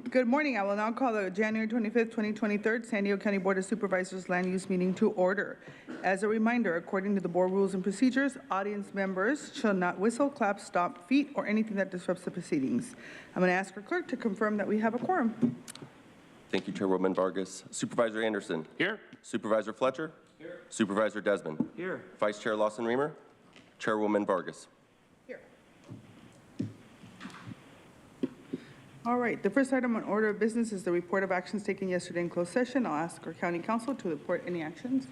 Good morning. I will now call the January 25th, 2023 San Diego County Board of Supervisors Land Use Meeting to order. As a reminder, according to the board rules and procedures, audience members shall not whistle, clap, stomp feet, or anything that disrupts the proceedings. I'm going to ask our clerk to confirm that we have a quorum. Thank you, Chairwoman Vargas. Supervisor Anderson. Here. Supervisor Fletcher. Here. Supervisor Desmond. Here. Vice Chair Lawson-Remer. Chairwoman Vargas. Here. All right, the first item on order of business is the report of actions taken yesterday in closed session. I'll ask our county counsel to report any actions.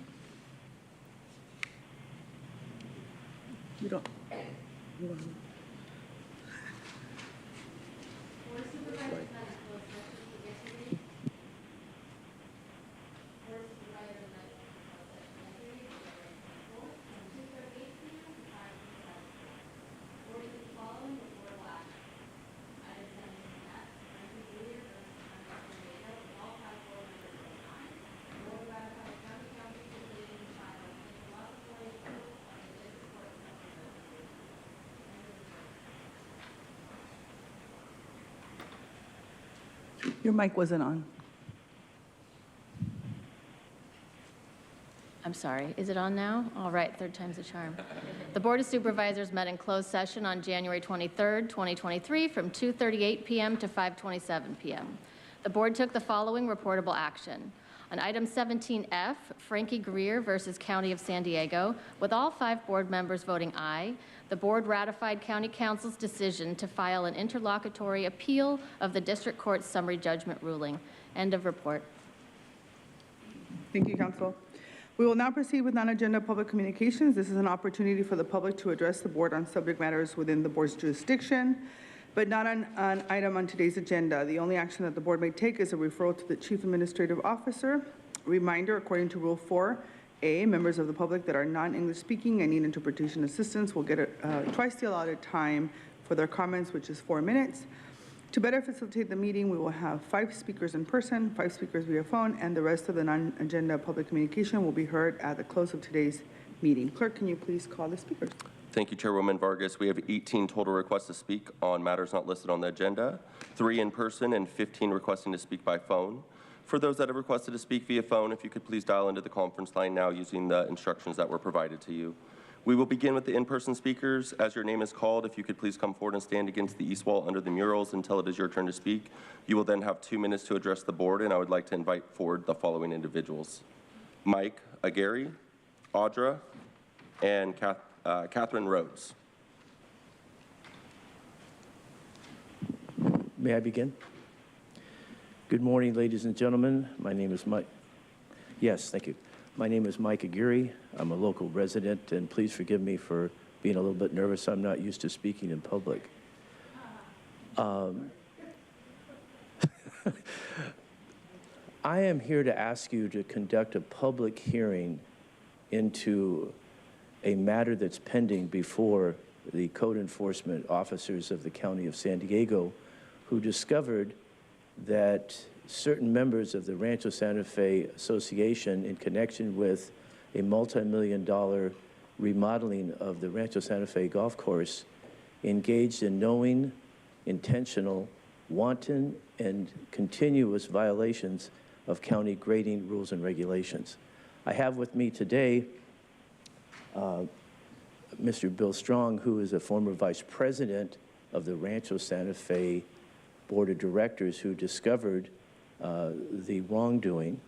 You don't. Your mic wasn't on. I'm sorry, is it on now? All right, third time's a charm. The Board of Supervisors met in closed session on January 23rd, 2023 from 2:38 p.m. to 5:27 p.m. The board took the following reportable action. On item 17F, Frankie Greer versus County of San Diego, with all 5 board members voting aye, the board ratified County Council's decision to file an interlocutory appeal of the District Court's summary judgment ruling. End of report. Thank you, counsel. We will now proceed with non-agenda public communications. This is an opportunity for the public to address the board on subject matters within the board's jurisdiction, but not on an item on today's agenda. The only action that the board may take is a referral to the Chief Administrative Officer. Reminder, according to Rule 4A, members of the public that are non-English speaking and need interpretation assistance will get twice the allotted time for their comments, which is 4 minutes. To better facilitate the meeting, we will have 5 speakers in person, 5 speakers via phone, and the rest of the non-agenda public communication will be heard at the close of today's meeting. Clerk, can you please call the speakers? Thank you, Chairwoman Vargas. We have 18 total requests to speak on matters not listed on the agenda, 3 in person and 15 requesting to speak by phone. For those that have requested to speak via phone, if you could please dial into the conference line now using the instructions that were provided to you. We will begin with the in-person speakers. As your name is called, if you could please come forward and stand against the east wall under the murals until it is your turn to speak. You will then have 2 minutes to address the board, and I would like to invite forward the individuals: Mike Aguirre, Audra, and Catherine Rhodes. May I begin? Good morning, ladies and gentlemen. My name is Mike. Yes, thank you. My name is Mike Aguirre. I'm a local resident, and please forgive me for being a little bit nervous. I'm not used to speaking in public. I am here to ask you to conduct a public hearing into a matter that's pending before the code enforcement officers of the County of San Diego, who discovered that certain members of the Rancho Santa Fe Association, in connection with a multi-million-dollar remodeling of the Rancho Santa Fe golf course, engaged in knowing, intentional, wanton, and continuous violations of county grading rules and regulations. I have with me today Mr. Bill Strong, who is a former vice president of the Rancho Santa Fe Board of Directors, who discovered the wrongdoing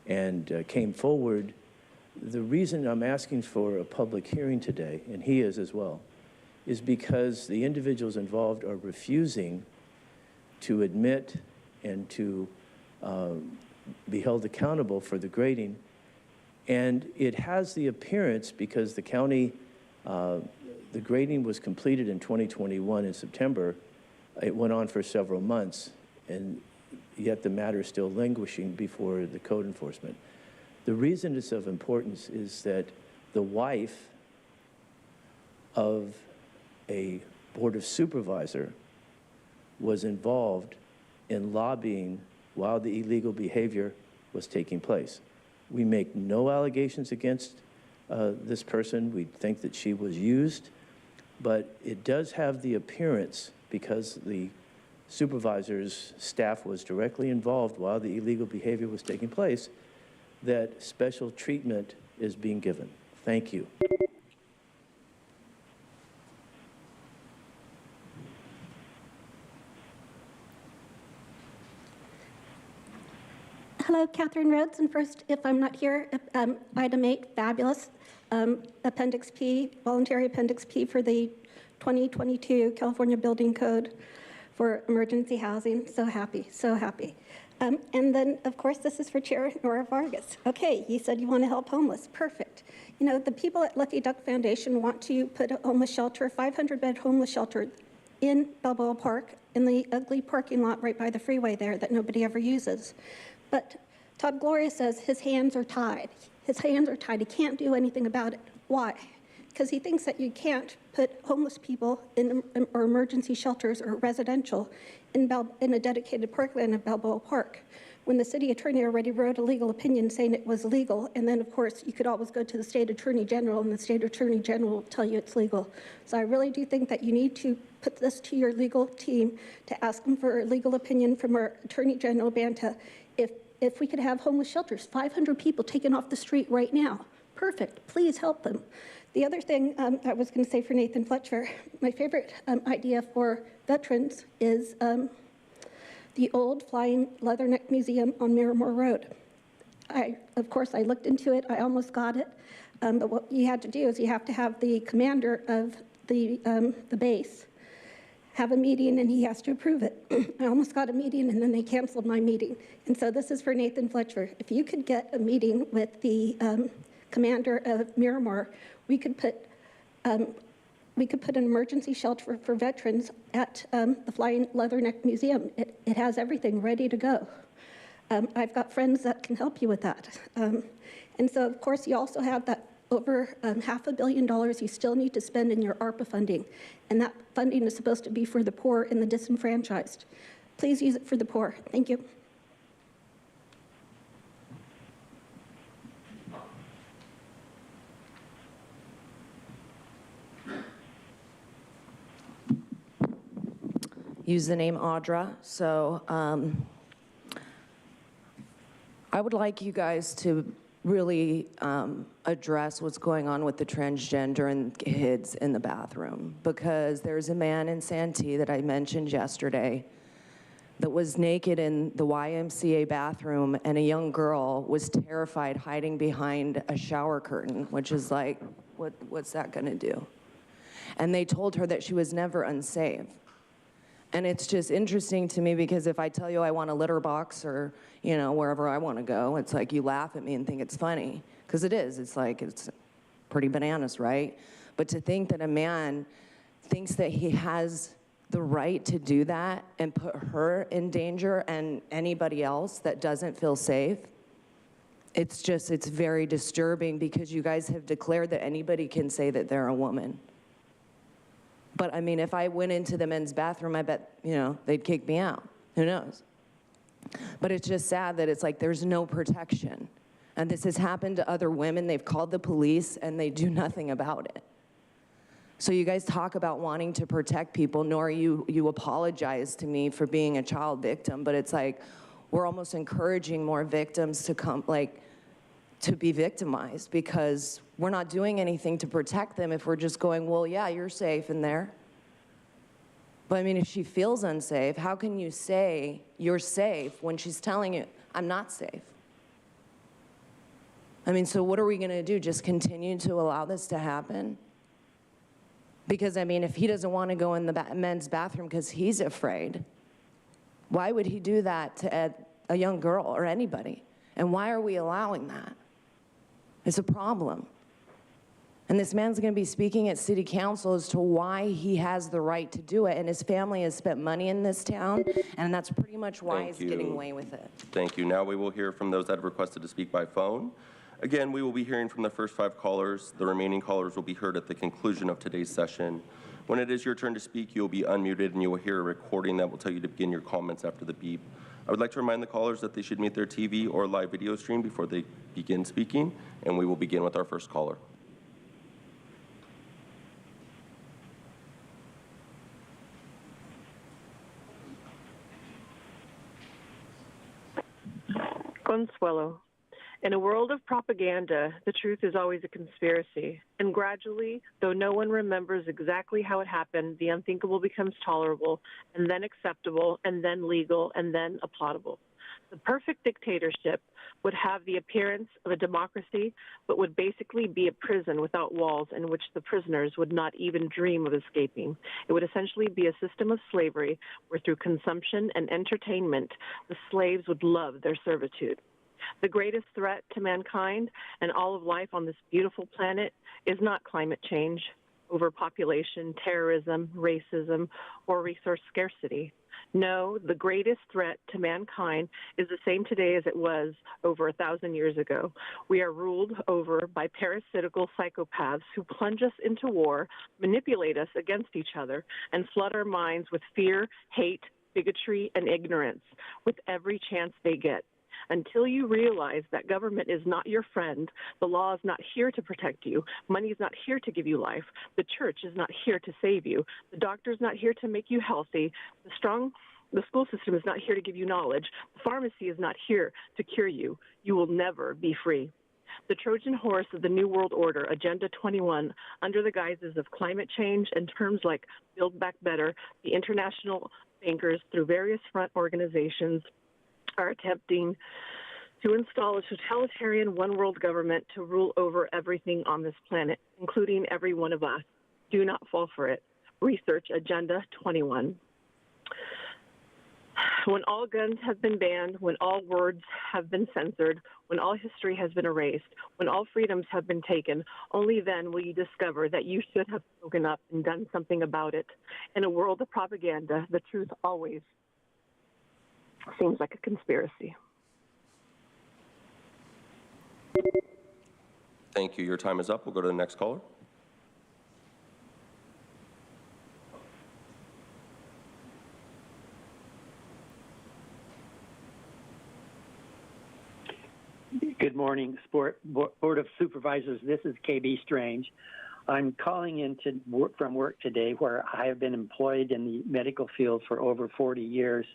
and came forward. The reason I'm asking for a public hearing today, and he is as well, is because the individuals involved are refusing to admit and to be held accountable for the grading. And it has the appearance, because the county, the grading was completed in 2021 in September. It went on for several months, and yet the matter is still languishing before the code enforcement. The reason it's of importance is that the wife of a Board of Supervisor was involved in lobbying while the illegal behavior was taking place. We make no allegations against this person. We think that she was used, but it does have the appearance, because the supervisor's staff was directly involved while the illegal behavior was taking place, that special treatment is being given. Thank you. Hello, Catherine Rhodes. And first, if I'm not here, item 8, fabulous. Appendix P, voluntary Appendix P for the 2022 California Building Code for emergency housing. So happy, so happy. And then, of course, this is for Chair Nora Vargas. Okay, you said you want to help homeless. Perfect. You know, the people at Lucky Duck Foundation want to put a homeless shelter, 500-bed homeless shelter in Balboa Park in the ugly parking lot right by the freeway there that nobody ever uses. But Todd Gloria says his hands are tied. His hands are tied. He can't do anything about it. Why? Because he thinks that you can't put homeless people in or emergency shelters or residential in a dedicated parkland in Balboa Park, when the city attorney already wrote a legal opinion saying it was legal. And then, of course, you could always go to the state attorney general, and the state attorney general will tell you it's legal. So I really do think that you need to put this to your legal team to ask them for a legal opinion from our attorney general, Banta, if we could have homeless shelters, 500 people taken off the street right now. Perfect. Please help them. The other thing I was going to say for Nathan Fletcher, my favorite idea for veterans is the old Flying Leatherneck Museum on Miramore Road. Of course, I looked into it. I almost got it. But what you had to do is you have to have the commander of the base have a meeting, and he has to approve it. I almost got a meeting, and then they canceled my meeting. And so this is for Nathan Fletcher. If you could get a meeting with the commander of Miramar, we could put an emergency shelter for veterans at the Flying Leatherneck Museum. It has everything ready to go. I've got friends that can help you with that. And so, of course, you also have that over $500 million you still need to spend in your ARPA funding. And that funding is supposed to be for the poor and the disenfranchised. Please use it for the poor. Thank you. Username Audra. So I would like you guys to really address what's going on with the transgender and kids in the bathroom, because there's a man in Santee that I mentioned yesterday that was naked in the YMCA bathroom, and a young girl was terrified hiding behind a shower curtain, which is like, what's that gonna do? And they told her that she was never unsafe. And it's just interesting to me, because if I tell you I want a litter box or, you know, wherever I want to go, it's like you laugh at me and think it's funny, because it is. It's like, it's pretty bananas, right? But to think that a man thinks that he has the right to do that and put her in danger and anybody else that doesn't feel safe, it's just, it's very disturbing, because you guys have declared that anybody can say that they're a woman. But I mean, if I went into the men's bathroom, I bet, you know, they'd kick me out. Who knows? But it's just sad that it's like there's no protection. And this has happened to other women. They've called the police and they do nothing about it. So you guys talk about wanting to protect people, nor you apologize to me for being a child victim, but it's like we're almost encouraging more victims to come, like, to be victimized, because we're not doing anything to protect them if we're just going, well, yeah, you're safe in there. But I mean, if she feels unsafe, how can you say you're safe when she's telling you, I'm not safe? I mean, so what are we gonna do? Just continue to allow this to happen? Because I mean, if he doesn't wanna go in the men's bathroom because he's afraid, why would he do that to a young girl or anybody? And why are we allowing that? It's a problem. And this man's gonna be speaking at city council as to why he has the right to do it, and his family has spent money in this town, and that's pretty much why he's getting away with it. Thank you. Now we will hear from those that have requested to speak by phone. Again, we will be hearing from the first 5 callers. The remaining callers will be heard at the conclusion of today's session. When it is your turn to speak, you will be unmuted and you will hear a recording that will tell you to begin your comments after the beep. I would like to remind the callers that they should mute their TV or live video stream before they begin speaking, and we will begin with our first caller. one swallow. In a world of propaganda, the truth is always a conspiracy. And gradually, though no one remembers exactly how it happened, the unthinkable becomes tolerable, and then acceptable, and then legal, and then applaudable. The perfect dictatorship would have the appearance of a democracy, but would basically be a prison without walls in which the prisoners would not even dream of escaping. It would essentially be a system of slavery where through consumption and entertainment, the slaves would love their servitude. The greatest threat to mankind and all of life on this beautiful planet is not climate change, overpopulation, terrorism, racism, or resource scarcity. No, the greatest threat to mankind is the same today as it was over 1,000 years ago. We are ruled over by parasitical psychopaths who plunge us into war, manipulate us against each other, and flood our minds with fear, hate, bigotry, and ignorance with every chance they get. Until you realize that government is not your friend, the law is not here to protect you, money is not here to give you life, the church is not here to save you, the doctor is not here to make you healthy, the school system is not here to give you knowledge, the pharmacy is not here to cure you, you will never be free. The Trojan horse of the New World Order, Agenda 21, under the guises of climate change and terms like Build Back Better, the international bankers through various front organizations are attempting to install a totalitarian one-world government to rule over everything on this planet, including every one of us. Do not fall for it. Research Agenda 21. When all guns have been banned, when all words have been censored, when all history has been erased, when all freedoms have been taken, only then will you discover that you should have spoken up and done something about it. In a world of propaganda, the truth always seems like a conspiracy. Thank you. Your time is up. We'll go to the next caller. Good morning, Board of Supervisors. This is KB Strange. I'm calling in from work today where I have been employed in the medical field for over 40 years.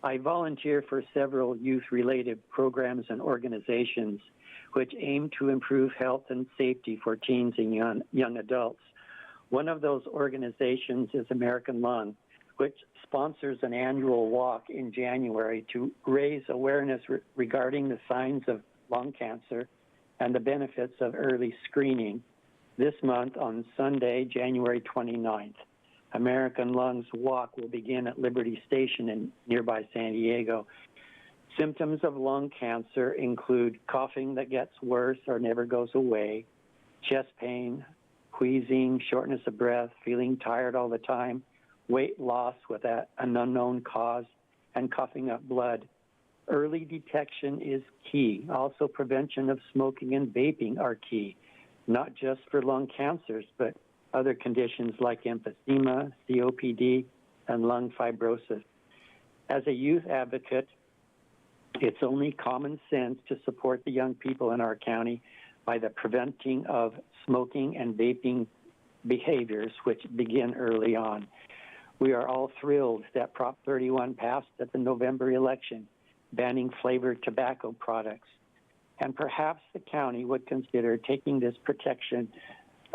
I volunteer for several youth-related programs and organizations which aim to improve health and safety for teens and young adults. One of those organizations is American Lung, which sponsors an annual walk in January to raise awareness regarding the signs of lung cancer and the benefits of early screening. This month on Sunday, January 29th. American Lungs Walk will begin at Liberty Station in nearby San Diego. Symptoms of lung cancer include coughing that gets worse or never goes away, chest pain, wheezing, shortness of breath, feeling tired all the time, weight loss with an unknown cause, and coughing up blood. Early detection is key. Also, prevention of smoking and vaping are key, not just for lung cancers, but other conditions like emphysema, COPD, and lung fibrosis. As a youth advocate, it's only common sense to support the young people in our county by the preventing of smoking and vaping behaviors, which begin early on. We are all thrilled that Prop 31 passed at the November election, banning flavored tobacco products. And perhaps the county would consider taking this protection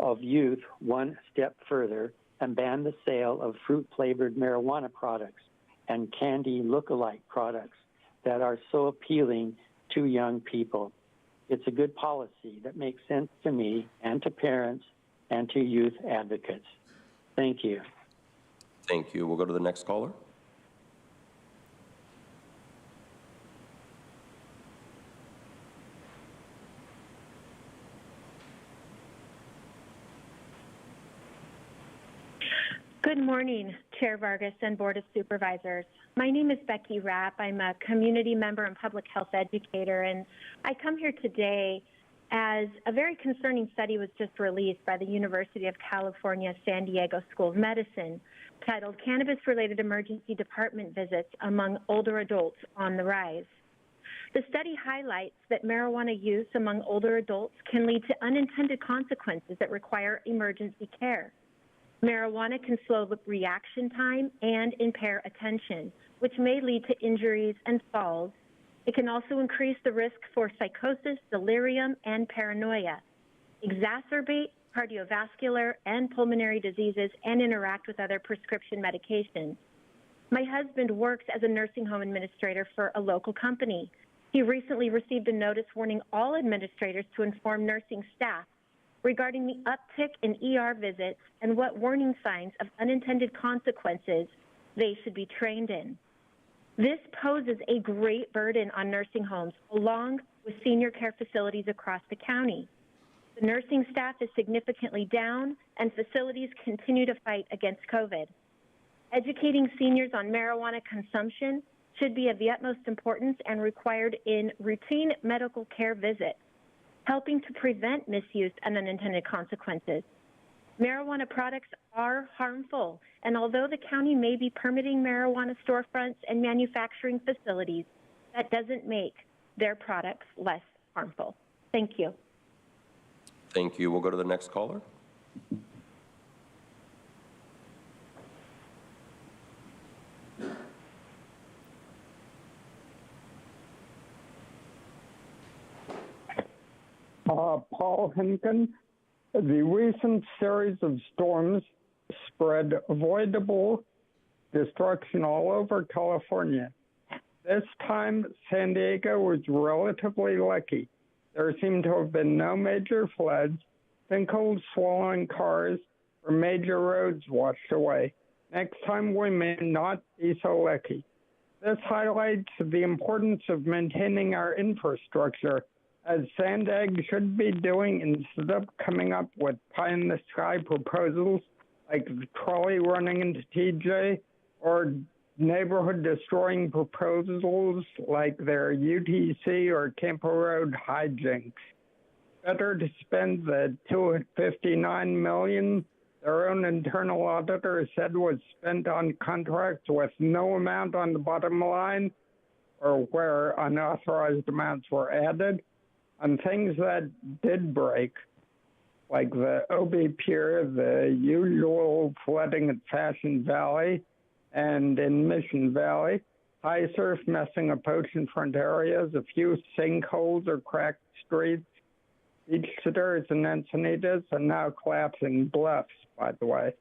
of youth one step further and ban the sale of fruit-flavored marijuana products and candy look-alike products that are so appealing to young people. It's a good policy that makes sense to me and to parents and to youth advocates. Thank you. Thank you. We'll go to the next caller. Good morning, Chair Vargas and Board of Supervisors. My name is Becky Rapp. I'm a community member and public health educator, and I come here today as a very concerning study was just released by the University of California, San Diego School of Medicine, titled Cannabis-Related Emergency Department Visits Among Older Adults on the Rise. The study highlights that marijuana use among older adults can lead to unintended consequences that require emergency care. Marijuana can slow reaction time and impair attention, which may lead to injuries and falls, It can also increase the risk for psychosis, delirium, and paranoia, exacerbate cardiovascular and pulmonary diseases, and interact with other prescription medications. My husband works as a nursing home administrator for a local company. He recently received a notice warning all administrators to inform nursing staff regarding the uptick in ER visits and what warning signs of unintended consequences they should be trained in. This poses a great burden on nursing homes along with senior care facilities across the county. The nursing staff is significantly down and facilities continue to fight against COVID. Educating seniors on marijuana consumption should be of the utmost importance and required in routine medical care visits, helping to prevent misuse and unintended consequences. Marijuana products are harmful, and although the county may be permitting marijuana storefronts and manufacturing facilities, that doesn't make their products less harmful. Thank you. Thank you. We'll go to the next caller. Paul Henkin. The recent series of storms spread avoidable destruction all over California. This time, San Diego was relatively lucky. There seemed to have been no major floods, sinkholes swallowing cars, or major roads washed away. Next time, we may not be so lucky. This highlights the importance of maintaining our infrastructure, as Sandag should be doing instead of coming up with pie-in-the-sky proposals like the trolley running into TJ or neighborhood-destroying proposals like their UTC or Campo Road hijinks. Better to spend the $259 million their own internal auditor said was spent on contracts with no amount on the bottom line or where unauthorized amounts were added, on things that did break, like the OB Pier, the usual flooding at Fashion Valley and in Mission Valley, high surf messing up oceanfront areas, a few sinkholes or cracked streets, beach sitters and Encinitas, and now collapsing bluffs, by the way.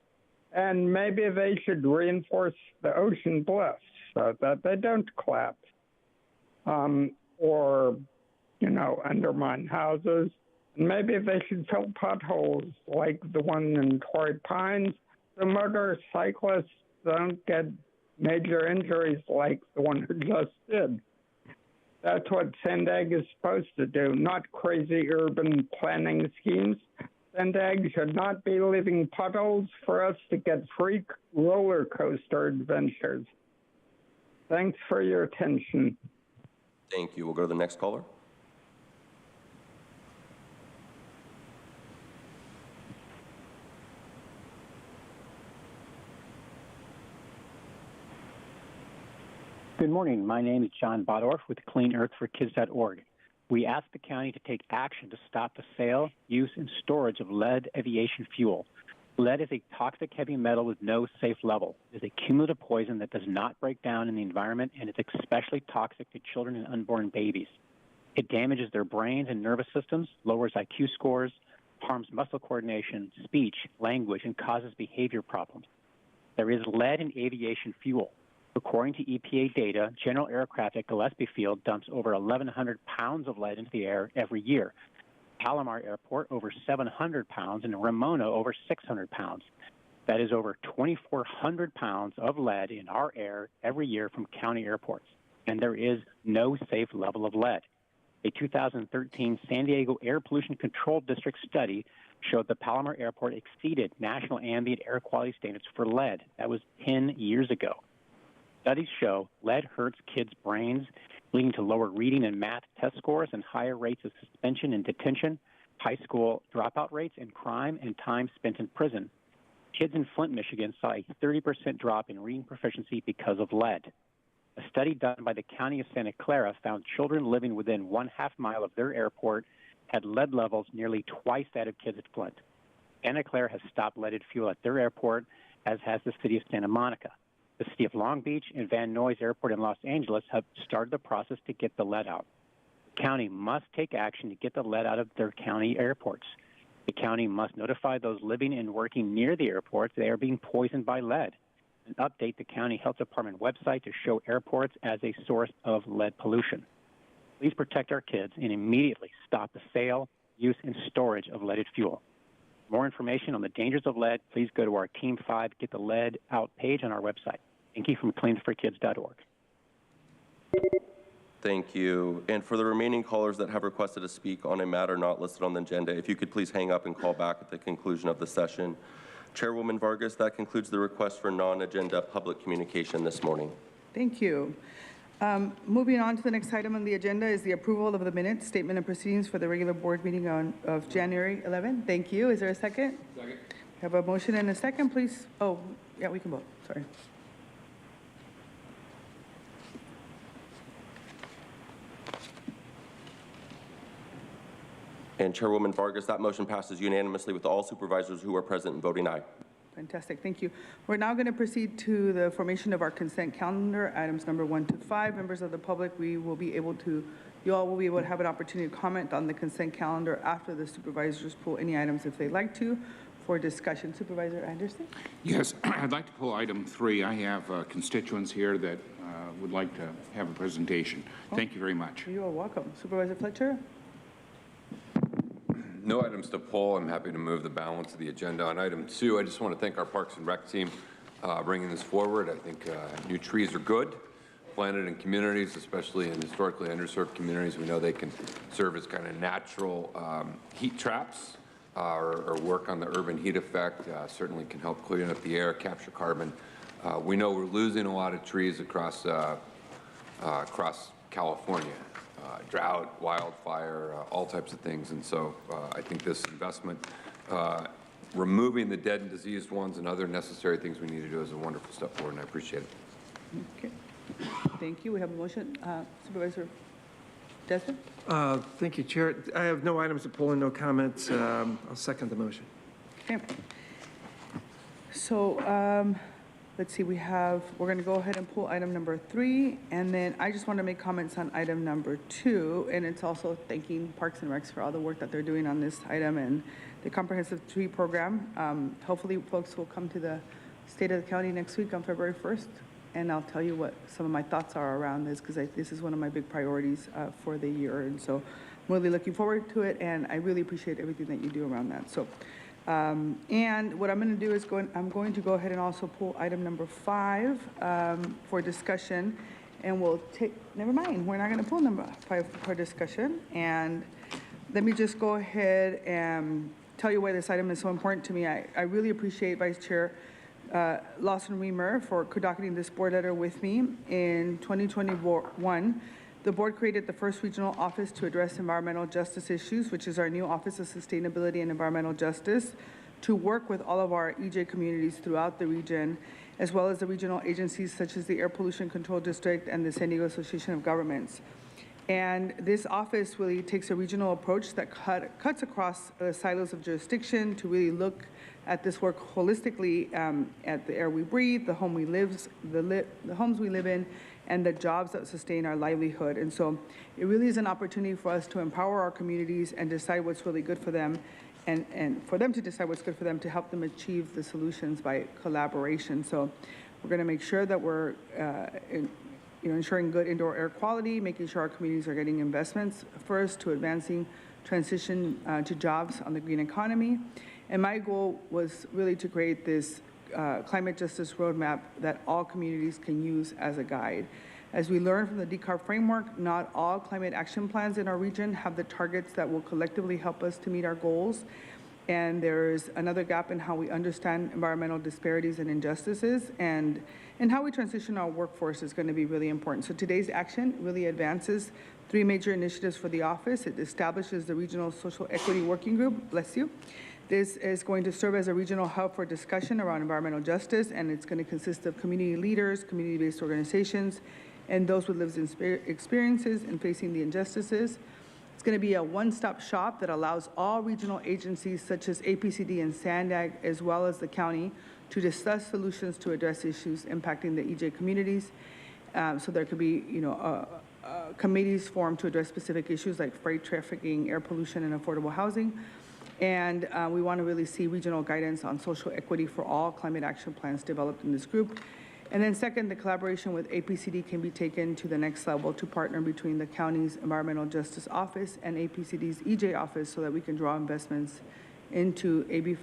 And maybe they should reinforce the ocean bluffs so that they don't collapse. Or undermine houses. And maybe they should fill potholes like the one in Torrey Pines so motorcyclists don't get major injuries like the one who just did. That's what Sandag is supposed to do, not crazy urban planning schemes. Sandag should not be leaving potholes for us to get freak roller coaster adventures. Thanks for your attention. Thank you. We'll go to the next caller. Good morning. My name is John Bodorf with CleanEarthForKids.org. We ask the county to take action to stop the sale, use, and storage of lead aviation fuel. Lead is a toxic heavy metal with no safe level. It is a cumulative poison that does not break down in the environment and is especially toxic to children and unborn babies. It damages their brains and nervous systems, lowers IQ scores, harms muscle coordination, speech, language, and causes behavior problems. There is lead in aviation fuel. According to EPA data, General Aircraft at Gillespie Field dumps over 1,100 pounds of lead into the air every year. Palomar Airport, over 700 pounds, and Ramona, over 600 pounds. That is over 2,400 pounds of lead in our air every year from county airports. And there is no safe level of lead. A 2013 San Diego Air Pollution Control District study showed the Palomar Airport exceeded national ambient air quality standards for lead. That was 10 years ago. Studies show lead hurts kids' brains, leading to lower reading and math test scores and higher rates of suspension and detention, high school dropout rates, and crime and time spent in prison. Kids in Flint, Michigan saw a 30% drop in reading proficiency because of lead. A study done by the County of Santa Clara found children living within 1/2 mile of their airport had lead levels nearly twice that of kids at Flint. Santa Clara has stopped leaded fuel at their airport, as has the city of Santa Monica. The City of Long Beach and Van Nuys Airport in Los Angeles have started the process to get the lead out. The county must take action to get the lead out of their county airports. The county must notify those living and working near the airports they are being poisoned by lead and update the county health department website to show airports as a source of lead pollution. Please protect our kids and immediately stop the sale, use, and storage of leaded fuel. For more information on the dangers of lead, please go to our Team 5 Get the Lead Out page on our website. Thank you from cleanforkids.org. Thank you. And for the remaining callers that have requested to speak on a matter not listed on the agenda, if you could please hang up and call back at the conclusion of the session. Chairwoman Vargas, that concludes the request for non-agenda public communication this morning. Thank you. Moving on to the next item on the agenda is the approval of the minutes, statement of proceedings for the regular board meeting of January 11. Thank you. Is there a second? Second. We have a motion and a second, please. Oh, yeah, we can vote. Sorry. And Chairwoman Vargas, that motion passes unanimously with all supervisors who are present and voting aye. Fantastic, thank you. We're now going to proceed to the formation of our consent calendar, items number 1 to 5. Members of the public, you all will be able to have an opportunity to comment on the consent calendar after the supervisors pull any items if they'd like to for discussion. Supervisor Anderson? Yes, I'd like to pull item 3. I have constituents here that would like to have a presentation. Thank you very much. You are welcome. Supervisor Fletcher? No items to pull. I'm happy to move the balance of the agenda. On item 2, I just want to thank our Parks and Rec team bringing this forward. I think new trees are good, planted in communities, especially in historically underserved communities. We know they can serve as kind of natural heat traps or work on the urban heat effect. Certainly can help clean up the air, capture carbon. We know we're losing a lot of trees across California. Drought, wildfire, all types of things. And so I think this investment, removing the dead and diseased ones and other necessary things we need to do is a wonderful step forward, and I appreciate it. Okay. Thank you. We have a motion. Supervisor Desmond? Thank you, Chair. I have no items to pull and no comments. I'll second the motion. Okay. So let's see, we're going to go ahead and pull item number 3, and then I just want to make comments on item number 2, and it's also thanking Parks and Recs for all the work that they're doing on this item and the comprehensive tree program. Hopefully folks will come to the State of the County next week on February 1st, and I'll tell you what some of my thoughts are around this, because this is one of my big priorities for the year, and so I'm really looking forward to it, and I really appreciate everything that you do around that. So. And what I'm going to do is I'm going to go ahead and also pull item number 5 for discussion, and we'll take, never mind, we're not going to pull number 5 for discussion. And let me just go ahead and tell you why this item is so important to me. I really appreciate Vice Chair Lawson Reamer for co-docketing this board letter with me. In 2021, the board created the first regional office to address environmental justice issues, which is our new Office of Sustainability and Environmental Justice, to work with all of our EJ communities throughout the region, as well as the regional agencies such as the Air Pollution Control District and the San Diego Association of Governments. And this office really takes a regional approach that cuts across silos of jurisdiction to really look at this work holistically at the air we breathe, the homes we live in, and the jobs that sustain our livelihood. And so it really is an opportunity for us to empower our communities and decide what's really good for them, and for them to decide what's good for them, to help them achieve the solutions by collaboration. So we're going to make sure that we're ensuring good indoor air quality, making sure our communities are getting investments first to advancing transition to jobs on the green economy. And my goal was really to create this climate justice roadmap that all communities can use as a guide. As we learn from the decarb framework, not all climate action plans in our region have the targets that will collectively help us to meet our goals. And there's another gap in how we understand environmental disparities and injustices, and how we transition our workforce is going to be really important. So today's action really advances 3 major initiatives for the office. It establishes the Regional Social Equity Working Group, bless you. This is going to serve as a regional hub for discussion around environmental justice, and it's going to consist of community leaders, community-based organizations, and those with lived experiences in facing the injustices. It's going to be a one-stop shop that allows all regional agencies such as APCD and SANDAG, as well as the county, to discuss solutions to address issues impacting the EJ communities. So there could be, committees formed to address specific issues like freight trafficking, air pollution, and affordable housing. And we want to really see regional guidance on social equity for all climate action plans developed in this group. And then second, the collaboration with APCD can be taken to the next level to partner between the county's Environmental Justice Office and APCD's EJ office so that we can draw investments into AB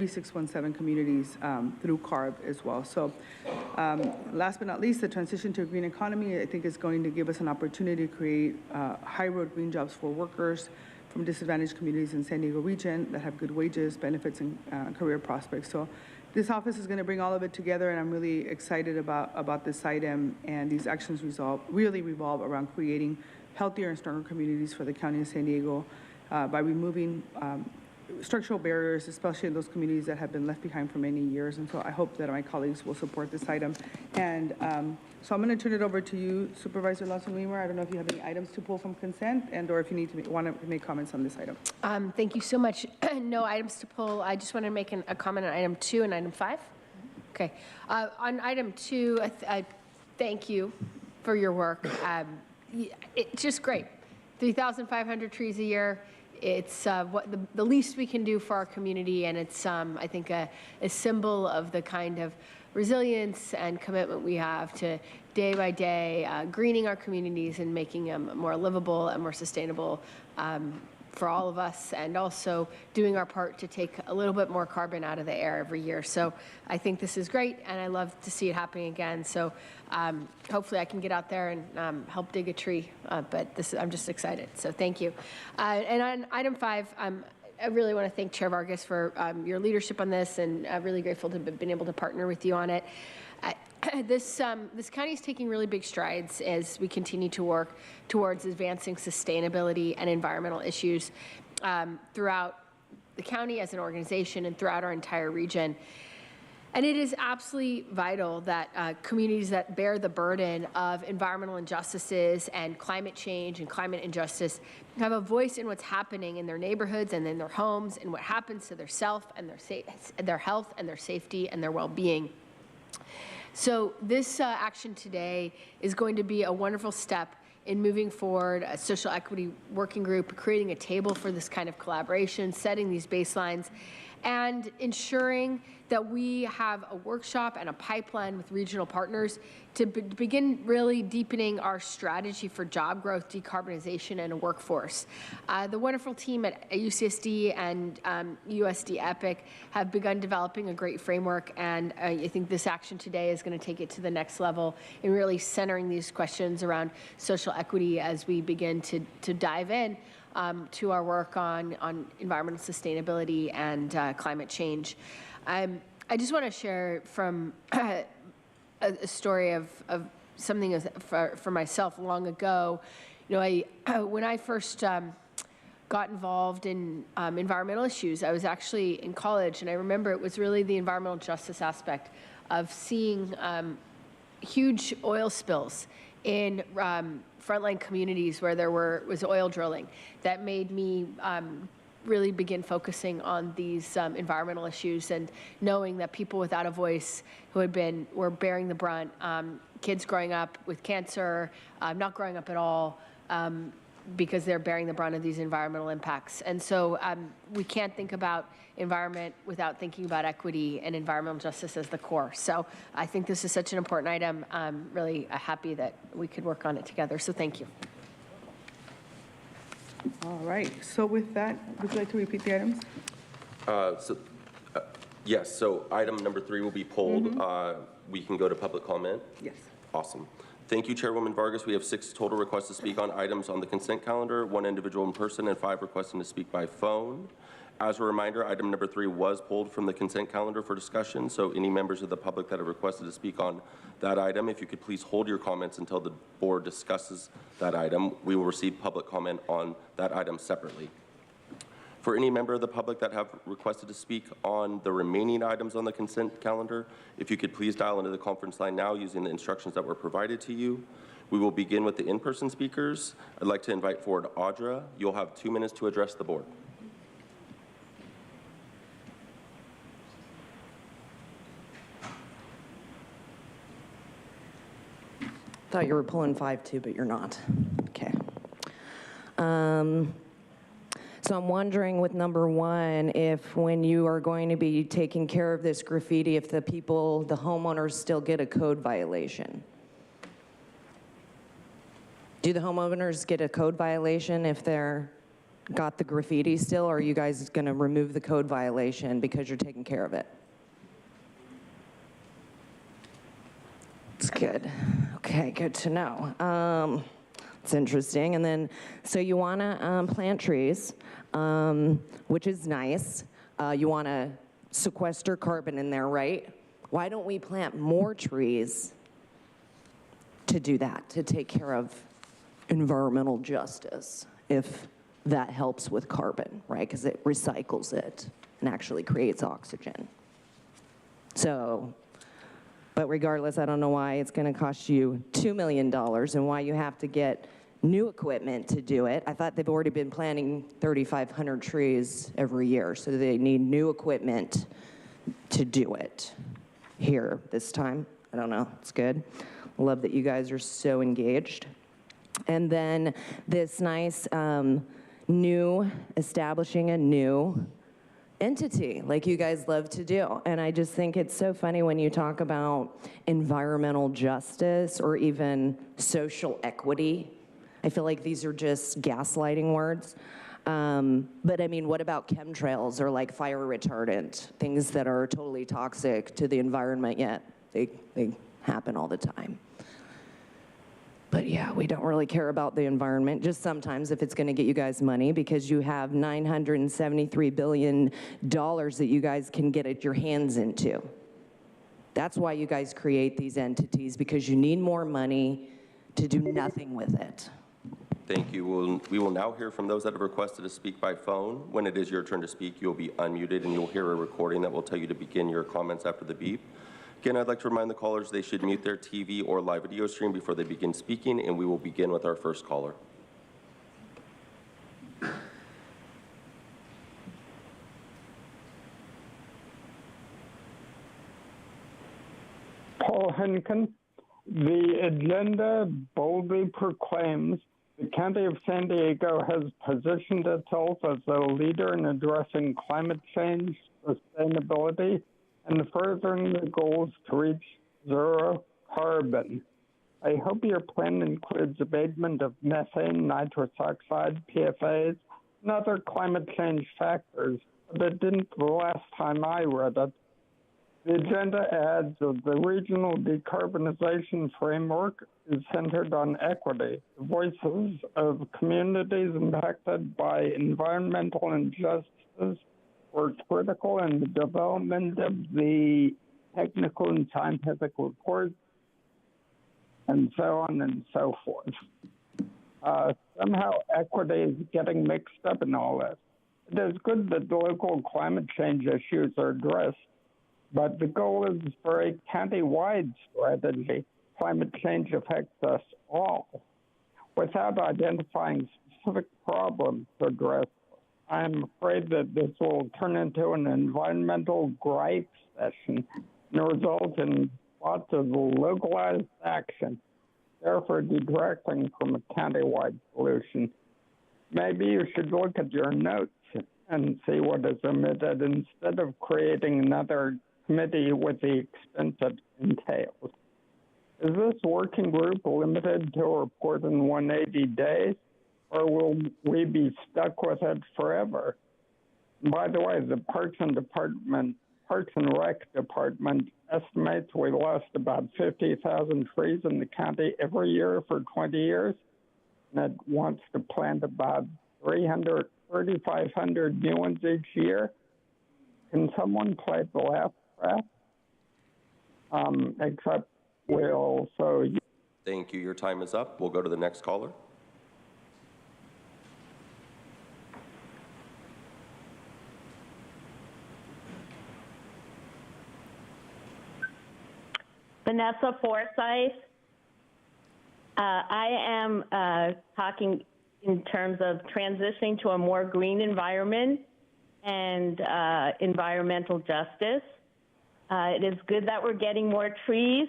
617 communities through CARB as well. So last but not least, the transition to a green economy, I think, is going to give us an opportunity to create high-road green jobs for workers from disadvantaged communities in San Diego region that have good wages, benefits, and career prospects. So this office is going to bring all of it together, and I'm really excited about this item. And these actions really revolve around creating healthier and stronger communities for the county of San Diego by removing structural barriers, especially in those communities that have been left behind for many years. And so I hope that my colleagues will support this item. And so I'm going to turn it over to you, Supervisor Lawson-Weimer. I don't know if you have any items to pull from consent or if you need to want to make comments on this item. Thank you so much. No items to pull. I just want to make a comment on item 2 and item 5. Okay. On item 2, I thank you for your work. It's just great. 3,500 trees a year. It's what the least we can do for our community, and it's, I think, a symbol of the kind of resilience and commitment we have to day by day greening our communities and making them more livable and more sustainable for all of us, and also doing our part to take a little bit more carbon out of the air every year. So I think this is great, and I love to see it happening again. So hopefully I can get out there and help dig a tree, but I'm just excited. So thank you. And on item 5, I really want to thank Chair Vargas for your leadership on this, and I'm really grateful to have been able to partner with you on it. This county is taking really big strides as we continue to work towards advancing sustainability and environmental issues throughout the county as an organization and throughout our entire region. And it is absolutely vital that communities that bear the burden of environmental injustices and climate change and climate injustice have a voice in what's happening in their neighborhoods and in their homes and what happens to their self and their health and their safety and their well-being. So this action today is going to be a wonderful step in moving forward a social equity working group, creating a table for this kind of collaboration, setting these baselines, and ensuring that we have a workshop and a pipeline with regional partners to begin really deepening our strategy for job growth, decarbonization, and a workforce. The wonderful team at UCSD and USD EPIC have begun developing a great framework, and I think this action today is going to take it to the next level in really centering these questions around social equity as we begin to dive in to our work on environmental sustainability and climate change. I just want to share from a story of something for myself long ago. You know, when I first got involved in environmental issues, I was actually in college, and I remember it was really the environmental justice aspect of seeing huge oil spills in frontline communities where there was oil drilling that made me really begin focusing on these environmental issues, and knowing that people without a voice who were bearing the brunt, kids growing up with cancer, not growing up at all, because they're bearing the brunt of these environmental impacts. And so we can't think about environment without thinking about equity and environmental justice as the core. So I think this is such an important item. I'm really happy that we could work on it together. So thank you. All right. So with that, would you like to repeat the items? Yes. So item number 3 will be pulled. We can go to public comment. Yes. Awesome. Thank you, Chairwoman Vargas. We have 6 total requests to speak on items on the consent calendar, 1 individual in person, and 5 requesting to speak by phone. As a reminder, item number 3 was pulled from the consent calendar for discussion, so any members of the public that have requested to speak on that item, if you could please hold your comments until the board discusses that item. We will receive public comment on that item separately. For any member of the public that have requested to speak on the remaining items on the consent calendar, if you could please dial into the conference line now using the instructions that were provided to you. We will begin with the in-person speakers. I'd like to invite forward Audra. You'll have 2 minutes to address the board. Thought you were pulling 5 too, but you're not. Okay. So I'm wondering with number 1, if when you are going to be taking care of this graffiti, if the homeowners still get a code violation. Do the homeowners get a code violation if they're got the graffiti still, or are you guys going to remove the code violation because you're taking care of it? It's good. Okay, good to know. It's interesting. And then, so you want to plant trees, which is nice. You want to sequester carbon in there, right? Why don't we plant more trees to do that, to take care of environmental justice, if that helps with carbon, right? Because it recycles it and actually creates oxygen. So, but regardless, I don't know why it's going to cost you $2 million and why you have to get new equipment to do it. I thought they've already been planting 3,500 trees every year, so they need new equipment to do it here this time. I don't know. It's good. I love that you guys are so engaged. And then this nice establishing a new entity like you guys love to do. And I just think it's so funny when you talk about environmental justice or even social equity. I feel like these are just gaslighting words. But I mean, what about chemtrails or like fire retardant, things that are totally toxic to the environment, yet they happen all the time. But yeah, we don't really care about the environment, just sometimes if it's gonna get you guys money, because you have $973 billion that you guys can get your hands into. That's why you guys create these entities, because you need more money to do nothing with it. Thank you. We will now hear from those that have requested to speak by phone. When it is your turn to speak, you'll be unmuted and you'll hear a recording that will tell you to begin your comments after the beep. Again, I'd like to remind the callers they should mute their TV or live video stream before they begin speaking, and we will begin with our first caller. Paul Henkin, the agenda boldly proclaims the County of San Diego has positioned itself as a leader in addressing climate change, sustainability, and furthering the goals to reach zero carbon. I hope your plan includes abatement of methane, nitrous oxide, PFAS, and other climate change factors, but it didn't the last time I read it. The agenda adds that the regional decarbonization framework is centered on equity. The voices of communities impacted by environmental injustices were critical in the development of the technical and scientific reports, and so on and so forth. Somehow equity is getting mixed up in all this. It is good that the local climate change issues are addressed, but the goal is for a county-wide strategy. Climate change affects us all. Without identifying specific problems to address, I'm afraid that this will turn into an environmental gripe session and result in lots of localized action, therefore detracting from a county-wide solution. Maybe you should look at your notes and see what is omitted instead of creating another committee with the expense it entails. Is this working group limited to a report in 180 days, or will we be stuck with it forever? And by the way, the Parks and Rec Department estimates we lost about 50,000 trees in the county every year for 20 years, and it wants to plant about 3,500 new ones each year. Can someone play the laugh track? Except we'll also... Thank you. Your time is up. We'll go to the next caller. Vanessa Forsyth. I am talking in terms of transitioning to a more green environment and environmental justice. It is good that we're getting more trees.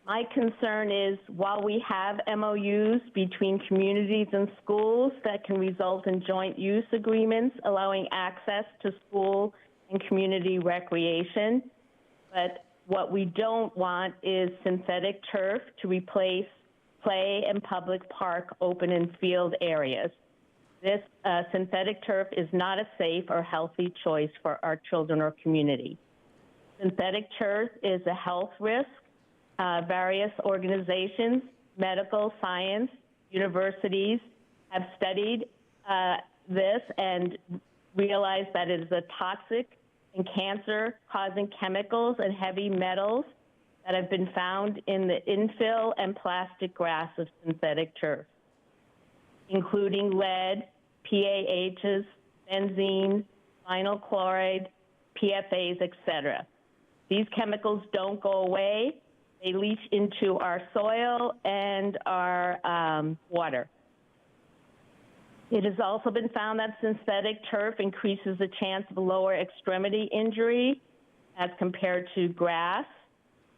My concern is while we have MOUs between communities and schools that can result in joint use agreements allowing access to school and community recreation, but what we don't want is synthetic turf to replace play and public park open and field areas. This synthetic turf is not a safe or healthy choice for our children or community. Synthetic turf is a health risk. Various organizations, medical, science, universities have studied this and realized that it is a toxic and cancer-causing chemicals and heavy metals that have been found in the infill and plastic grass of synthetic turf, including lead, PAHs, benzene, vinyl chloride, PFAs, etc. These chemicals don't go away. They leach into our soil and our water. It has also been found that synthetic turf increases the chance of lower extremity injury as compared to grass.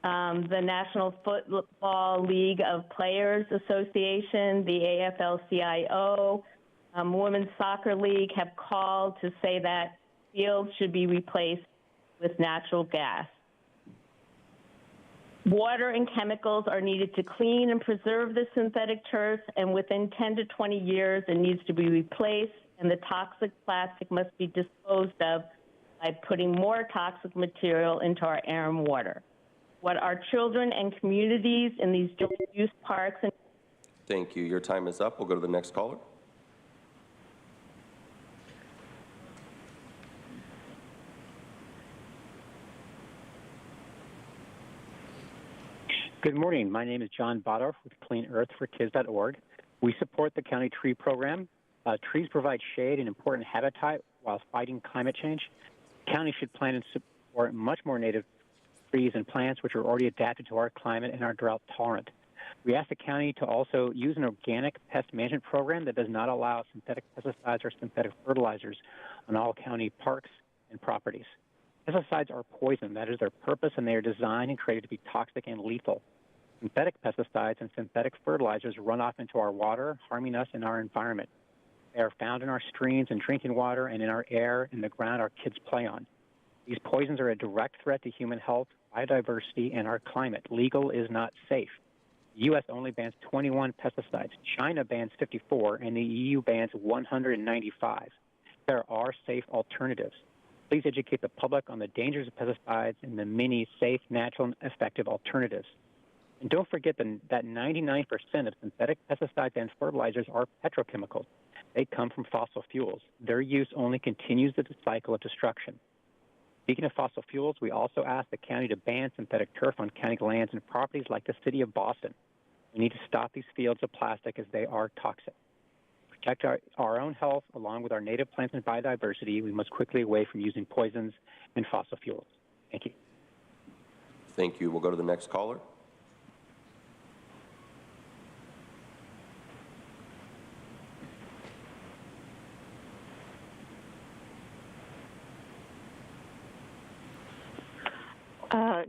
The National Football League of Players Association, the AFL-CIO, Women's Soccer League have called to say that fields should be replaced with natural gas. Water and chemicals are needed to clean and preserve the synthetic turf, and within 10 to 20 years, it needs to be replaced, and the toxic plastic must be disposed of by putting more toxic material into our air and water. What our children and communities in these use parks and Thank you. Your time is up. We'll go to the next caller. Good morning. My name is John Bodorf with CleanEarthForKids.org. We support the county tree program. Trees provide shade and important habitat while fighting climate change. The county should plant and support much more native trees and plants which are already adapted to our climate and are drought tolerant. We ask the county to also use an organic pest management program that does not allow synthetic pesticides or synthetic fertilizers on all county parks and properties. Pesticides are poison. That is their purpose, and they are designed and created to be toxic and lethal. Synthetic pesticides and synthetic fertilizers run off into our water, harming us and our environment. They are found in our streams and drinking water and in our air and the ground our kids play on. These poisons are a direct threat to human health, biodiversity, and our climate. Legal is not safe. The U.S. only bans 21 pesticides. China bans 54, and the EU bans 195. There are safe alternatives. Please educate the public on the dangers of pesticides and the many safe, natural, and effective alternatives. And don't forget that 99% of synthetic pesticides and fertilizers are petrochemicals. They come from fossil fuels. Their use only continues the cycle of destruction. Speaking of fossil fuels, we also ask the county to ban synthetic turf on county lands and properties like the city of Boston. We need to stop these fields of plastic as they are toxic. Protect our own health along with our native plants and biodiversity. We must quickly away from using poisons and fossil fuels. Thank you. Thank you. We'll go to the next caller.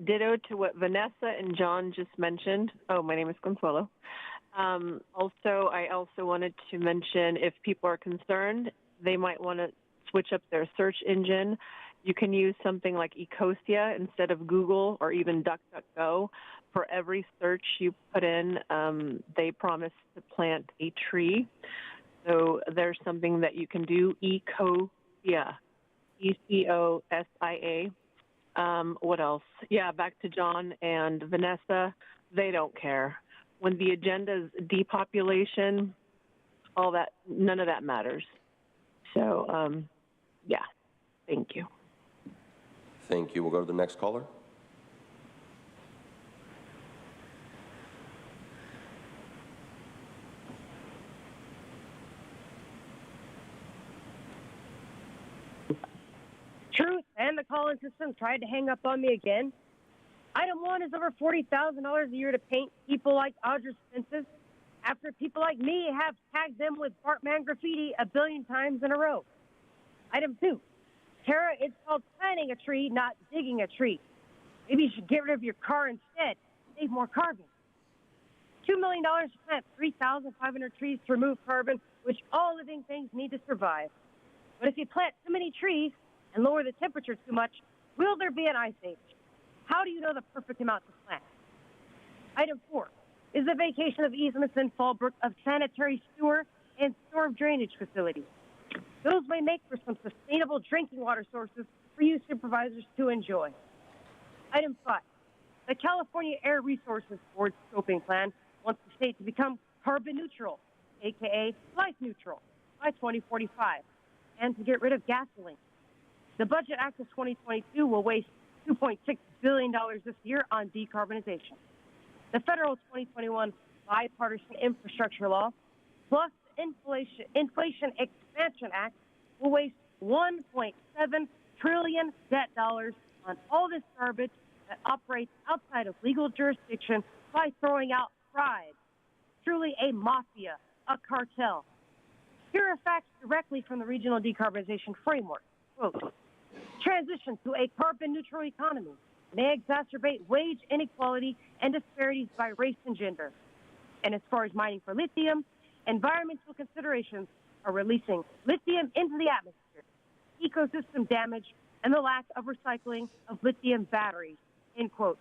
Ditto to what Vanessa and John just mentioned. Oh, my name is Consuelo. I also wanted to mention if people are concerned, they might want to switch up their search engine. You can use something like Ecosia instead of Google or even DuckDuckGo. For every search you put in, they promise to plant a tree. So there's something that you can do, Ecosia, E-C-O-S-I-A. What else? Yeah, back to John and Vanessa. They don't care. When the agenda is depopulation, all that, none of that matters. So, yeah, thank you. Thank you. We'll go to the next caller. Truth and the calling system tried to hang up on me again. Item 1 is over $40,000 a year to paint people like Audra Spence's after people like me have tagged them with Bartman graffiti a billion times in a row. Item 2, Tara, it's called planting a tree, not digging a tree. Maybe you should get rid of your car instead. save more carbon. $2 million to plant 3,500 trees to remove carbon, which all living things need to survive. But if you plant too many trees and lower the temperature too much, will there be an ice age? How do you know the perfect amount to plant? Item 4 is the vacation of easements in Fallbrook of sanitary sewer and storm drainage facilities. Those may make for some sustainable drinking water sources for you supervisors to enjoy. Item 5, the California Air Resources Board scoping plan wants the state to become carbon neutral, aka life neutral, by 2045, and to get rid of gasoline. The Budget Act of 2022 will waste $2.6 billion this year on decarbonization. The federal 2021 bipartisan infrastructure law, plus the Inflation Expansion Act, will waste $1.7 trillion debt dollars on all this garbage that operates outside of legal jurisdiction by throwing out pride. Truly a mafia, a cartel. Here are facts directly from the Regional Decarbonization Framework. Quote, transition to a carbon neutral economy may exacerbate wage inequality and disparities by race and gender. And as far as mining for lithium, environmental considerations are releasing lithium into the atmosphere, ecosystem damage, and the lack of recycling of lithium batteries, end quote.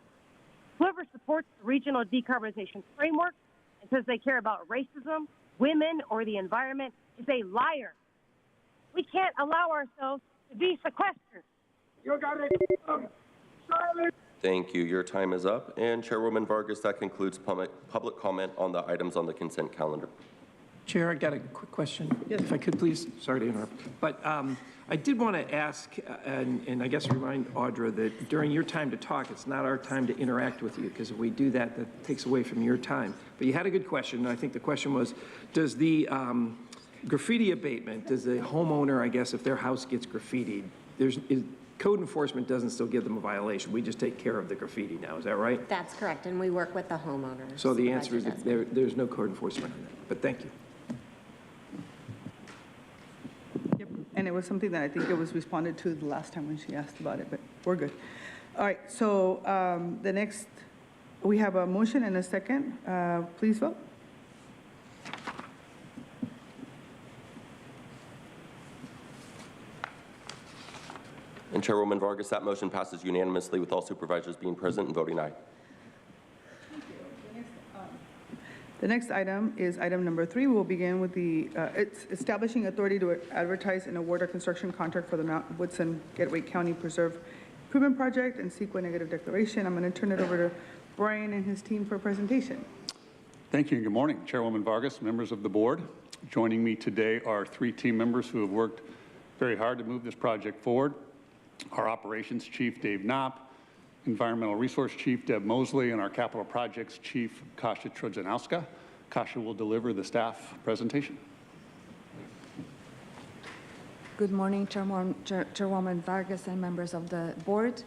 Whoever supports the Regional Decarbonization Framework and says they care about racism, women, or the environment is a liar. We can't allow ourselves to be sequestered. You got it. Silence. Thank you. Your time is up. And Chairwoman Vargas, that concludes public comment on the items on the consent calendar. Chair, I got a quick question, if I could, please. Sorry to interrupt. But I did want to ask, and I guess remind Audra that during your time to talk, it's not our time to interact with you, because if we do that, that takes away from your time. But you had a good question, and I think the question was, does the graffiti abatement, does the homeowner, I guess, if their house gets graffitied, code enforcement doesn't still give them a violation. We just take care of the graffiti now. Is that right? That's correct, and we work with the homeowners. So the answer is that there's no code enforcement on that. But thank you. Yep, and it was something that I think it was responded to the last time when she asked about it, but we're good. All right, so the next, we have a motion and a second. Please vote. And Chairwoman Vargas, that motion passes unanimously with all supervisors being present and voting aye. The next item is item number 3. We'll begin with the it's establishing authority to advertise and award a construction contract for the Mount Woodson Gateway County Preserve Improvement Project and seek a negative declaration. I'm going to turn it over to Brian and his team for a presentation. Thank you and good morning. Chairwoman Vargas, members of the board. Joining me today are 3 team members who have worked very hard to move this project forward. Our Operations Chief, Dave Knopp, Environmental Resource Chief, Deb Mosley, and our Capital Projects Chief, Kasia Trojanowska. Kasia will deliver the staff presentation. Good morning, Chairwoman Vargas and members of the board.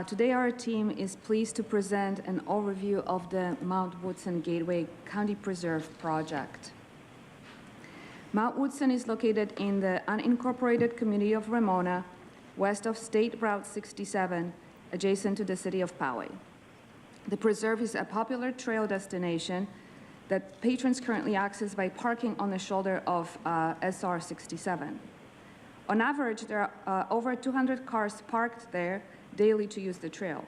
Today, our team is pleased to present an overview of the Mount Woodson Gateway County Preserve project. Mount Woodson is located in the unincorporated community of Ramona, west of State Route 67, adjacent to the city of Poway. The preserve is a popular trail destination that patrons currently access by parking on the shoulder of SR 67. On average, there are over 200 cars parked there daily to use the trail.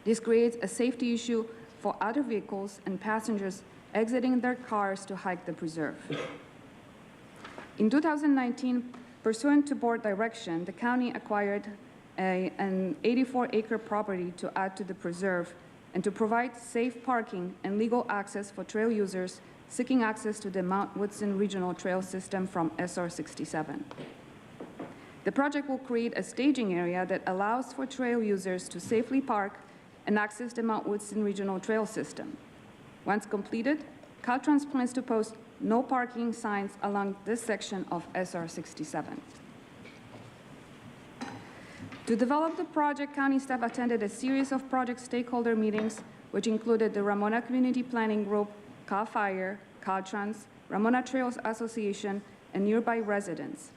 This creates a safety issue for other vehicles and passengers exiting their cars to hike the preserve. In 2019, pursuant to board direction, the county acquired an 84-acre property to add to the preserve and to provide safe parking and legal access for trail users seeking access to the Mount Woodson Regional Trail System from SR 67. The project will create a staging area that allows for trail users to safely park and access the Mount Woodson Regional Trail System. Once completed, Caltrans plans to post no parking signs along this section of SR 67. To develop the project, county staff attended a series of project stakeholder meetings, which included the Ramona Community Planning Group, CAL FIRE, Caltrans, Ramona Trails Association, and nearby residents.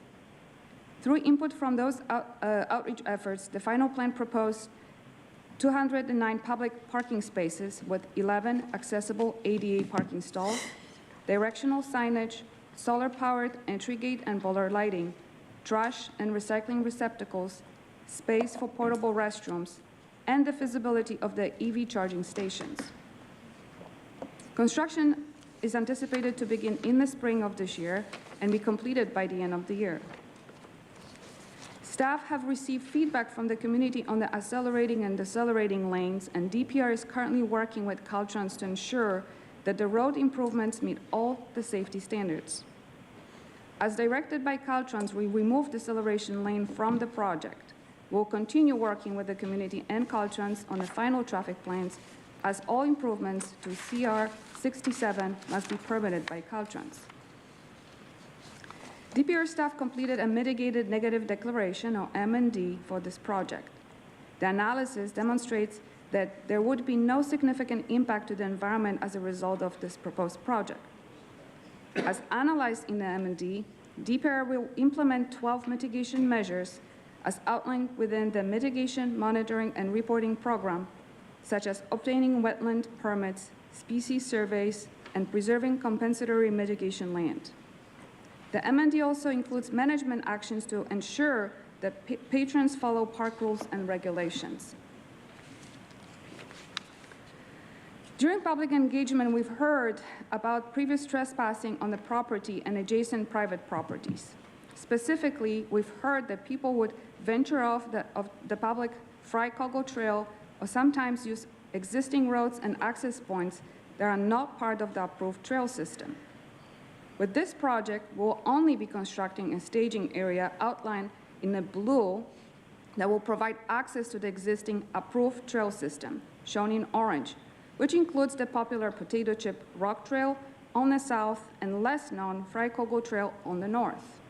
Through input from those outreach efforts, the final plan proposed 209 public parking spaces with 11 accessible ADA parking stalls, directional signage, solar-powered entry gate and bollard lighting, trash and recycling receptacles, space for portable restrooms, and the feasibility of the EV charging stations. Construction is anticipated to begin in the spring of this year and be completed by the end of the year. Staff have received feedback from the community on the accelerating and decelerating lanes, and DPR is currently working with Caltrans to ensure that the road improvements meet all the safety standards. As directed by Caltrans, we removed the deceleration lane from the project. We'll continue working with the community and Caltrans on the final traffic plans, as all improvements to CR 67 must be permitted by Caltrans. DPR staff completed a mitigated negative declaration, or M&D, for this project. The analysis demonstrates that there would be no significant impact to the environment as a result of this proposed project. As analyzed in the M&D, DPR will implement 12 mitigation measures as outlined within the Mitigation, Monitoring, and Reporting Program, such as obtaining wetland permits, species surveys, and preserving compensatory mitigation land. The M&D also includes management actions to ensure that patrons follow park rules and regulations. During public engagement, we've heard about previous trespassing on the property and adjacent private properties. Specifically, we've heard that people would venture off the public Fry-Cogo Trail or sometimes use existing roads and access points that are not part of the approved trail system. With this project, we'll only be constructing a staging area outlined in the blue that will provide access to the existing approved trail system, shown in orange, which includes the popular Potato Chip Rock Trail on the south and less known Fry-Cogo Trail on the north.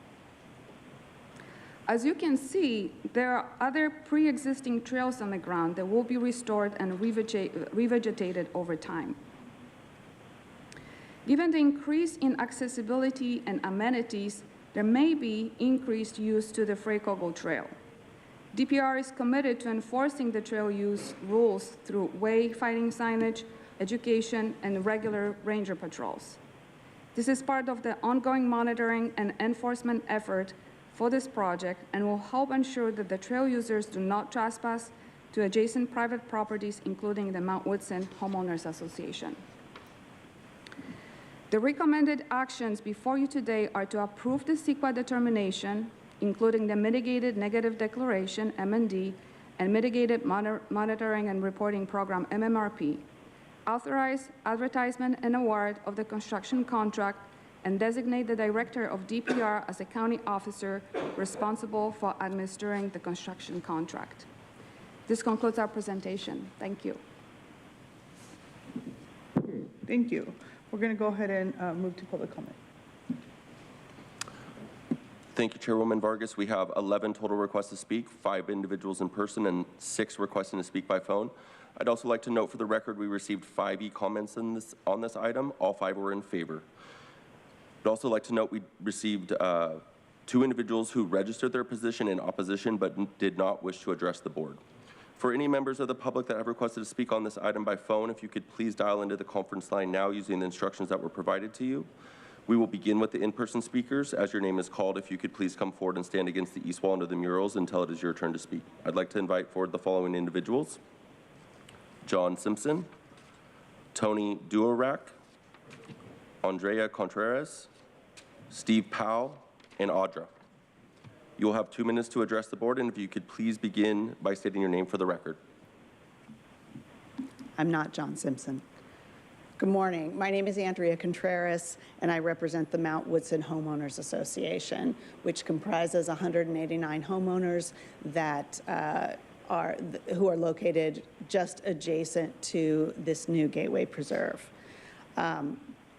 As you can see, there are other pre-existing trails on the ground that will be restored and revegetated over time. Given the increase in accessibility and amenities, there may be increased use to the Fry-Cogo Trail. DPR is committed to enforcing the trail use rules through wayfinding signage, education, and regular ranger patrols. This is part of the ongoing monitoring and enforcement effort for this project and will help ensure that the trail users do not trespass to adjacent private properties, including the Mount Woodson Homeowners Association. The recommended actions before you today are to approve the CEQA determination, including the Mitigated Negative Declaration, M&D, and Mitigated Monitoring and Reporting Program, MMRP, authorize advertisement and award of the construction contract, and designate the director of DPR as a county officer responsible for administering the construction contract. This concludes our presentation. Thank you. Thank you. We're going to go ahead and move to public comment. Thank you, Chairwoman Vargas. We have 11 total requests to speak, 5 individuals in person, and 6 requesting to speak by phone. I'd also like to note for the record, we received 5 e-comments on this item. All 5 were in favor. I'd also like to note we received 2 individuals who registered their position in opposition but did not wish to address the board. For any members of the public that have requested to speak on this item by phone, if you could please dial into the conference line now using the instructions that were provided to you. We will begin with the in-person speakers. As your name is called, if you could please come forward and stand against the east wall under the murals until it is your turn to speak. I'd like to invite forward the following individuals: John Simpson, Tony Duorak, Andrea Contreras, Steve Powell, and Audra. You will have 2 minutes to address the board, and if you could please begin by stating your name for the record. I'm not John Simpson. Good morning. My name is Andrea Contreras, and I represent the Mount Woodson Homeowners Association, which comprises 189 homeowners that who are located just adjacent to this new Gateway Preserve.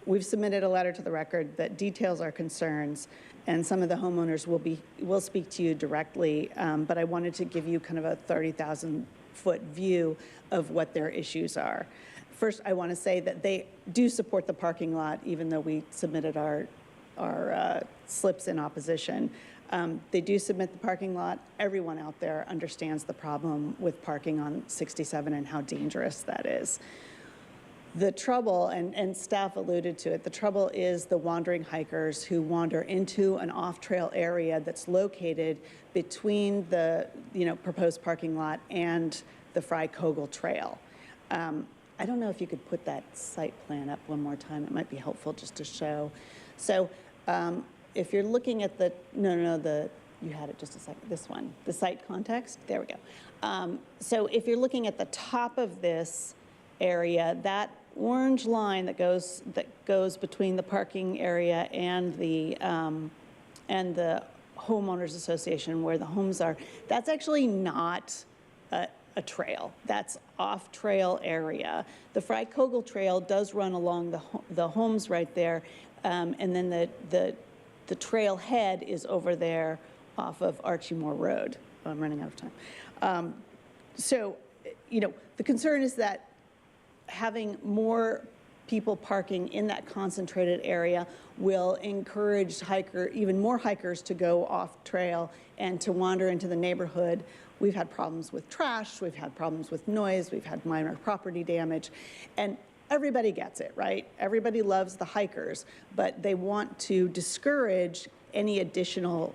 We've submitted a letter to the record that details our concerns, and some of the homeowners will speak to you directly, but I wanted to give you kind of a 30,000-foot view of what their issues are. First, I want to say that they do support the parking lot, even though we submitted our slips in opposition. They do submit the parking lot. Everyone out there understands the problem with parking on 67 and how dangerous that is. The trouble, and staff alluded to it, the trouble is the wandering hikers who wander into an off-trail area that's located between the proposed parking lot and the Frye-Kogel Trail. I don't know if you could put that site plan up one more time. It might be helpful just to show. So if you're looking at the, you had it just a second, this one, the site context, there we go. So if you're looking at the top of this area, that orange line that goes between the parking area and the homeowners association where the homes are, that's actually not a trail. That's off-trail area. The Frye-Kogel Trail does run along the homes right there, and then the trail head is over there off of Archie Moore Road. I'm running out of time. So, the concern is that having more people parking in that concentrated area will encourage even more hikers to go off trail and to wander into the neighborhood. We've had problems with trash, we've had problems with noise, we've had minor property damage, and everybody gets it, right? Everybody loves the hikers, but they want to discourage any additional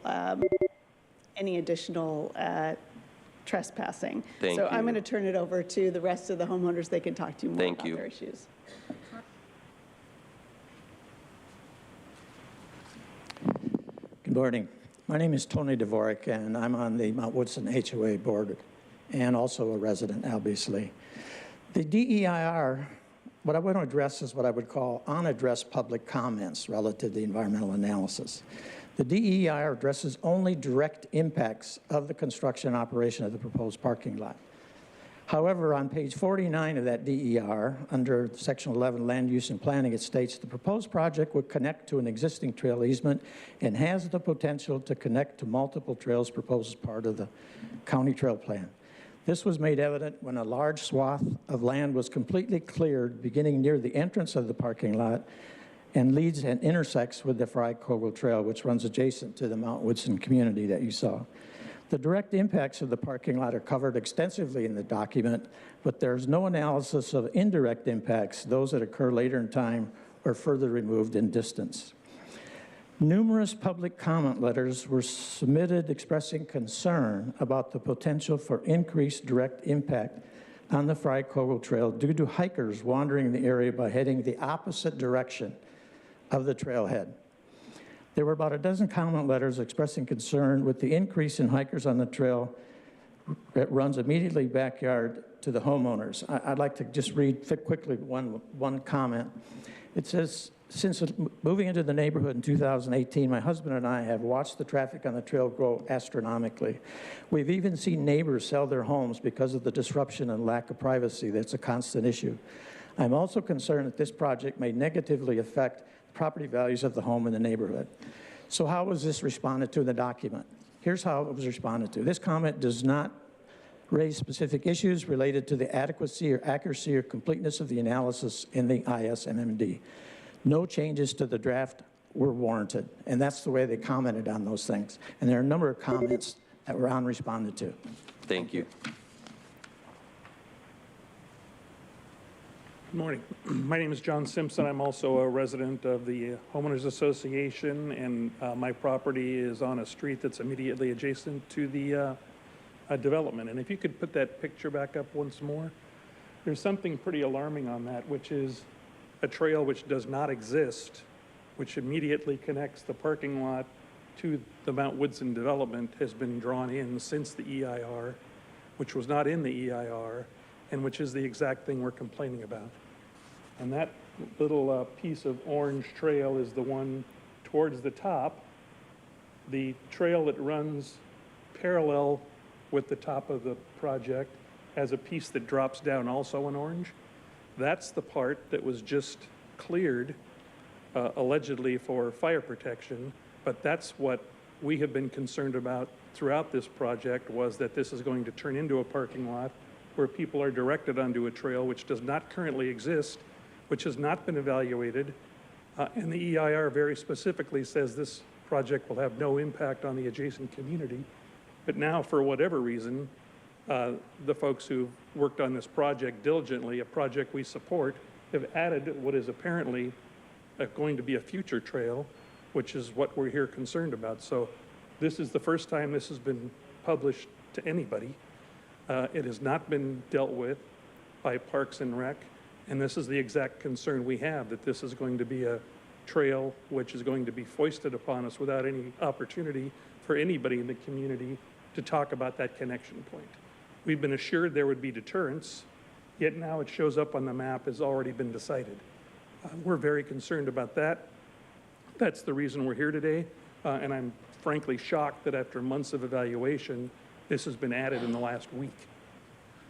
trespassing. Thank so you. I'm going to turn it over to the rest of the homeowners. They can talk to you more about their issues. Good morning. My name is Tony Dvorak, and I'm on the Mount Woodson HOA board and also a resident, obviously. The DEIR, what I want to address is what I would call unaddressed public comments relative to the environmental analysis. The DEIR addresses only direct impacts of the construction and operation of the proposed parking lot. However, on page 49 of that DER, under Section 11, Land Use and Planning, it states the proposed project would connect to an existing trail easement and has the potential to connect to multiple trails proposed as part of the county trail plan. This was made evident when a large swath of land was completely cleared beginning near the entrance of the parking lot and leads and intersects with the Frye-Kogel Trail, which runs adjacent to the Mount Woodson community that you saw. The direct impacts of the parking lot are covered extensively in the document, but there's no analysis of indirect impacts, those that occur later in time or further removed in distance. Numerous public comment letters were submitted expressing concern about the potential for increased direct impact on the Frye-Kogel Trail due to hikers wandering the area by heading the opposite direction of the trailhead. There were about a dozen comment letters expressing concern with the increase in hikers on the trail that runs immediately backyard to the homeowners. I'd like to just read quickly one comment. It says, since moving into the neighborhood in 2018, my husband and I have watched the traffic on the trail grow astronomically. We've even seen neighbors sell their homes because of the disruption and lack of privacy that's a constant issue. I'm also concerned that this project may negatively affect property values of the home in the neighborhood. So how was this responded to in the document? Here's how it was responded to. This comment does not raise specific issues related to the adequacy or accuracy or completeness of the analysis in the ISMMD. No changes to the draft were warranted, and that's the way they commented on those things. And there are a number of comments that were unresponded to. Thank you. Good morning. My name is John Simpson. I'm also a resident of the Homeowners Association, and my property is on a street that's immediately adjacent to the development. And if you could put that picture back up once more, there's something pretty alarming on that, which is a trail which does not exist, which immediately connects the parking lot to the Mount Woodson development, has been drawn in since the EIR, which was not in the EIR, and which is the exact thing we're complaining about. And that little piece of orange trail is the one towards the top. The trail that runs parallel with the top of the project has a piece that drops down also in orange. That's the part that was just cleared, allegedly for fire protection, but that's what we have been concerned about throughout this project, was that this is going to turn into a parking lot where people are directed onto a trail which does not currently exist, which has not been evaluated, and the EIR very specifically says this project will have no impact on the adjacent community. But now, for whatever reason, the folks who've worked on this project diligently, a project we support, have added what is apparently going to be a future trail, which is what we're here concerned about. So this is the first time this has been published to anybody. It has not been dealt with by Parks and Rec, and this is the exact concern we have, that this is going to be a trail which is going to be foisted upon us without any opportunity for anybody in the community to talk about that connection point. We've been assured there would be deterrence, yet now it shows up on the map as already been decided. We're very concerned about that. That's the reason we're here today, and I'm frankly shocked that after months of evaluation, this has been added in the last week.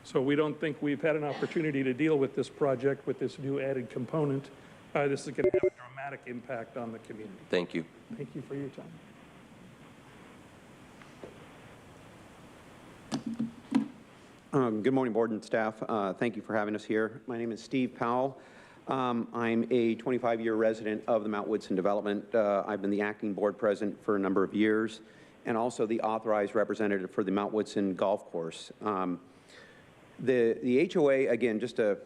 So we don't think we've had an opportunity to deal with this project with this new added component. This is going to have a dramatic impact on the community. Thank you. Thank you for your time. Good morning, board and staff. Thank you for having us here. My name is Steve Powell. I'm a 25-year resident of the Mount Woodson development. I've been the acting board president for a number of years and also the authorized representative for the Mount Woodson golf course. The HOA, again, just to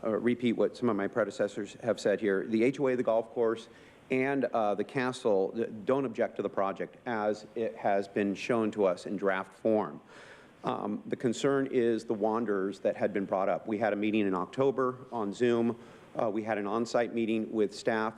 repeat what some of my predecessors have said here, the HOA, the golf course, and the castle don't object to the project as it has been shown to us in draft form. The concern is the wanderers that had been brought up. We had a meeting in October on Zoom. We had an on-site meeting with staff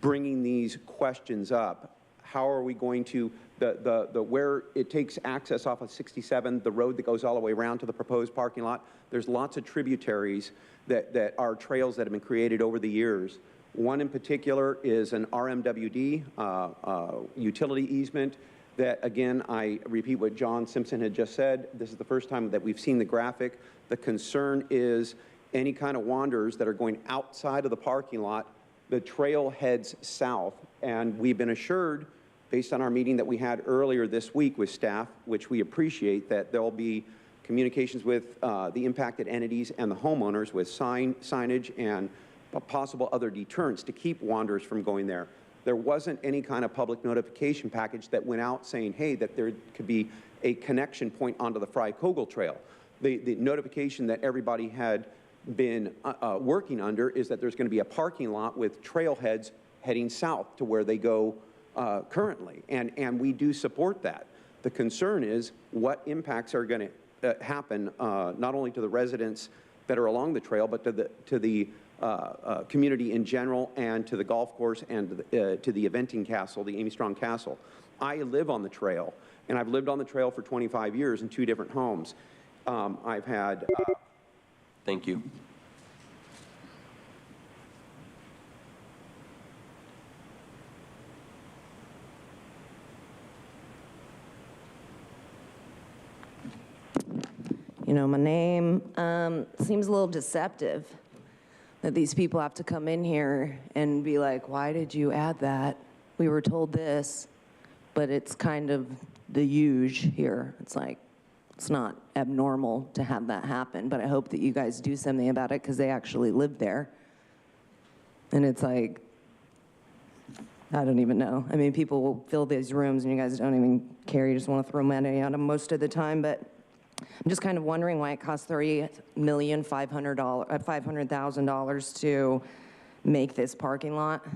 bringing these questions up. How are we going to, where it takes access off of 67, the road that goes all the way around to the proposed parking lot, there's lots of tributaries that are trails that have been created over the years. One in particular is an RMWD utility easement that, again, I repeat what John Simpson had just said. This is the first time that we've seen the graphic. The concern is any kind of wanderers that are going outside of the parking lot, the trail heads south. And we've been assured, based on our meeting that we had earlier this week with staff, which we appreciate, that there'll be communications with the impacted entities and the homeowners with signage and possible other deterrents to keep wanderers from going there. There wasn't any kind of public notification package that went out saying, hey, that there could be a connection point onto the Fry-Kogel Trail. The notification that everybody had been working under is that there's going to be a parking lot with trailheads heading south to where they go currently, and we do support that. The concern is what impacts are going to happen not only to the residents that are along the trail, but to the community in general, and to the golf course, and to the eventing castle, the Amy Strong Castle. I live on the trail, and I've lived on the trail for 25 years in 2 different homes. I've had... Thank you. You know, my name seems a little deceptive, that these people have to come in here and be like, why did you add that? We were told this, but it's kind of the huge here. It's like, it's not abnormal to have that happen, but I hope that you guys do something about it because they actually live there. And it's like, I don't even know. I mean, people will fill these rooms and you guys don't even care. You just want to throw money at them most of the time, but I'm just kind of wondering why it costs $500,000 to make this parking lot,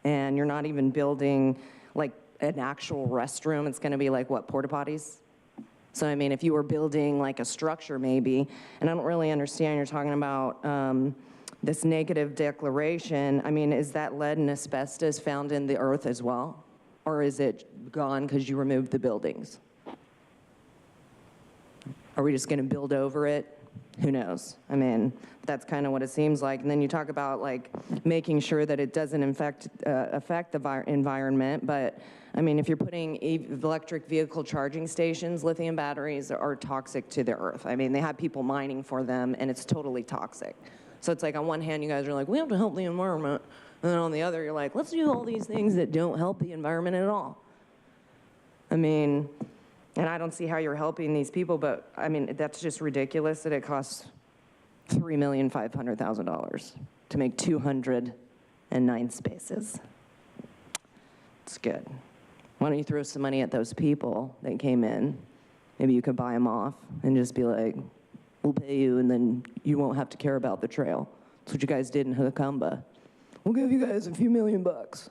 and you're not even building like an actual restroom. It's going to be like, what, porta potties? So, I mean, if you were building like a structure maybe, and I don't really understand, you're talking about this negative declaration. I mean, is that lead and asbestos found in the earth as well? Or is it gone because you removed the buildings? Are we just going to build over it? Who knows? I mean, that's kind of what it seems like. And then you talk about like making sure that it doesn't affect the environment. But I mean, if you're putting electric vehicle charging stations, lithium batteries are toxic to the earth. I mean, they have people mining for them, and it's totally toxic. So it's like on one hand, you guys are like, we have to help the environment. And then on the other, you're like, let's do all these things that don't help the environment at all. I mean, and I don't see how you're helping these people, but I mean, that's just ridiculous that it costs $3,500,000 to make 209 spaces. It's good. Why don't you throw some money at those people that came in? Maybe you could buy them off and just be like, we'll pay you, and then you won't have to care about the trail. That's what you guys did in Huacamba. We'll give you guys a few million bucks.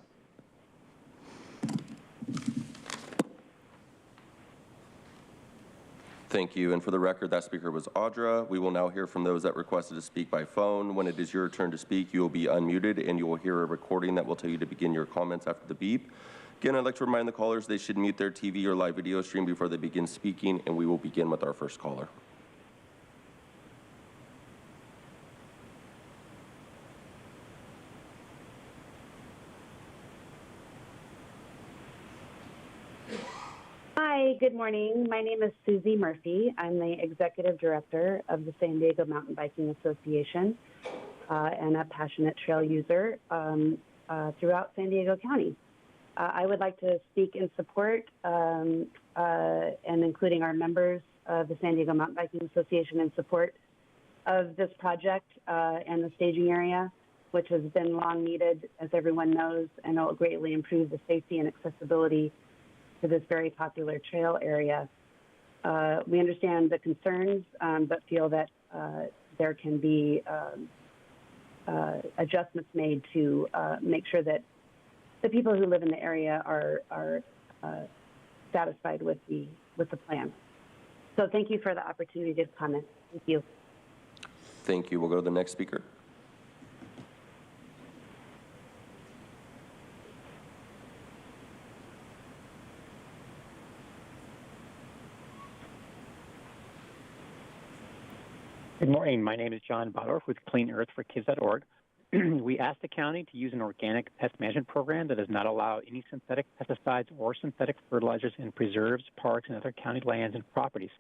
Thank you. And for the record, that speaker was Audra. We will now hear from those that requested to speak by phone. When it is your turn to speak, you will be unmuted, and you will hear a recording that will tell you to begin your comments after the beep. Again, I'd like to remind the callers they should mute their TV or live video stream before they begin speaking, and we will begin with our first caller. Hi, good morning. My name is Susie Murphy. I'm the Executive Director of the San Diego Mountain Biking Association and a passionate trail user throughout San Diego County. I would like to speak in support and including our members of the San Diego Mountain Biking Association in support of this project and the staging area, which has been long needed, as everyone knows, and it will greatly improve the safety and accessibility to this very popular trail area. We understand the concerns, but feel that there can be adjustments made to make sure that the people who live in the area are satisfied with the plan. So thank you for the opportunity to comment. Thank you. Thank you. We'll go to the next speaker. Good morning. My name is John Bodorf with CleanEarthForKids.org. We asked the county to use an organic pest management program that does not allow any synthetic pesticides or synthetic fertilizers in preserves, parks, and other county lands and properties.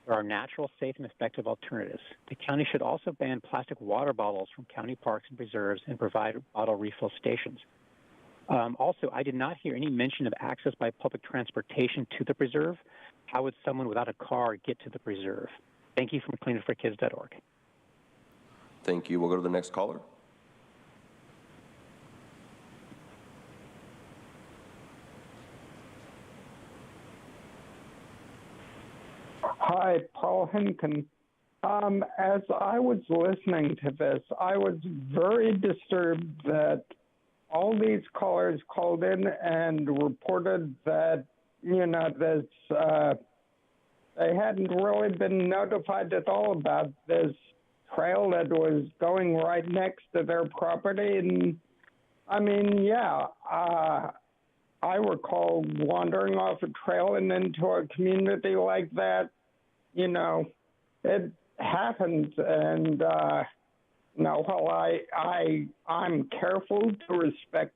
There are natural, safe, and effective alternatives. The county should also ban plastic water bottles from county parks and preserves and provide bottle refill stations. Also, I did not hear any mention of access by public transportation to the preserve. How would someone without a car get to the preserve? Thank you from CleanEarthForKids.org. Thank you. We'll go to the next caller. Hi, Paul Henkin. As I was listening to this, I was very disturbed that all these callers called in and reported that, this, they hadn't really been notified at all about this trail that was going right next to their property. And I mean, I recall wandering off a trail and into a community like that. It happens. And, while I'm careful to respect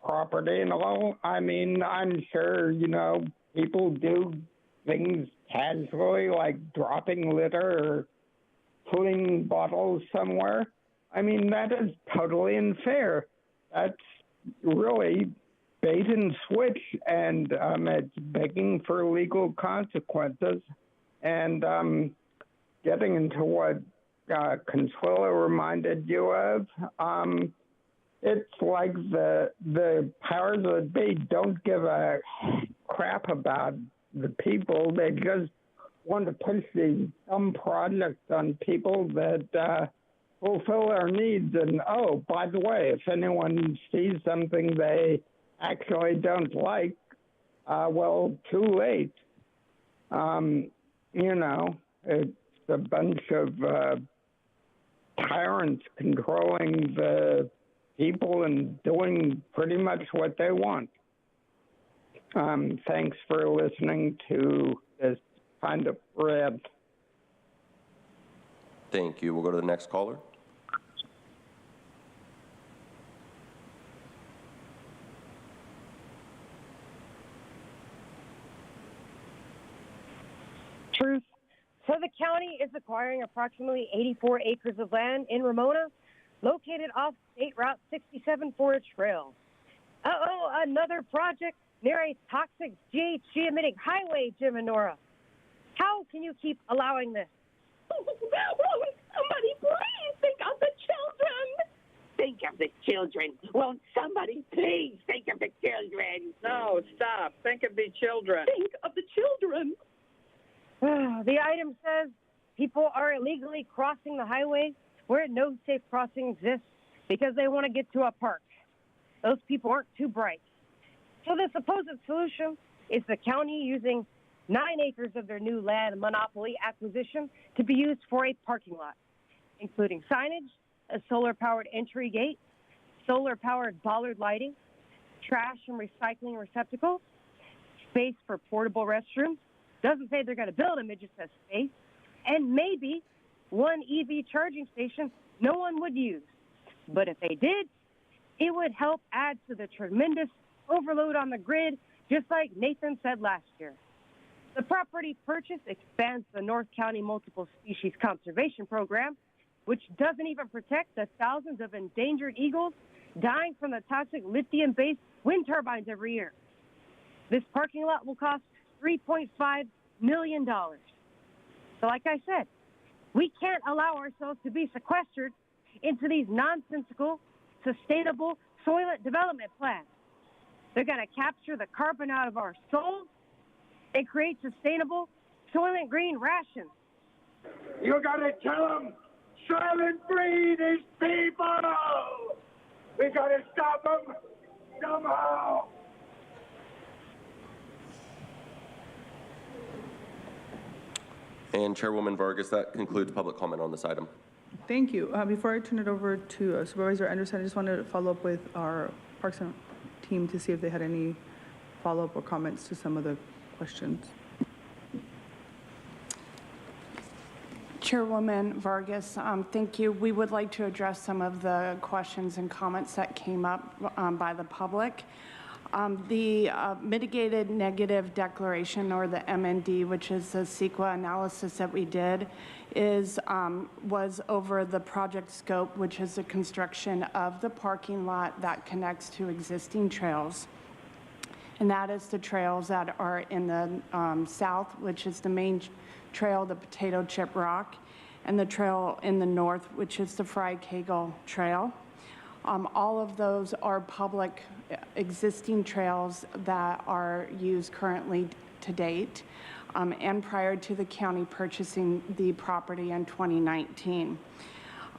property and all, I mean, I'm sure, people do things casually, like dropping litter or putting bottles somewhere. I mean, that is totally unfair. That's really bait and switch, and it's begging for legal consequences. And getting into what Consuelo reminded you of, it's like the powers that be don't give a crap about the people. They just want to push these dumb projects on people that fulfill their needs. And, oh, by the way, if anyone sees something they actually don't like, well, too late. It's a bunch of tyrants controlling the people and doing pretty much what they want. Thanks for listening to this kind of rant. Thank you. We'll go to the next caller. Truth. So the county is acquiring approximately 84 acres of land in Ramona, located off State Route 67 for a trail. Another project near a toxic GHG-emitting highway, Jim and Nora. How can you keep allowing this? Somebody please think of the children. think of the children. Won't somebody please think of the children? No, stop. Think of the children. Think of the children. The item says people are illegally crossing the highway where no safe crossing exists because they want to get to a park. Those people aren't too bright. So the supposed solution is the county using 9 acres of their new land monopoly acquisition to be used for a parking lot, including signage, a solar-powered entry gate, solar-powered bollard lighting, trash and recycling receptacles, space for portable restrooms. Doesn't say they're going to build them, it just says space, and maybe one EV charging station no one would use. But if they did, it would help add to the tremendous overload on the grid, just like Nathan said last year. The property purchase expands the North County Multiple Species Conservation Program, which doesn't even protect the thousands of endangered eagles dying from the toxic lithium-based wind turbines every year. This parking lot will cost $3.5 million. So like I said, we can't allow ourselves to be sequestered into these nonsensical, sustainable soylent development plans. They're going to capture the carbon out of our souls and create sustainable soylent green rations. You gotta tell them, silent free these people! We gotta stop them somehow! And Chairwoman Vargas, that concludes public comment on this item. Thank you. Before I turn it over to Supervisor Anderson, I just wanted to follow up with our Parks and team to see if they had any follow-up or comments to some of the questions. Chairwoman Vargas, thank you. We would like to address some of the questions and comments that came up by the public. The mitigated negative declaration, or the MND, which is the CEQA analysis that we did, was over the project scope, which is the construction of the parking lot that connects to existing trails. And that is the trails that are in the south, which is the main trail, the Potato Chip Rock, and the trail in the north, which is the Fried Kegel Trail. All of those are public existing trails that are used currently to date and prior to the county purchasing the property in 2019.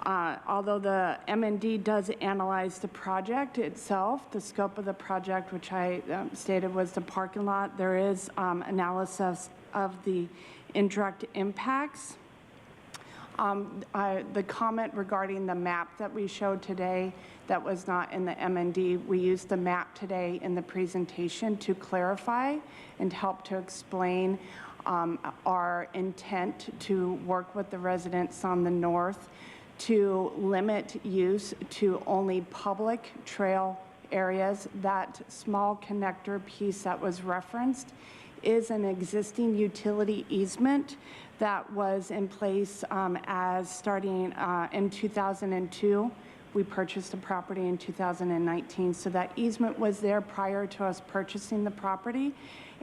Although the MND does analyze the project itself, the scope of the project, which I stated was the parking lot, there is analysis of the indirect impacts. The comment regarding the map that we showed today that was not in the MND, we used the map today in the presentation to clarify and help to explain our intent to work with the residents on the north to limit use to only public trail areas. That small connector piece that was referenced is an existing utility easement that was in place as starting in 2002. We purchased the property in 2019, so that easement was there prior to us purchasing the property,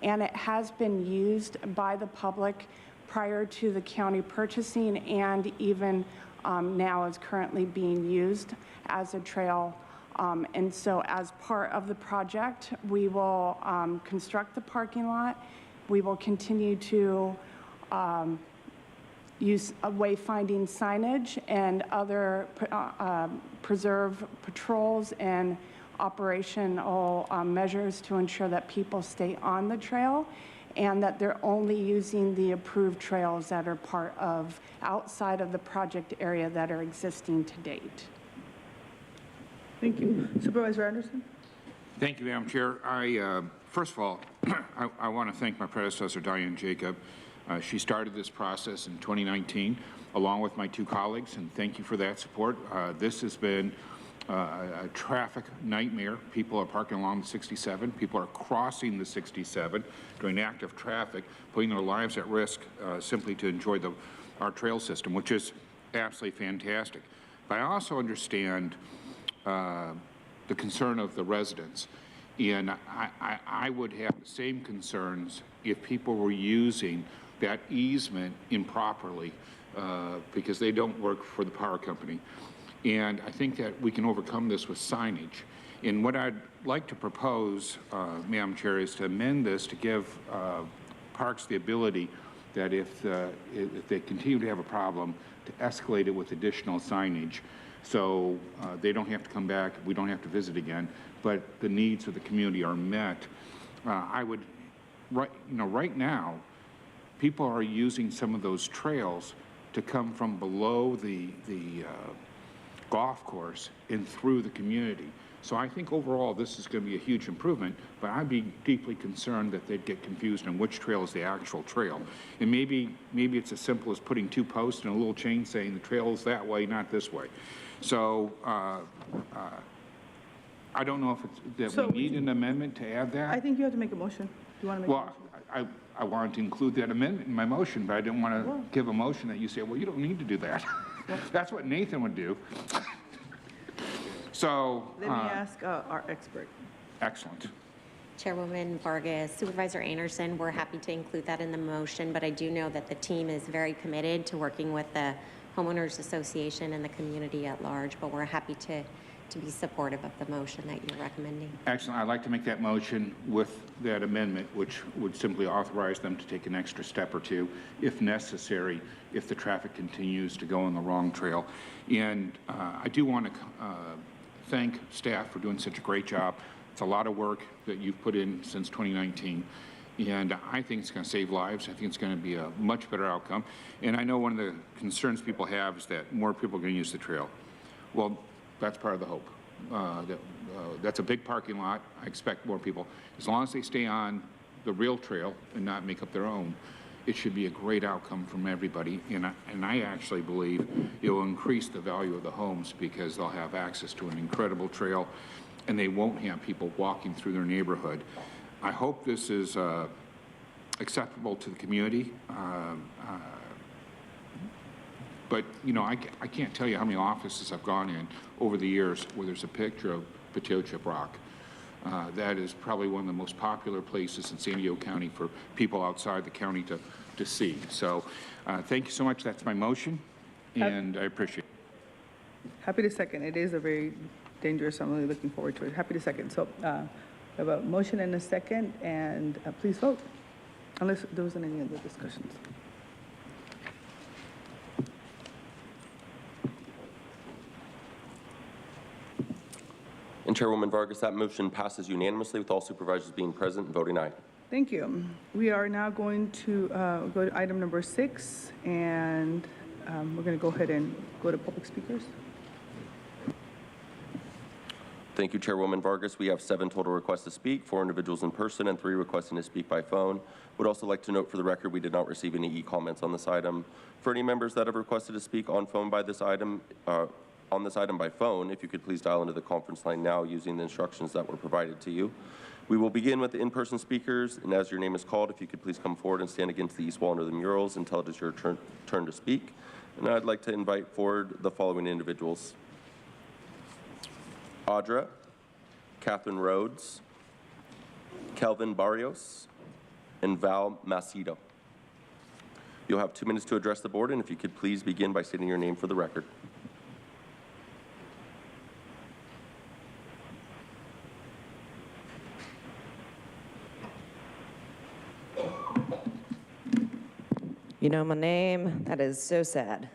and it has been used by the public prior to the county purchasing, and even now is currently being used as a trail. And so as part of the project, we will construct the parking lot. We will continue to use wayfinding signage and other preserve patrols and operational measures to ensure that people stay on the trail and that they're only using the approved trails that are part of outside of the project area that are existing to date. Thank you. Supervisor Anderson? Thank you, Madam Chair. First of all, I want to thank my predecessor, Diane Jacob. She started this process in 2019, along with my two colleagues, and thank you for that support. This has been a traffic nightmare. People are parking along the 67. People are crossing the 67 during active traffic, putting their lives at risk simply to enjoy our trail system, which is absolutely fantastic. But I also understand the concern of the residents. And I would have the same concerns if people were using that easement improperly because they don't work for the power company. And I think that we can overcome this with signage. And what I'd like to propose, Madam Chair, is to amend this to give parks the ability that if they continue to have a problem, to escalate it with additional signage. So they don't have to come back, we don't have to visit again, but the needs of the community are met. I would, right now, people are using some of those trails to come from below the golf course and through the community. So I think overall this is going to be a huge improvement, but I'd be deeply concerned that they'd get confused on which trail is the actual trail. And maybe it's as simple as putting 2 posts and a little chain saying the trail is that way, not this way. So I don't know if it's that we need an amendment to add that. I think you have to make a motion. Do you want to make a motion? I wanted to include that amendment in my motion, but I didn't want to give a motion that you say, well, you don't need to do that. That's what Nathan would do. So let me ask our expert. Excellent. Chairwoman Vargas, Supervisor Anderson, we're happy to include that in the motion, but I do know that the team is very committed to working with the Homeowners Association and the community at large, but we're happy to be supportive of the motion that you're recommending. Excellent. I'd like to make that motion with that amendment, which would simply authorize them to take an extra step or two, if necessary, if the traffic continues to go on the wrong trail. And I do want to thank staff for doing such a great job. It's a lot of work that you've put in since 2019. And I think it's going to save lives. I think it's going to be a much better outcome. And I know one of the concerns people have is that more people are going to use the trail. Well, that's part of the hope. That's a big parking lot. I expect more people. As long as they stay on the real trail and not make up their own, it should be a great outcome from everybody. And I actually believe it will increase the value of the homes because they'll have access to an incredible trail and they won't have people walking through their neighborhood. I hope this is acceptable to the community. But, you know, I can't tell you how many offices I've gone in over the years where there's a picture of Potato Chip Rock. That is probably one of the most popular places in San Diego County for people outside the county to see. So thank you so much. That's my motion, and I appreciate it. Happy to second. It is a very dangerous. I'm really looking forward to it. Happy to second. So we have a motion and a second, and please vote, unless there wasn't any other discussions. And Chairwoman Vargas, that motion passes unanimously with all supervisors being present and voting aye. Thank you. We are now going to go to item number 6, and we're going to go ahead and go to public speakers. Thank you, Chairwoman Vargas. We have 7 total requests to speak, 4 individuals in person and 3 requesting to speak by phone. Would also like to note for the record, we did not receive any e-comments on this item. For any members that have requested to speak on phone by this item, on this item by phone, if you could please dial into the conference line now using the instructions that were provided to you. We will begin with the in-person speakers, and as your name is called, if you could please come forward and stand against the east wall under the murals until it is your turn to speak. And I'd like to invite forward the following individuals: Audra, Catherine Rhodes, Kelvin Barrios, and Val Macedo. You'll have 2 minutes to address the board, and if you could please begin by stating your name for the record. You know my name? That is so sad.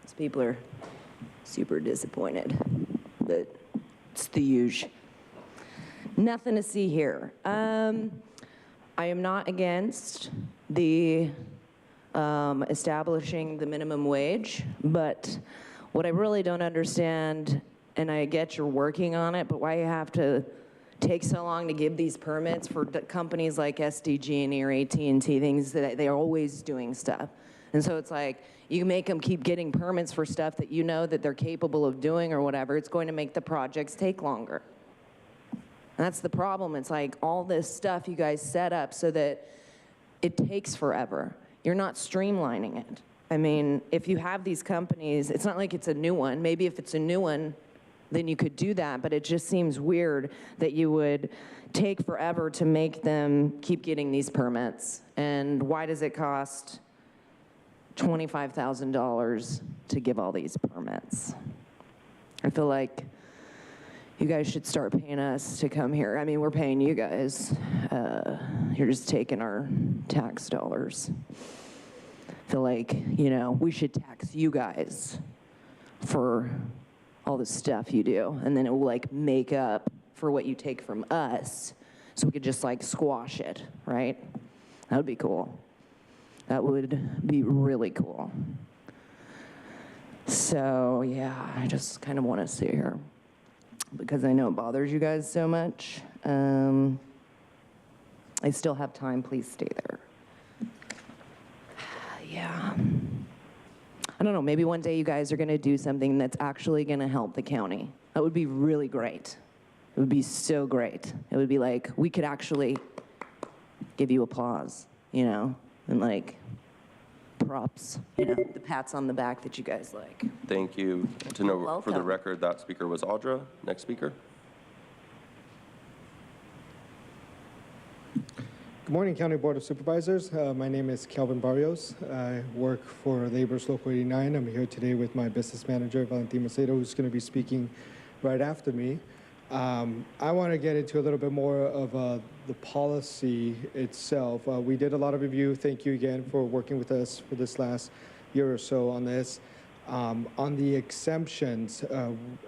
These people are super disappointed, but it's the usual. Nothing to see here. I am not against the establishing the minimum wage, but what I really don't understand, and I get you're working on it, but why you have to take so long to give these permits for companies like SDG&E or AT&T, things that they're always doing stuff. And so it's like, you make them keep getting permits for stuff that you know that they're capable of doing or whatever, it's going to make the projects take longer. And that's the problem. It's like all this stuff you guys set up so that it takes forever. You're not streamlining it. I mean, if you have these companies, it's not like it's a new one. Maybe if it's a new one, then you could do that, but it just seems weird that you would take forever to make them keep getting these permits. And why does it cost $25,000 to give all these permits? I feel like you guys should start paying us to come here. I mean, we're paying you guys. You're just taking our tax dollars. I feel like, you know, we should tax you guys for all the stuff you do, and then it will like make up for what you take from us, so we could just like squash it, right? That would be cool. That would be really cool. So yeah, I just kind of want to stay here because I know it bothers you guys so much. I still have time, please stay there. Yeah. I don't know, maybe one day you guys are gonna do something that's actually gonna help the county. That would be really great. It would be so great. It would be like, we could actually give you applause, you know, and like props, you know, the pats on the back that you guys like. Thank you. To know for the record, that speaker was Audra. Next speaker. Good morning, County Board of Supervisors. My name is Kelvin Barrios. I work for Labor's Local 89. I'm here today with my business manager, Valentin Macedo, who's going to be speaking right after me. I want to get into a little bit more of the policy itself. We did a lot of review. Thank you again for working with us for this last year or so on this. On the exemptions,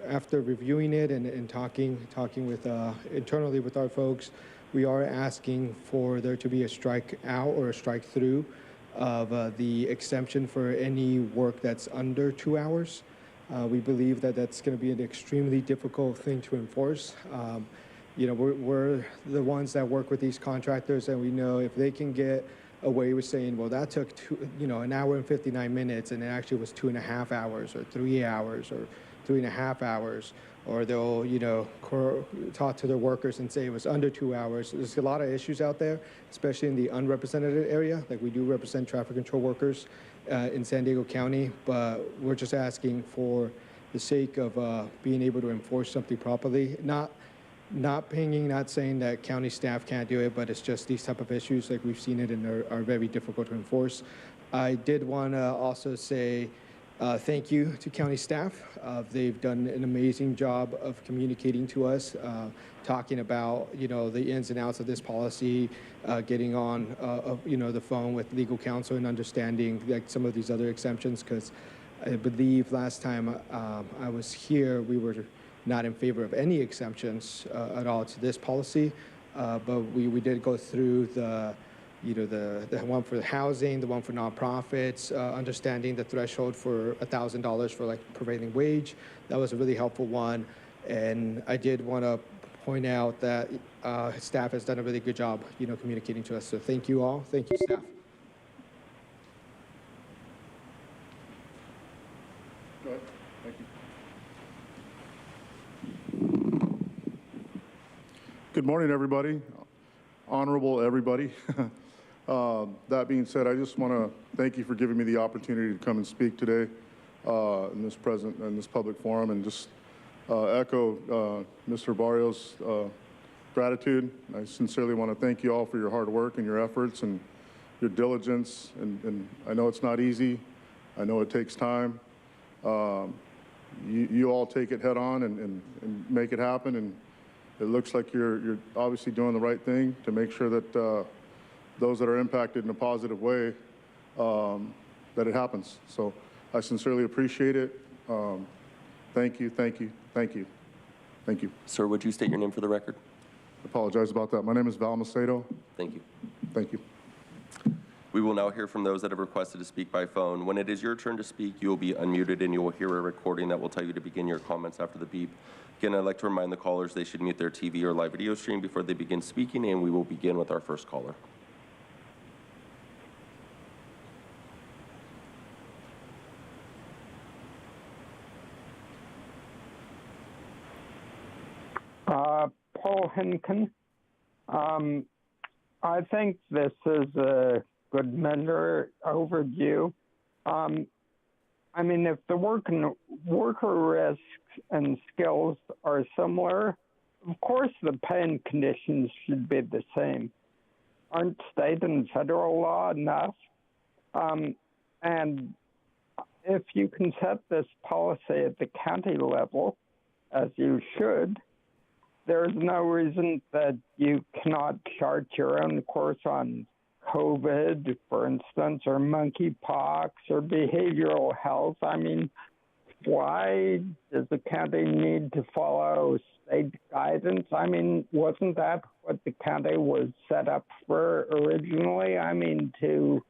after reviewing it and talking with internally with our folks, we are asking for there to be a strike out or a strike through of the exemption for any work that's under 2 hours. We believe that that's going to be an extremely difficult thing to enforce. You know, we're the ones that work with these contractors, and we know if they can get away with saying, well, that took an hour and 59 minutes, and it actually was 2.5 hours or 3 hours or 3.5 hours, or they'll, talk to their workers and say it was under 2 hours. There's a lot of issues out there, especially in the unrepresented area. Like, we do represent traffic control workers in San Diego County, but we're just asking for the sake of being able to enforce something properly. Not pinging, not saying that county staff can't do it, but it's just these type of issues, like we've seen it, and are very difficult to enforce. I did want to also say thank you to county staff. They've done an amazing job of communicating to us, talking about the ins and outs of this policy, getting on the phone with legal counsel and understanding like some of these other exemptions, because I believe last time I was here, we were not in favor of any exemptions at all to this policy, but we did go through the one for the housing, the one for nonprofits, understanding the threshold for $1,000 for like prevailing wage. That was a really helpful one. And I did want to point out that staff has done a really good job, communicating to us. So thank you all. Thank you, staff. Go ahead. Thank you. Good morning, everybody. Honorable everybody. That being said, I just want to thank you for giving me the opportunity to come and speak today in this public forum, and just echo Mr. Barrios' gratitude. I sincerely want to thank you all for your hard work and your efforts and your diligence. And I know it's not easy. I know it takes time. You all take it head on and make it happen. And it looks like you're obviously doing the right thing to make sure that those that are impacted in a positive way, that it happens. So I sincerely appreciate it. Thank you, thank you, thank you, thank you. Sir, would you state your name for the record? I apologize about that. My name is Val Macedo. Thank you. Thank you. We will now hear from those that have requested to speak by phone. When it is your turn to speak, you will be unmuted and you will hear a recording that will tell you to begin your comments after the beep. Again, I'd like to remind the callers they should mute their TV or live video stream before they begin speaking, and we will begin with our first caller. Paul Henkin. I think this is a good measure overview. I mean, if the worker risks and skills are similar, of course the pay and conditions should be the same. Aren't state and federal law enough? And if you can set this policy at the county level, as you should, there's no reason that you cannot chart your own course on COVID, for instance, or monkeypox or behavioral health. I mean, why does the county need to follow state guidance? I mean, wasn't that what the county was set up for originally? I mean, the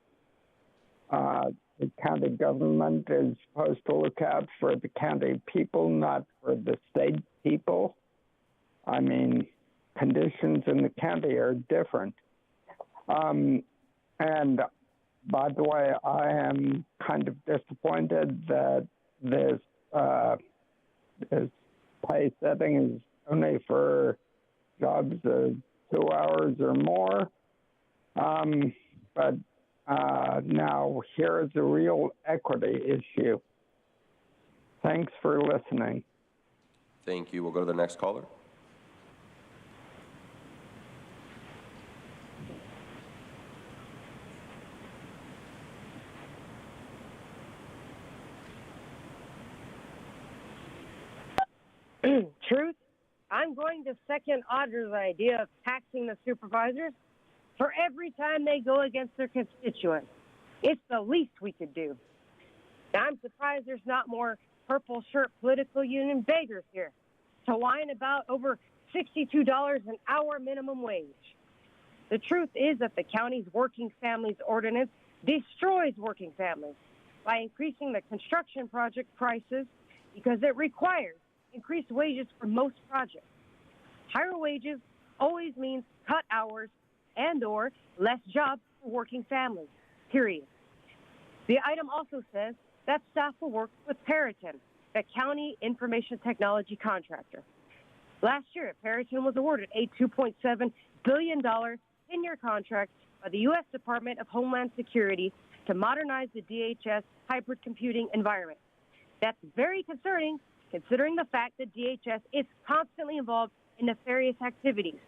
county government is supposed to look out for the county people, not for the state people. I mean, conditions in the county are different. And by the way, I am kind of disappointed that this pay setting is only for jobs of 2 hours or more. But now here is a real equity issue. Thanks for listening. Thank you. We'll go to the next caller. Truth, I'm going to second Audra's idea of taxing the supervisors for every time they go against their constituents. It's the least we could do. Now, I'm surprised there's not more purple shirt political union beggars here to whine about over $62 an hour minimum wage. The truth is that the county's working families ordinance destroys working families by increasing the construction project prices because it requires increased wages for most projects. Higher wages always means cut hours and or less jobs for working families, period. The item also says that staff will work with Periton, the county information technology contractor. Last year, Periton was awarded a $2.7 billion 10-year contract by the U.S. Department of Homeland Security to modernize the DHS hybrid computing environment. That's very concerning, considering the fact that DHS is constantly involved in nefarious activities,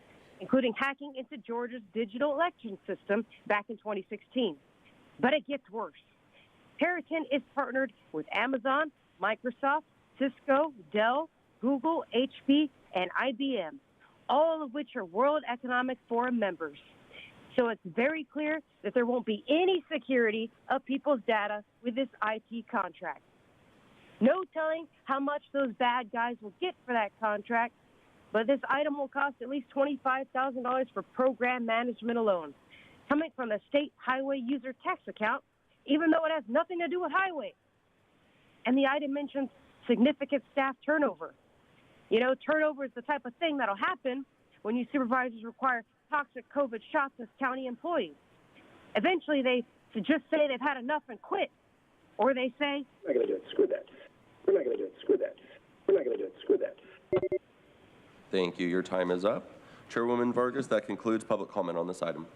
including hacking into Georgia's digital election system back in 2016. But it gets worse. Periton is partnered with Amazon, Microsoft, Cisco, Dell, Google, HP, and IBM, all of which are World Economic Forum members. So it's very clear that there won't be any security of people's data with this IT contract. No telling how much those bad guys will get for that contract, but this item will cost at least $25,000 for program management alone, coming from the state highway user tax account, even though it has nothing to do with highway. And the item mentions significant staff turnover. You know, turnover is the type of thing that'll happen when you supervisors require toxic COVID shots as county employees. Eventually, they just say they've had enough and quit. Or they say, we're not going to do it, screw that. We're not going to do it, screw that. We're not going to do it, screw that. Thank you. Your time is up. Chairwoman Vargas, that concludes public comment on this item.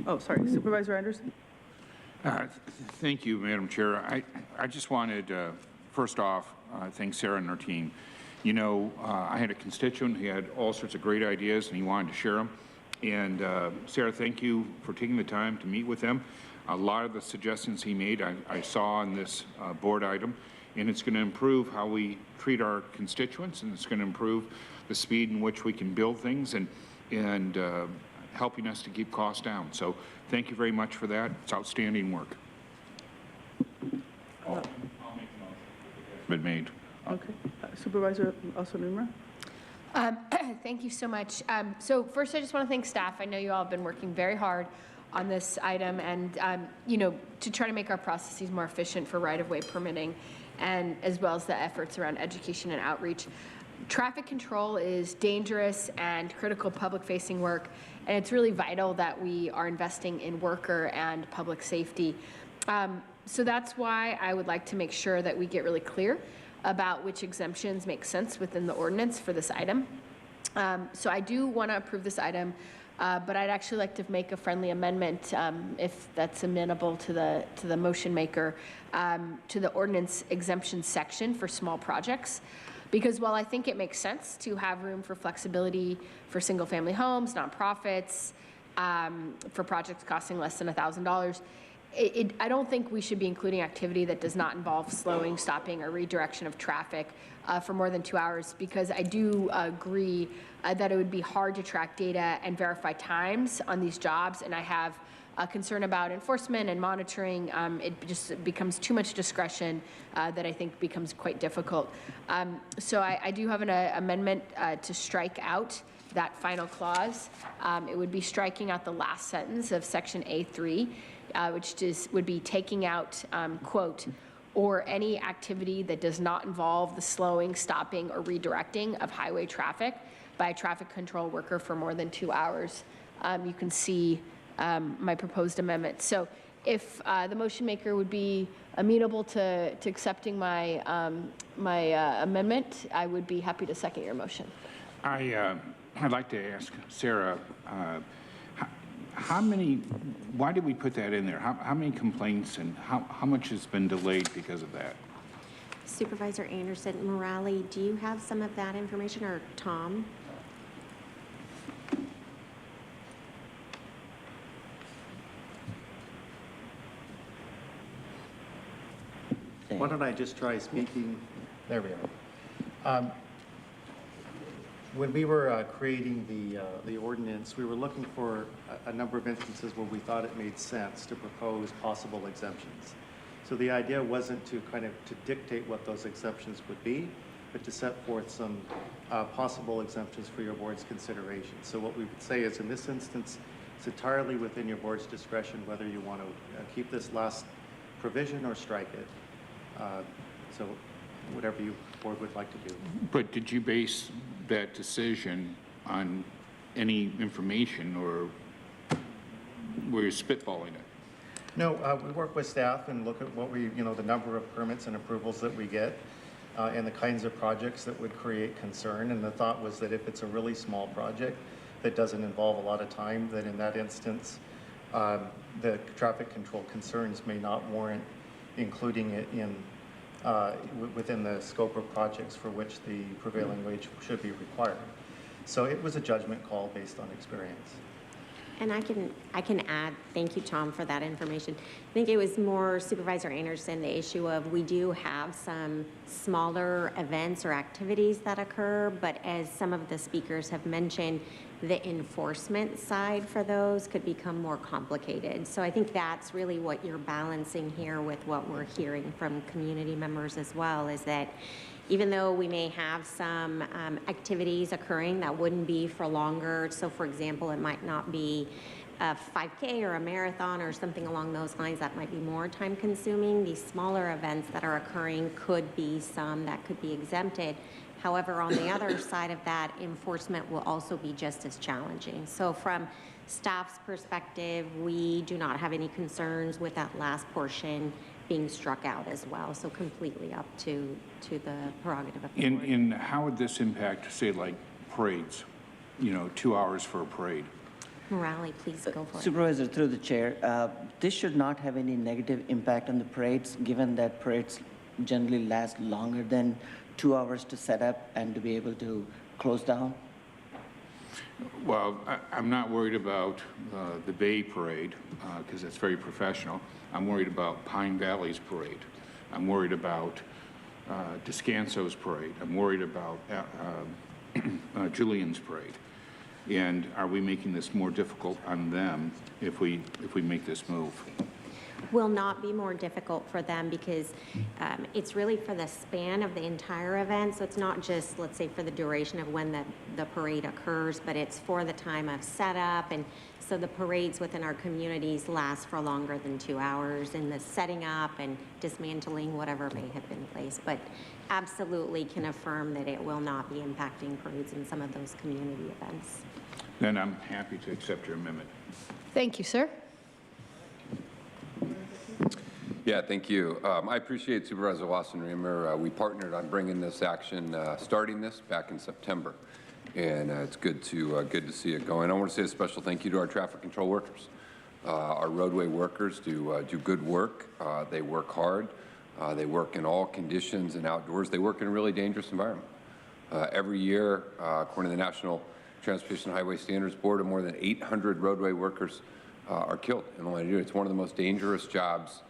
Oh, sorry, Supervisor Anderson? Thank you, Madam Chair. I just wanted, first off, thank Sarah and her team. You know, I had a constituent who had all sorts of great ideas and he wanted to share them. And Sarah, thank you for taking the time to meet with them. A lot of the suggestions he made I saw on this board item, and it's going to improve how we treat our constituents, and it's going to improve the speed in which we can build things and helping us to keep costs down. So thank you very much for that. It's outstanding work. I'll make the motion. Been made. Okay. Supervisor Osunumra? Thank you so much. So first, I just want to thank staff. I know you all have been working very hard on this item and, you know, to try to make our processes more efficient for right-of-way permitting and as well as the efforts around education and outreach. Traffic control is dangerous and critical public-facing work, and it's really vital that we are investing in worker and public safety. So that's why I would like to make sure that we get really clear about which exemptions make sense within the ordinance for this item. So I do want to approve this item, but I'd actually like to make a friendly amendment, if that's amenable to the motion maker, to the ordinance exemption section for small projects. Because while I think it makes sense to have room for flexibility for single-family homes, nonprofits, for projects costing less than $1,000, I don't think we should be including activity that does not involve slowing, stopping, or redirection of traffic for more than 2 hours, because I do agree that it would be hard to track data and verify times on these jobs, and I have a concern about enforcement and monitoring. It just becomes too much discretion that I think becomes quite difficult. So I do have an amendment to strike out that final clause. It would be striking out the last sentence of section A3, which would be taking out, quote, or any activity that does not involve the slowing, stopping, or redirecting of highway traffic by a traffic control worker for more than 2 hours. You can see my proposed amendment. So if the motion maker would be amenable to accepting my, amendment, I would be happy to second your motion. I'd like to ask Sarah, why did we put that in there? How many complaints and how much has been delayed because of that? Supervisor Anderson, Morale, do you have some of that information, or Tom? Why don't I just try speaking? There we are. When we were creating the ordinance, we were looking for a number of instances where we thought it made sense to propose possible exemptions. So the idea wasn't to to dictate what those exemptions would be, but to set forth some possible exemptions for your board's consideration. So what we would say is, in this instance, it's entirely within your board's discretion whether you want to keep this last provision or strike it. So whatever your board would like to do. But did you base that decision on any information, or were you spitballing it? No, we work with staff and look at what the number of permits and approvals that we get and the kinds of projects that would create concern. And the thought was that if it's a really small project that doesn't involve a lot of time, that in that instance, the traffic control concerns may not warrant including it in within the scope of projects for which the prevailing wage should be required. So it was a judgment call based on experience. And I can add, thank you, Tom, for that information. I think it was more Supervisor Anderson, the issue of we do have some smaller events or activities that occur, but as some of the speakers have mentioned, the enforcement side for those could become more complicated. So I think that's really what you're balancing here with what we're hearing from community members as well, is that even though we may have some activities occurring that wouldn't be for longer, so for example, it might not be a 5K or a marathon or something along those lines that might be more time consuming, these smaller events that are occurring could be some that could be exempted. However, on the other side of that, enforcement will also be just as challenging. So from staff's perspective, we do not have any concerns with that last portion being struck out as well. So completely up to the prerogative of the board. And how would this impact, say, like parades, 2 hours for a parade? Morale, please go for it. Supervisor, through the chair, this should not have any negative impact on the parades, given that parades generally last longer than 2 hours to set up and to be able to close down? Well, I'm not worried about the Bay Parade because it's very professional. I'm worried about Pine Valley's parade. I'm worried about Descanso's parade. I'm worried about Julian's parade. And are we making this more difficult on them if we make this move? Will not be more difficult for them because it's really for the span of the entire event. So it's not just, let's say, for the duration of when the parade occurs, but it's for the time of setup. And so the parades within our communities last for longer than 2 hours in the setting up and dismantling whatever may have been placed. But absolutely can affirm that it will not be impacting parades in some of those community events. Then I'm happy to accept your amendment. Thank you, sir. Yeah, thank you. I appreciate Supervisor Wasson-Reamer. We partnered on bringing this action, starting this back in September, and it's good to see it going. I want to say a special thank you to our traffic control workers. Our roadway workers do good work. They work hard. They work in all conditions and outdoors. They work in a really dangerous environment. Every year, according to the National Transportation Highway Standards Board, more than 800 roadway workers are killed in the line of duty. It's one of the most dangerous jobs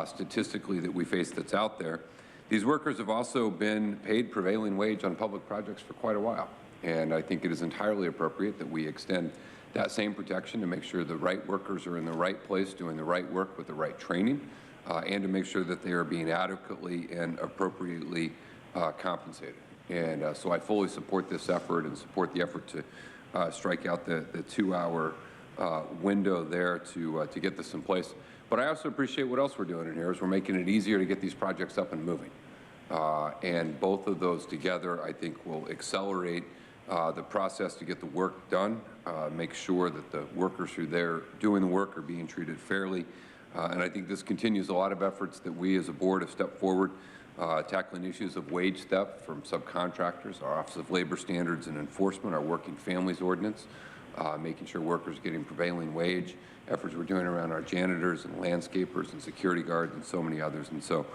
statistically that we face that's out there. These workers have also been paid prevailing wage on public projects for quite a while, and I think it is entirely appropriate that we extend that same protection to make sure the right workers are in the right place doing the right work with the right training, and to make sure that they are being adequately and appropriately compensated. And so I fully support this effort and support the effort to strike out the 2-hour window there to get this in place. But I also appreciate what else we're doing in here is we're making it easier to get these projects up and moving. And both of those together, I think, will accelerate the process to get the work done, make sure that the workers who are there doing the work are being treated fairly. And I think this continues a lot of efforts that we as a board have stepped forward, tackling issues of wage theft from subcontractors, our Office of Labor Standards and Enforcement, our Working Families Ordinance, making sure workers are getting prevailing wage, efforts we're doing around our janitors and landscapers and security guards and so many others. And so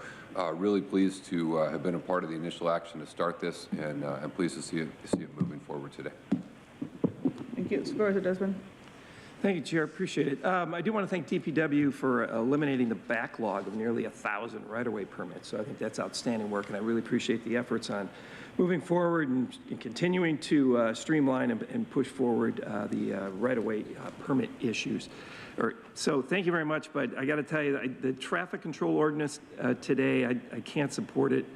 really pleased to have been a part of the initial action to start this, and I'm pleased to see it moving forward today. Thank you. Supervisor Desmond. Thank you, Chair. Appreciate it. I do want to thank DPW for eliminating the backlog of nearly 1,000 right-of-way permits. So I think that's outstanding work, and I really appreciate the efforts on moving forward and continuing to streamline and push forward the right-of-way permit issues. So thank you very much, but I got to tell you, the traffic control ordinance today, I can't support it.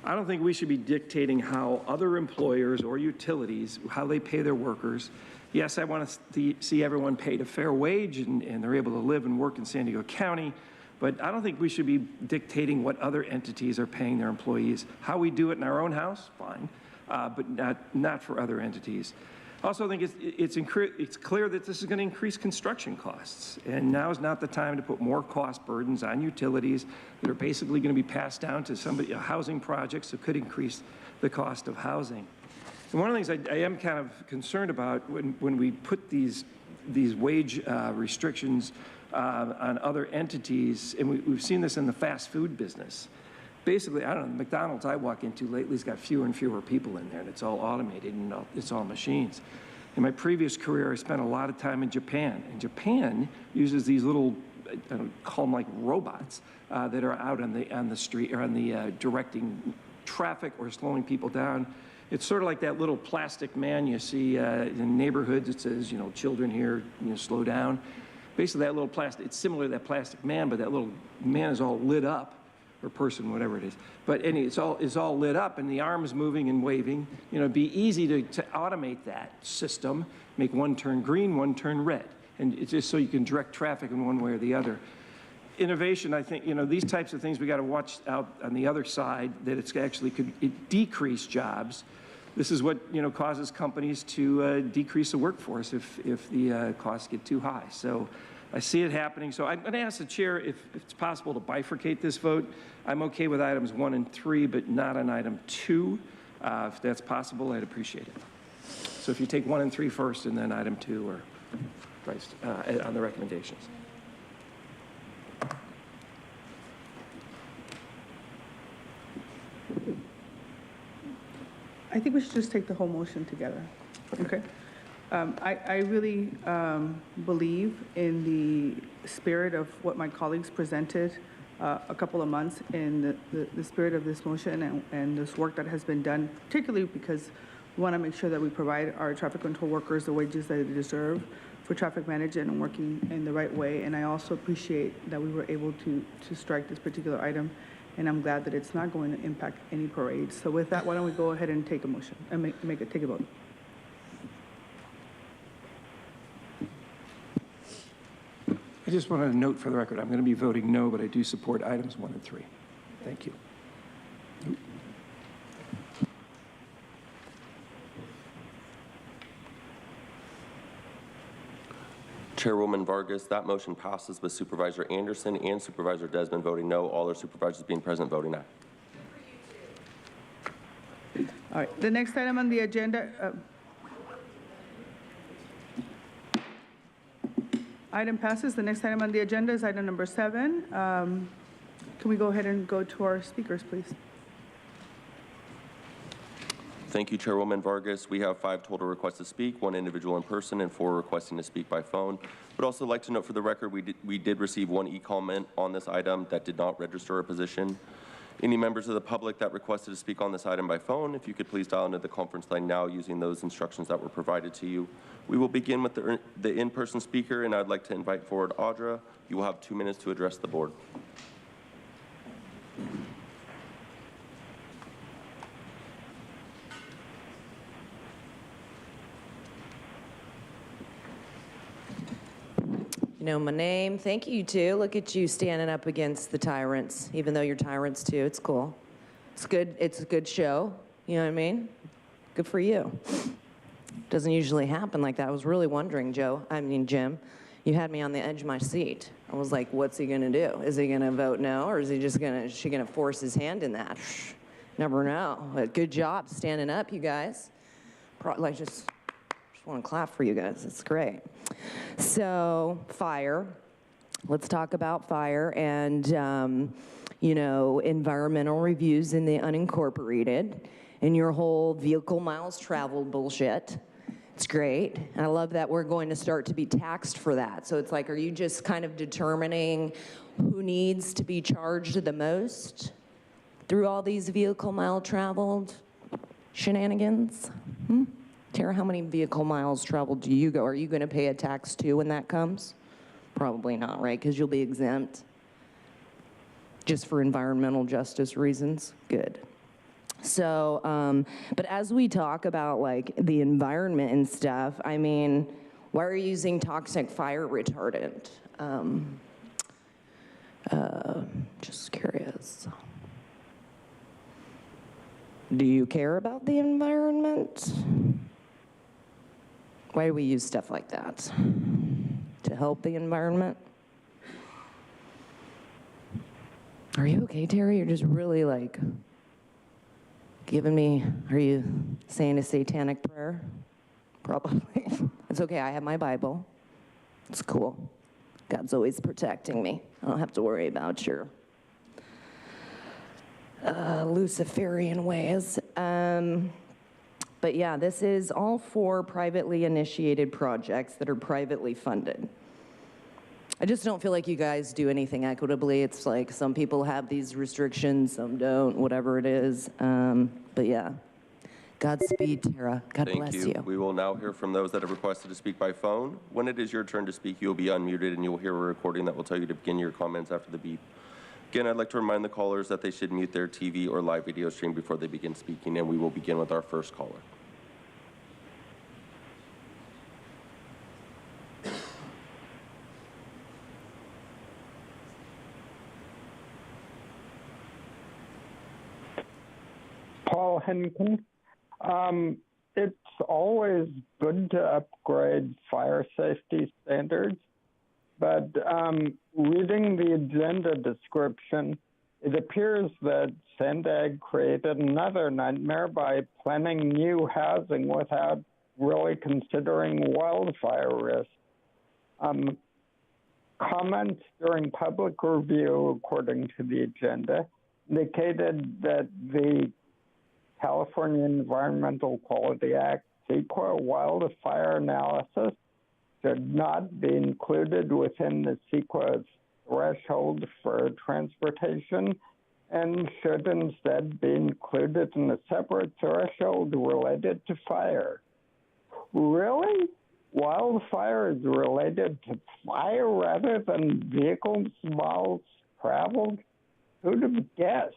I don't think we should be dictating how other employers or utilities, how they pay their workers. Yes, I want to see everyone paid a fair wage and they're able to live and work in San Diego County, but I don't think we should be dictating what other entities are paying their employees. How we do it in our own house, fine, but not for other entities. Also, I think it's clear that this is going to increase construction costs, and now is not the time to put more cost burdens on utilities that are basically going to be passed down to housing projects that could increase the cost of housing. And one of the things I am kind of concerned about when we put these wage restrictions on other entities, and we've seen this in the fast food business. Basically, I don't know, the McDonald's I walk into lately has got fewer and fewer people in there, and it's all automated and it's all machines. In my previous career, I spent a lot of time in Japan, and Japan uses these little, I don't call them like robots, that are out on the street or on the directing traffic or slowing people down. It's sort of like that little plastic man you see in neighborhoods. It says, you know, children here, you know, slow down. Basically, that little plastic, it's similar to that plastic man, but that little man is all lit up, or person, whatever it is. But anyway, it's all lit up, and the arm's moving and waving. You know, it'd be easy to automate that system, make one turn green, one turn red, and it's just so you can direct traffic in one way or the other. Innovation, I think, you know, these types of things we got to watch out on the other side, that it's actually could decrease jobs. This is what, you know, causes companies to decrease the workforce if the costs get too high. So I see it happening. So I'm going to ask the chair if it's possible to bifurcate this vote. I'm okay with items 1 and 3, but not on item 2. If that's possible, I'd appreciate it. So if you take 1 and 3 first, and then item 2 or vice on the recommendations. I think we should just take the whole motion together. Okay. I really believe in the spirit of what my colleagues presented a couple of months, in the spirit of this motion and this work that has been done, particularly because we want to make sure that we provide our traffic control workers the wages that they deserve for traffic management and working in the right way. And I also appreciate that we were able to strike this particular item, and I'm glad that it's not going to impact any parades. So with that, why don't we go ahead and take a motion and take a vote. I just wanted to note for the record, I'm going to be voting no, but I do support items 1 and 3. Thank you. Chairwoman Vargas, that motion passes with Supervisor Anderson and Supervisor Desmond voting no, all our supervisors being present voting aye. All right, the next item on the agenda, item passes. The next item on the agenda is item number 7. Can we go ahead and go to our speakers, please? Thank you, Chairwoman Vargas. We have 5 total requests to speak, 1 individual in person, and 4 requesting to speak by phone. Would also like to note for the record, we did receive one e-comment on this item that did not register a position. Any members of the public that requested to speak on this item by phone, if you could please dial into the conference line now using those instructions that were provided to you. We will begin with the in-person speaker, and I'd like to invite forward Audra. You will have 2 minutes to address the board. You know my name. Thank you, too. Look at you standing up against the tyrants, even though you're tyrants, too. It's cool. It's good. It's a good show. You know what I mean? Good for you. Doesn't usually happen like that. I was really wondering, Jim, you had me on the edge of my seat. I was like, what's he going to do? Is he going to vote no, or is she going to force his hand in that? Never know. But good job standing up, you guys. Just want to clap for you guys. It's great. So, fire. Let's talk about fire and, environmental reviews in the unincorporated and your whole vehicle miles traveled bullshit. It's great. And I love that we're going to start to be taxed for that. So it's like, are you just kind of determining who needs to be charged the most through all these vehicle mile traveled shenanigans? Tara, how many vehicle miles traveled do you go? Are you going to pay a tax too when that comes? Probably not, right? Because you'll be exempt. Just for environmental justice reasons? Good. So, but as we talk about like the environment and stuff, I mean, why are you using toxic fire retardant? Just curious. Do you care about the environment? Why do we use stuff like that? To help the environment? Are you okay, Terry? You're just really like giving me, are you saying a satanic prayer? Probably. It's okay, I have my Bible. It's cool. God's always protecting me. I don't have to worry about your Luciferian ways. But yeah, this is all for privately initiated projects that are privately funded. I just don't feel like you guys do anything equitably. It's like some people have these restrictions, some don't, whatever it is. But yeah, Godspeed, Tara. God bless you. We will now hear from those that have requested to speak by phone. When it is your turn to speak, you'll be unmuted and you'll hear a recording that will tell you to begin your comments after the beep. Again, I'd like to remind the callers that they should mute their TV or live video stream before they begin speaking, and we will begin with our first caller. Paul Henkin. It's always good to upgrade fire safety standards, but reading the agenda description, it appears that Sandag created another nightmare by planning new housing without really considering wildfire risk. Comments during public review, according to the agenda, indicated that the California Environmental Quality Act CEQA wildfire analysis should not be included within the CEQA threshold for transportation and should instead be included in a separate threshold related to fire. Really? Wildfire is related to fire rather than vehicles miles traveled? Who'd have guessed?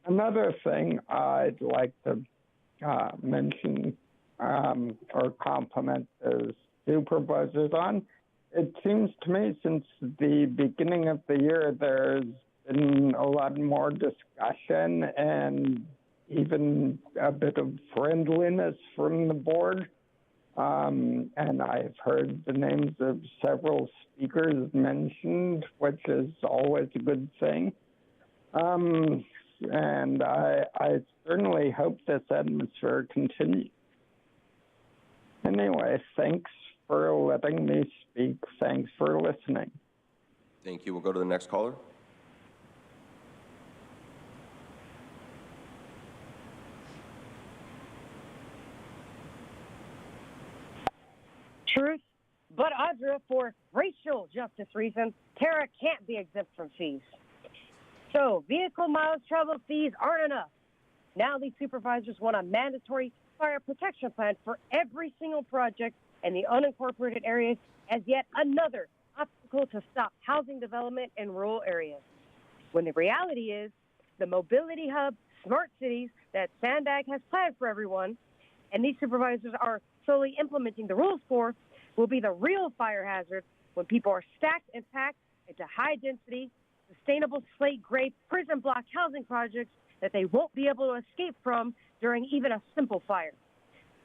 Another thing I'd like to mention or compliment the supervisors on, it seems to me since the beginning of the year there's been a lot more discussion and even a bit of friendliness from the board. And I've heard the names of several speakers mentioned, which is always a good thing. And I certainly hope this atmosphere continues. Anyway, thanks for letting me speak. Thanks for listening. Thank you. We'll go to the next caller. Truth, But Audra, for racial justice reasons, Tara can't be exempt from fees. So vehicle miles traveled fees aren't enough. Now these supervisors want a mandatory fire protection plan for every single project in the unincorporated areas as yet another obstacle to stop housing development in rural areas. When the reality is, the mobility hub, smart cities that Sandag has planned for everyone, and these supervisors are slowly implementing the rules for, will be the real fire hazard when people are stacked and packed into high-density, sustainable slate-gray prison block housing projects that they won't be able to escape from during even a simple fire.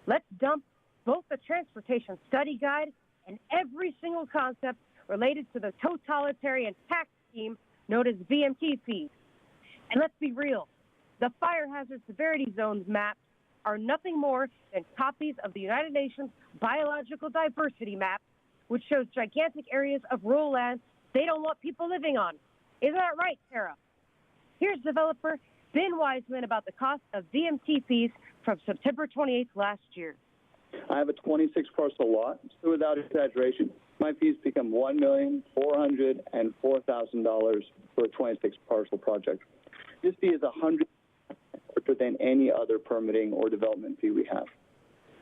Let's dump both the transportation study guide and every single concept related to the totalitarian tax scheme known as VMT fees. And let's be real, the fire hazard severity zones maps are nothing more than copies of the United Nations Biological Diversity Map, which shows gigantic areas of rural land they don't want people living on. Isn't that right, Tara? Here's developer Ben Wiseman about the cost of VMT fees from September 28th last year. I have a 26 parcel lot, so without exaggeration, my fees become $1,404,000 for a 26 parcel project. This fee is 100% larger than any other permitting or development fee we have.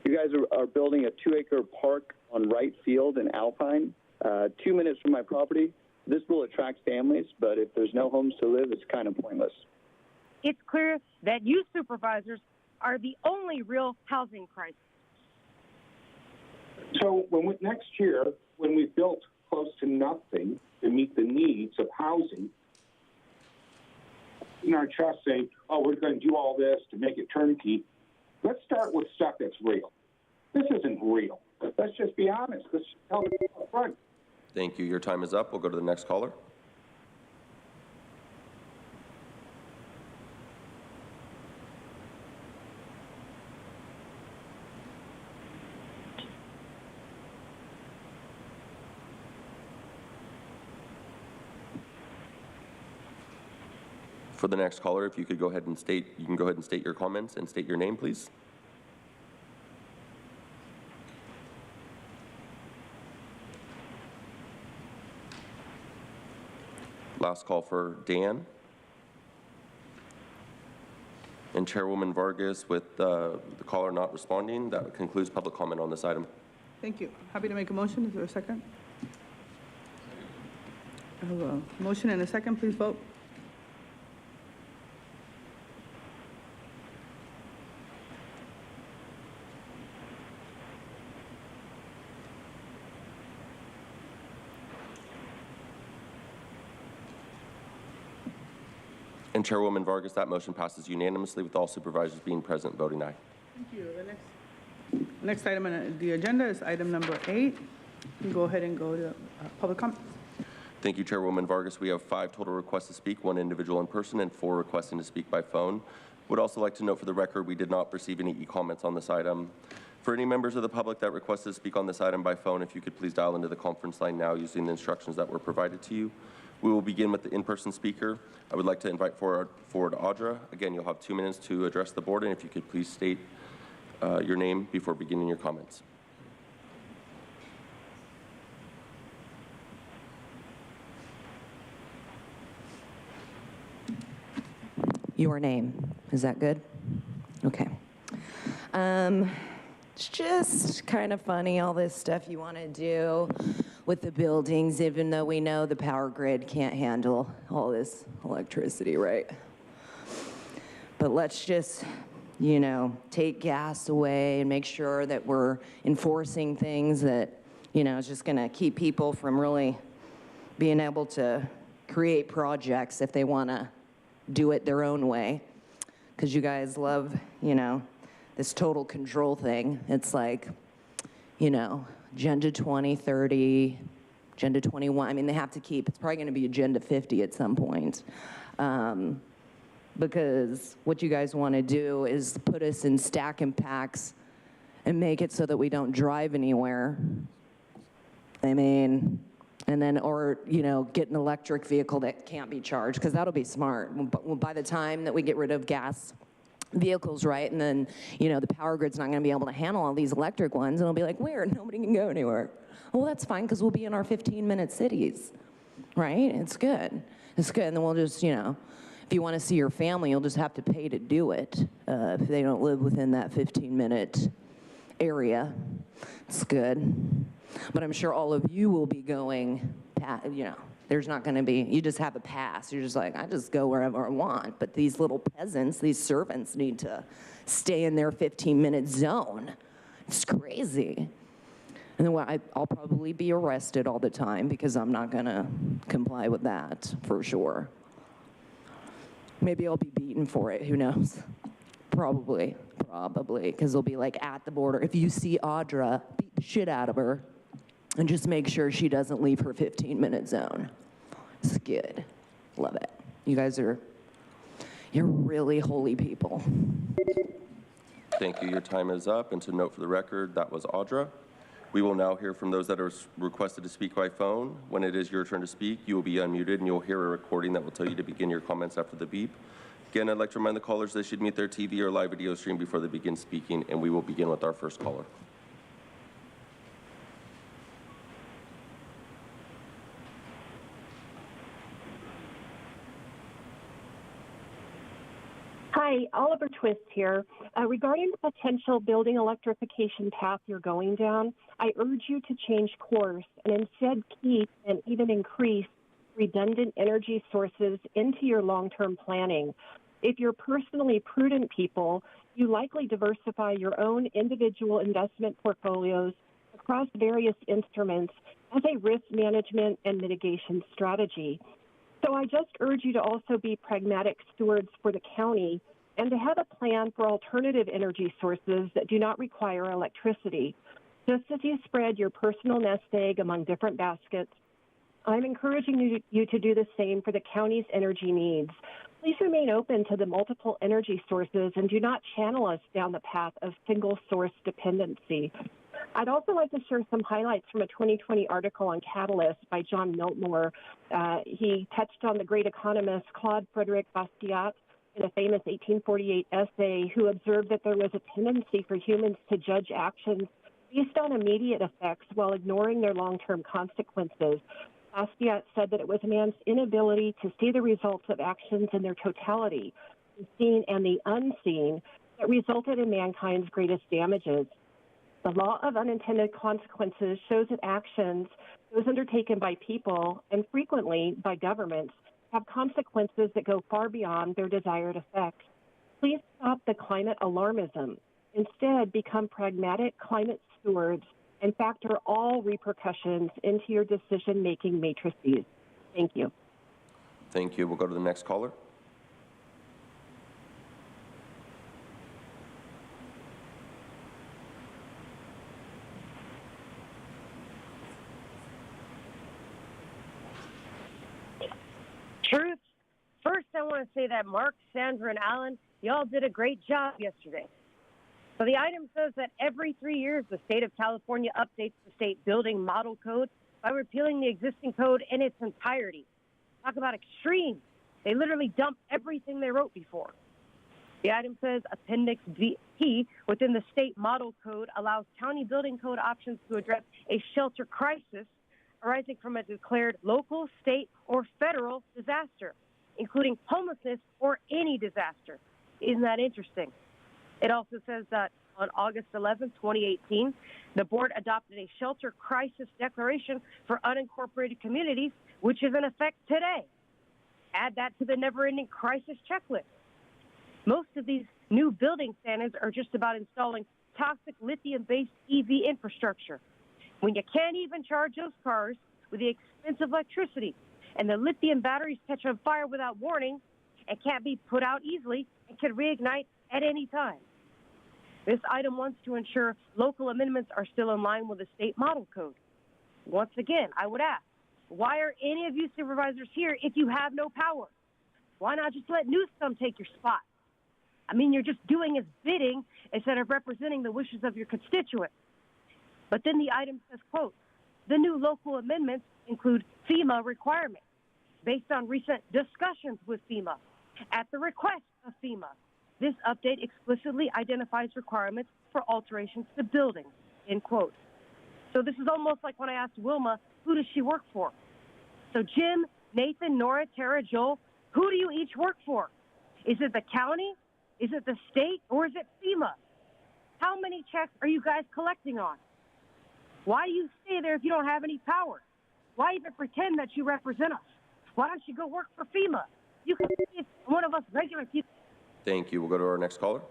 You guys are building a 2-acre park on Wright Field in Alpine, 2 minutes from my property. This will attract families, but if there's no homes to live, it's kind of pointless. It's clear that you supervisors are the only real housing crisis. So next year, when we've built close to nothing to meet the needs of housing, in our chest saying, oh, we're going to do all this to make it turnkey, let's start with stuff that's real. This isn't real. Let's just be honest. Let's tell the people up front. Thank you. Your time is up. We'll go to the next caller. For the next caller, if you could go ahead and state, you can go ahead and state your comments and state your name, please. Last call for Dan. And Chairwoman Vargas, with the caller not responding, that concludes public comment on this item. Thank you. Happy to make a motion. Is there a second? I have a motion and a second. Please vote. And Chairwoman Vargas, that motion passes unanimously with all supervisors being present, voting aye. Thank you. The next item on the agenda is item number 8. You can go ahead and go to public comments. Thank you, Chairwoman Vargas. We have 5 total requests to speak, 1 individual in person and 4 requesting to speak by phone. Would also like to note for the record, we did not receive any e-comments on this item. For any members of the public that requested to speak on this item by phone, if you could please dial into the conference line now using the instructions that were provided to you. We will begin with the in-person speaker. I would like to invite forward Audra. Again, you'll have 2 minutes to address the board, and if you could please state your name before beginning your comments. Your name, is that good? Okay. It's just kind of funny, all this stuff you want to do with the buildings, even though we know the power grid can't handle all this electricity, right? But let's just, you know, take gas away and make sure that we're enforcing things that, you know, is just going to keep people from really being able to create projects if they want to do it their own way. Because you guys love, you know, this total control thing. It's like, you know, Agenda 2030, Agenda 21. I mean, they have to keep, it's probably going to be Agenda 50 at some point. Because what you guys want to do is put us in stack and packs and make it so that we don't drive anywhere. I mean, and then, or, you know, get an electric vehicle that can't be charged, because that'll be smart. By the time that we get rid of gas vehicles, right, and then, you know, the power grid's not going to be able to handle all these electric ones, and it'll be like, weird, nobody can go anywhere. Well, that's fine, because we'll be in our 15-minute cities, right? It's good. It's good, and then we'll just, you know, if you want to see your family, you'll just have to pay to do it if they don't live within that 15-minute area. It's good. But I'm sure all of you will be going, you know, there's not going to be, you just have a pass. You're just like, I just go wherever I want. But these little peasants, these servants need to stay in their 15-minute zone. It's crazy. And then I'll probably be arrested all the time because I'm not going to comply with that for sure. Maybe I'll be beaten for it. Who knows? Probably, because they'll be like at the border. If you see Audra, beat the shit out of her and just make sure she doesn't leave her 15-minute zone. It's good. Love it. You guys you're really holy people. Thank you. Your time is up. And to note for the record, that was Audra. We will now hear from those that are requested to speak by phone. When it is your turn to speak, you will be unmuted and you'll hear a recording that will tell you to begin your comments after the beep. Again, I'd like to remind the callers they should mute their TV or live video stream before they begin speaking, and we will begin with our first caller. Hi, Oliver Twist here. Regarding the potential building electrification path you're going down, I urge you to change course and instead keep and even increase redundant energy sources into your long-term planning. If you're personally prudent people, you likely diversify your own individual investment portfolios across various instruments as a risk management and mitigation strategy. So I just urge you to also be pragmatic stewards for the county and to have a plan for alternative energy sources that do not require electricity. Just as you spread your personal nest egg among different baskets, I'm encouraging you to do the same for the county's energy needs. Please remain open to the multiple energy sources and do not channel us down the path of single source dependency. I'd also like to share some highlights from a 2020 article on Catalyst by John Miltmore. He touched on the great economist Claude Frederick Bastiat in a famous 1848 essay, who observed that there was a tendency for humans to judge actions based on immediate effects while ignoring their long-term consequences. Bastiat said that it was man's inability to see the results of actions in their totality, the seen and the unseen, that resulted in mankind's greatest damages. The law of unintended consequences shows that actions, those undertaken by people and frequently by governments, have consequences that go far beyond their desired effects. Please stop the climate alarmism. Instead, become pragmatic climate stewards and factor all repercussions into your decision-making matrices. Thank you. Thank you. We'll go to the next caller. Truth. First, I want to say that Mark, Sandra, and Alan, y'all did a great job yesterday. So the item says that every 3 years, the state of California updates the state building model code by repealing the existing code in its entirety. Talk about extreme. They literally dump everything they wrote before. The item says Appendix P within the state model code allows county building code options to address a shelter crisis arising from a declared local, state, or federal disaster, including homelessness or any disaster. Isn't that interesting? It also says that on August 11, 2018, the board adopted a shelter crisis declaration for unincorporated communities, which is in effect today. Add that to the never-ending crisis checklist. Most of these new building standards are just about installing toxic lithium-based EV infrastructure. When you can't even charge those cars with the expensive electricity, and the lithium batteries catch on fire without warning and can't be put out easily and can reignite at any time. This item wants to ensure local amendments are still in line with the state model code. Once again, I would ask, why are any of you supervisors here if you have no power? Why not just let Newsom take your spot? I mean, you're just doing his bidding instead of representing the wishes of your constituents. But then the item says, quote, the new local amendments include FEMA requirements based on recent discussions with FEMA. At the request of FEMA, this update explicitly identifies requirements for alterations to buildings, end quote. So this is almost like when I asked Wilma, who does she work for? So Jim, Nathan, Nora, Tara, Joel, who do you each work for? Is it the county? Is it the state? Or is it FEMA? How many checks are you guys collecting on? Why do you stay there if you don't have any power? Why even pretend that you represent us? Why don't you go work for FEMA? You can be one of us regular people. Thank you. We'll go to our next caller.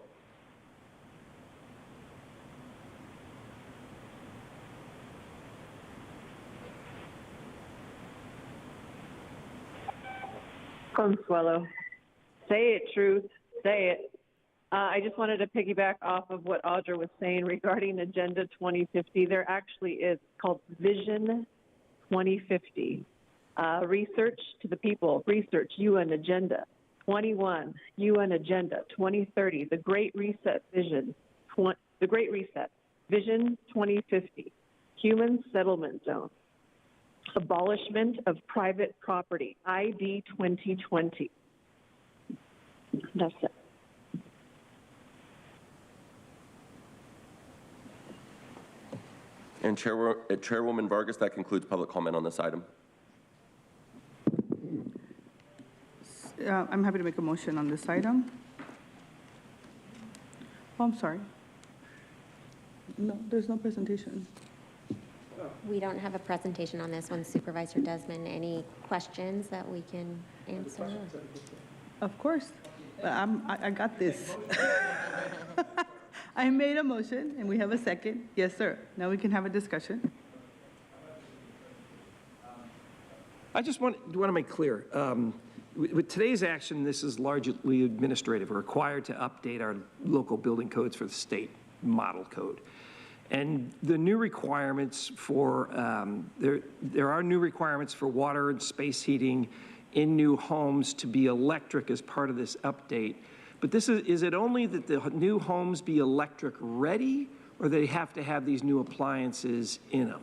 Consuelo. Say it, Truth. Say it. I just wanted to piggyback off of what Audra was saying regarding Agenda 2050. There actually is called Vision 2050. Research to the people. Research, UN Agenda 21, UN Agenda 2030, the Great Reset Vision, the Great Reset, Vision 2050, Human Settlement Zone, abolishment of private property, ID 2020. That's it. And Chairwoman Vargas, that concludes public comment on this item. I'm happy to make a motion on this item. Oh, I'm sorry. No, there's no presentation. We don't have a presentation on this one. Supervisor Desmond, any questions that we can answer? Of course. I got this. I made a motion, and we have a second. Yes, sir. Now we can have a discussion. I just want to make clear, with today's action, this is largely administrative. We're required to update our local building codes for the state model code. And the new requirements for, there are new requirements for water and space heating in new homes to be electric as part of this update. But this is it only that the new homes be electric ready, or they have to have these new appliances in them?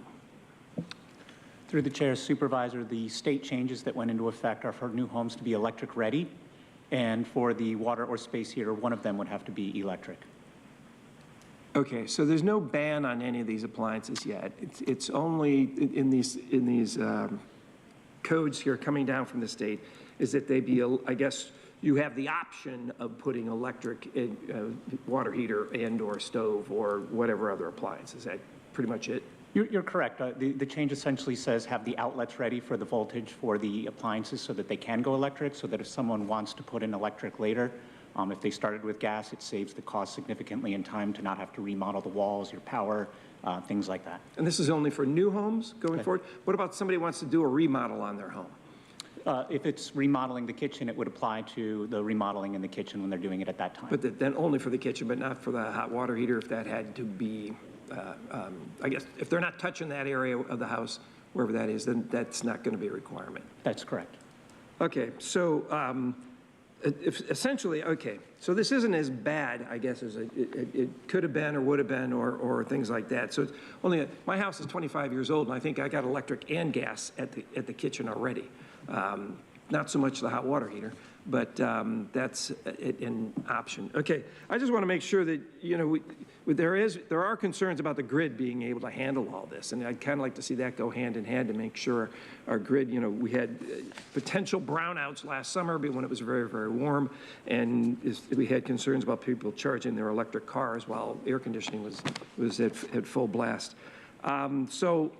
Through the chair, Supervisor, the state changes that went into effect are for new homes to be electric ready, and for the water or space heater, one of them would have to be electric. Okay, so there's no ban on any of these appliances yet. It's only in these codes here coming down from the state is that they be, I guess, you have the option of putting electric water heater and or stove or whatever other appliance. Is that pretty much it? You're correct. The change essentially says have the outlets ready for the voltage for the appliances so that they can go electric, so that if someone wants to put in electric later, if they started with gas, it saves the cost significantly in time to not have to remodel the walls, your power, things like that. And this is only for new homes going forward? What about somebody who wants to do a remodel on their home? If it's remodeling the kitchen, it would apply to the remodeling in the kitchen when they're doing it at that time. But then only for the kitchen, but not for the hot water heater if that had to be, I guess, if they're not touching that area of the house, wherever that is, then that's not going to be a requirement. That's correct. Okay, so essentially, okay, so this isn't as bad, I guess, as it could have been or would have been or things like that. So it's only, my house is 25 years old, and I think I got electric and gas at the kitchen already. Not so much the hot water heater, but that's an option. Okay, I just want to make sure that, you know, there are concerns about the grid being able to handle all this, and I'd kind of like to see that go hand in hand to make sure our grid, you know, we had potential brownouts last summer when it was very, very warm, and we had concerns about people charging their electric cars while air conditioning was at full blast. So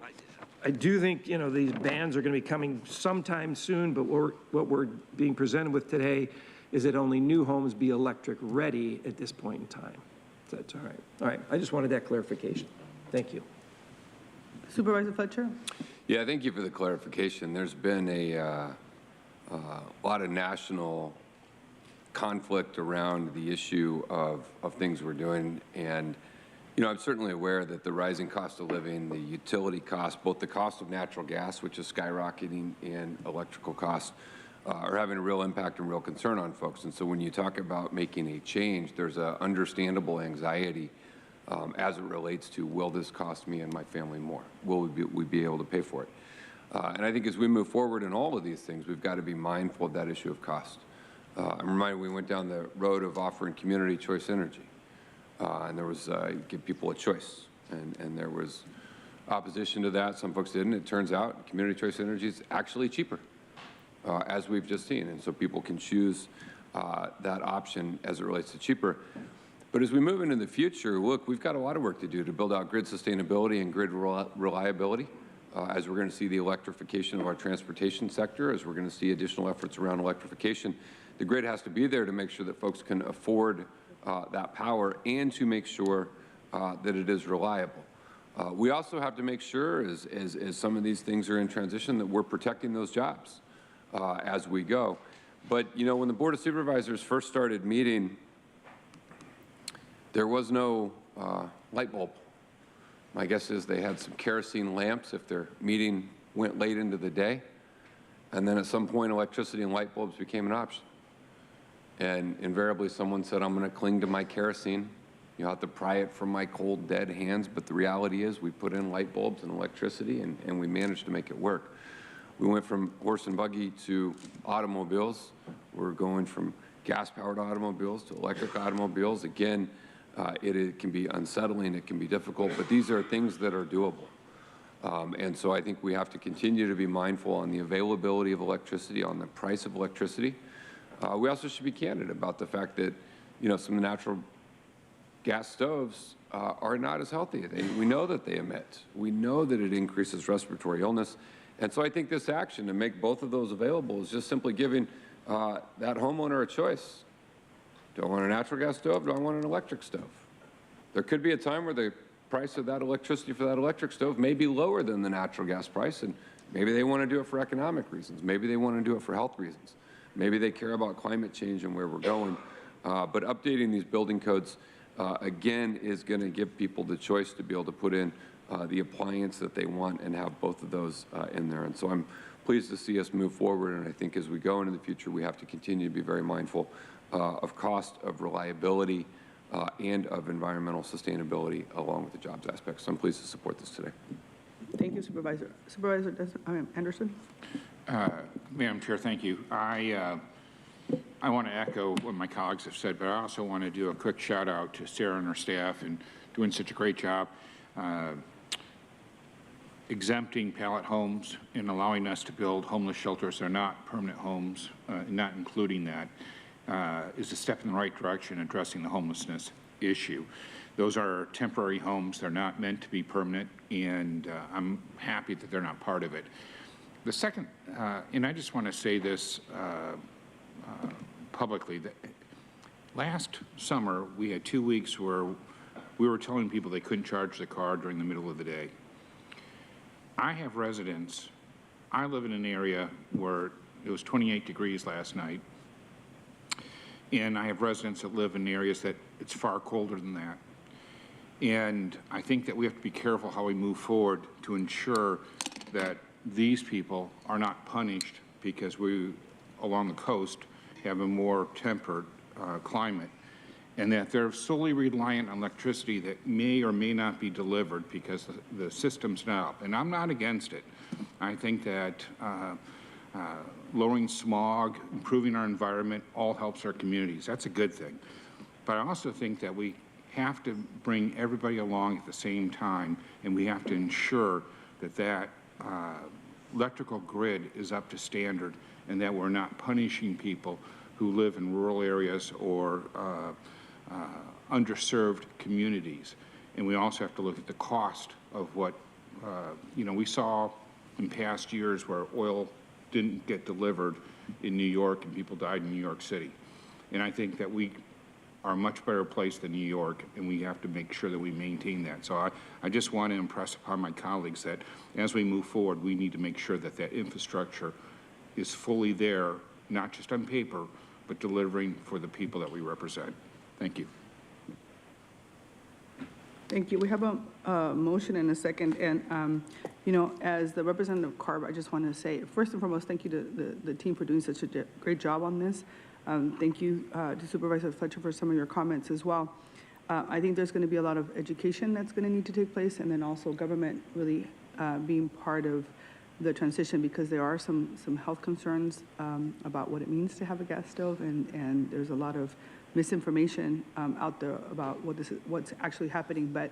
I do think, you know, these bans are going to be coming sometime soon, but what we're being presented with today is that only new homes be electric ready at this point in time. So that's all right. All right, I just wanted that clarification. Thank you. Supervisor Fletcher? Yeah, thank you for the clarification. There's been a lot of national conflict around the issue of things we're doing, and you know, I'm certainly aware that the rising cost of living, the utility cost, both the cost of natural gas, which is skyrocketing, and electrical costs are having a real impact and real concern on folks. And so when you talk about making a change, there's an understandable anxiety as it relates to, will this cost me and my family more? Will we be able to pay for it? And I think as we move forward in all of these things, we've got to be mindful of that issue of cost. I'm reminded we went down the road of offering community choice energy. And there was, give people a choice. And there was opposition to that. Some folks didn't. It turns out community choice energy is actually cheaper, as we've just seen. And so people can choose that option as it relates to cheaper. But as we move into the future, look, we've got a lot of work to do to build out grid sustainability and grid reliability, as we're going to see the electrification of our transportation sector, as we're going to see additional efforts around electrification. The grid has to be there to make sure that folks can afford that power and to make sure that it is reliable. We also have to make sure, as some of these things are in transition, that we're protecting those jobs as we go. But, you know, when the Board of Supervisors first started meeting, there was no light bulb. My guess is they had some kerosene lamps if their meeting went late into the day. And then at some point, electricity and light bulbs became an option. And invariably, someone said, I'm going to cling to my kerosene. You'll have to pry it from my cold, dead hands. But the reality is we put in light bulbs and electricity, and we managed to make it work. We went from horse and buggy to automobiles. We're going from gas-powered automobiles to electric automobiles. Again, it can be unsettling, it can be difficult, but these are things that are doable. And so I think we have to continue to be mindful on the availability of electricity, on the price of electricity. We also should be candid about the fact that, you know, some of the natural gas stoves are not as healthy. We know that they emit. We know that it increases respiratory illness. And so I think this action to make both of those available is just simply giving that homeowner a choice. Do I want a natural gas stove? Do I want an electric stove? There could be a time where the price of that electricity for that electric stove may be lower than the natural gas price, and maybe they want to do it for economic reasons. Maybe they want to do it for health reasons. Maybe they care about climate change and where we're going. But updating these building codes, again, is going to give people the choice to be able to put in the appliance that they want and have both of those in there. And so I'm pleased to see us move forward, and I think as we go into the future, we have to continue to be very mindful of cost, of reliability, and of environmental sustainability along with the jobs aspects. So I'm pleased to support this today. Thank you, Supervisor. Supervisor Anderson? Madam Chair, thank you. I want to echo what my colleagues have said, but I also want to do a quick shout out to Sarah and her staff and doing such a great job exempting pallet homes and allowing us to build homeless shelters that are not permanent homes, not including that, is a step in the right direction addressing the homelessness issue. Those are temporary homes. They're not meant to be permanent, and I'm happy that they're not part of it. The second, and I just want to say this publicly, that last summer we had 2 weeks where we were telling people they couldn't charge the car during the middle of the day. I have residents. I live in an area where it was 28 degrees last night, and I have residents that live in areas that it's far colder than that. And I think that we have to be careful how we move forward to ensure that these people are not punished because we, along the coast, have a more tempered climate, and that they're solely reliant on electricity that may or may not be delivered because the system's not up. And I'm not against it. I think that lowering smog, improving our environment, all helps our communities. That's a good thing. But I also think that we have to bring everybody along at the same time, and we have to ensure that that electrical grid is up to standard and that we're not punishing people who live in rural areas or underserved communities. And we also have to look at the cost of what, we saw in past years where oil didn't get delivered in New York and people died in New York City. And I think that we are a much better place than New York, and we have to make sure that we maintain that. So I just want to impress upon my colleagues that as we move forward, we need to make sure that that infrastructure is fully there, not just on paper, but delivering for the people that we represent. Thank you. Thank you. We have a motion and a second. And, as the representative Carb, I just want to say, first and foremost, thank you to the team for doing such a great job on this. Thank you to Supervisor Fletcher for some of your comments as well. I think there's going to be a lot of education that's going to need to take place, and then also government really being part of the transition, because there are some health concerns about what it means to have a gas stove, and there's a lot of misinformation out there about what's actually happening. But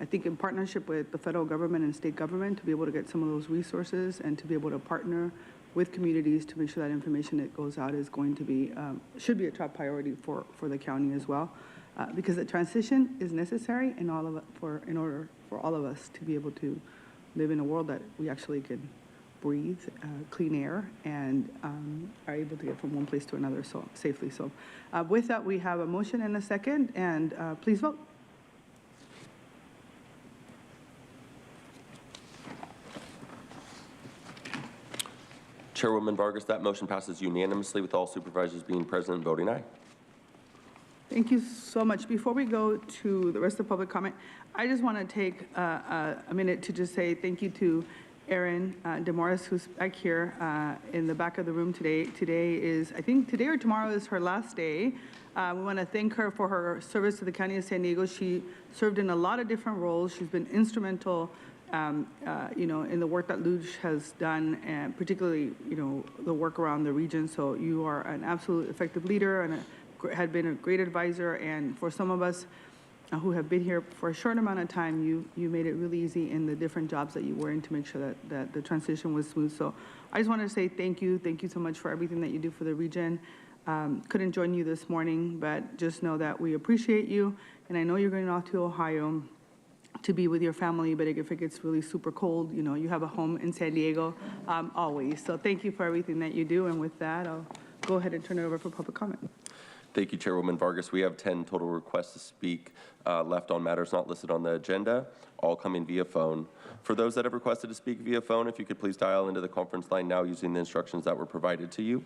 I think in partnership with the federal government and state government to be able to get some of those resources and to be able to partner with communities to make sure that information that goes out is going to be, should be a top priority for the county as well. Because the transition is necessary in order for all of us to be able to live in a world that we actually can breathe clean air and are able to get from one place to another so safely. So with that, we have a motion and a second, and please vote. Chairwoman Vargas, that motion passes unanimously with all supervisors being present and voting aye. Thank you so much. Before we go to the rest of public comment, I just want to take a minute to just say thank you to Erin DeMorris, who's back here in the back of the room today. Today is, I think today or tomorrow is her last day. We want to thank her for her service to the County of San Diego. She served in a lot of different roles. She's been instrumental in the work that Luge has done, and particularly, the work around the region. So you are an absolute effective leader and had been a great advisor. And for some of us who have been here for a short amount of time, you made it really easy in the different jobs that you were in to make sure that the transition was smooth. So I just want to say thank you. Thank you so much for everything that you do for the region. Couldn't join you this morning, but just know that we appreciate you. And I know you're going off to Ohio to be with your family, but if it gets really super cold, you have a home in San Diego always. So thank you for everything that you do. And with that, I'll go ahead and turn it over for public comment. Thank you, Chairwoman Vargas. We have 10 total requests to speak left on matters not listed on the agenda, all coming via phone. For those that have requested to speak via phone, if you could please dial into the conference line now using the instructions that were provided to you.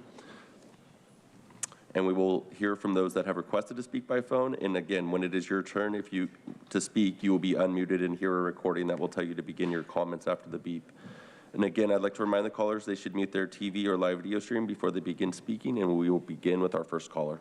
And we will hear from those that have requested to speak by phone. And again, when it is your turn, to speak, you will be unmuted and hear a recording that will tell you to begin your comments after the beep. And again, I'd like to remind the callers they should mute their TV or live video stream before they begin speaking, and we will begin with our first caller.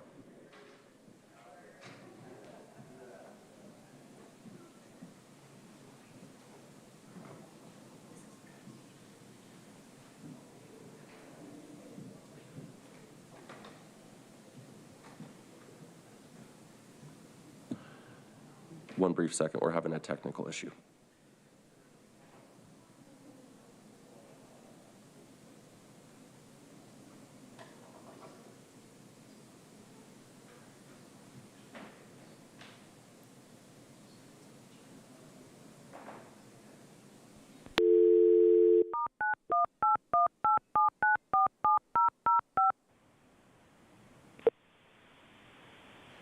One brief second, we're having a technical issue.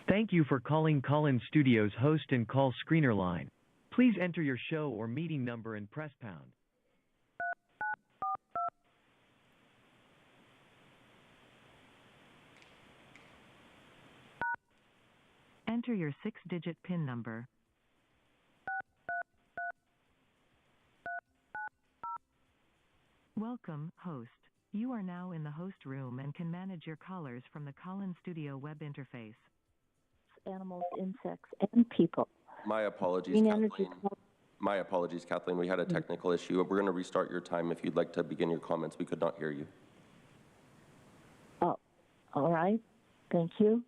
Thank you for calling Call-In Studios host and call screener line. Please enter your show or meeting number and press pound. Enter your 6-digit PIN number. Welcome, host. You are now in the host room and can manage your callers from the Call-In Studio web interface. Animals, insects, and people. My apologies, Kathleen. My apologies, Kathleen. We had a technical issue. We're going to restart your time if you'd like to begin your comments. We could not hear you. Oh, all right. Thank you.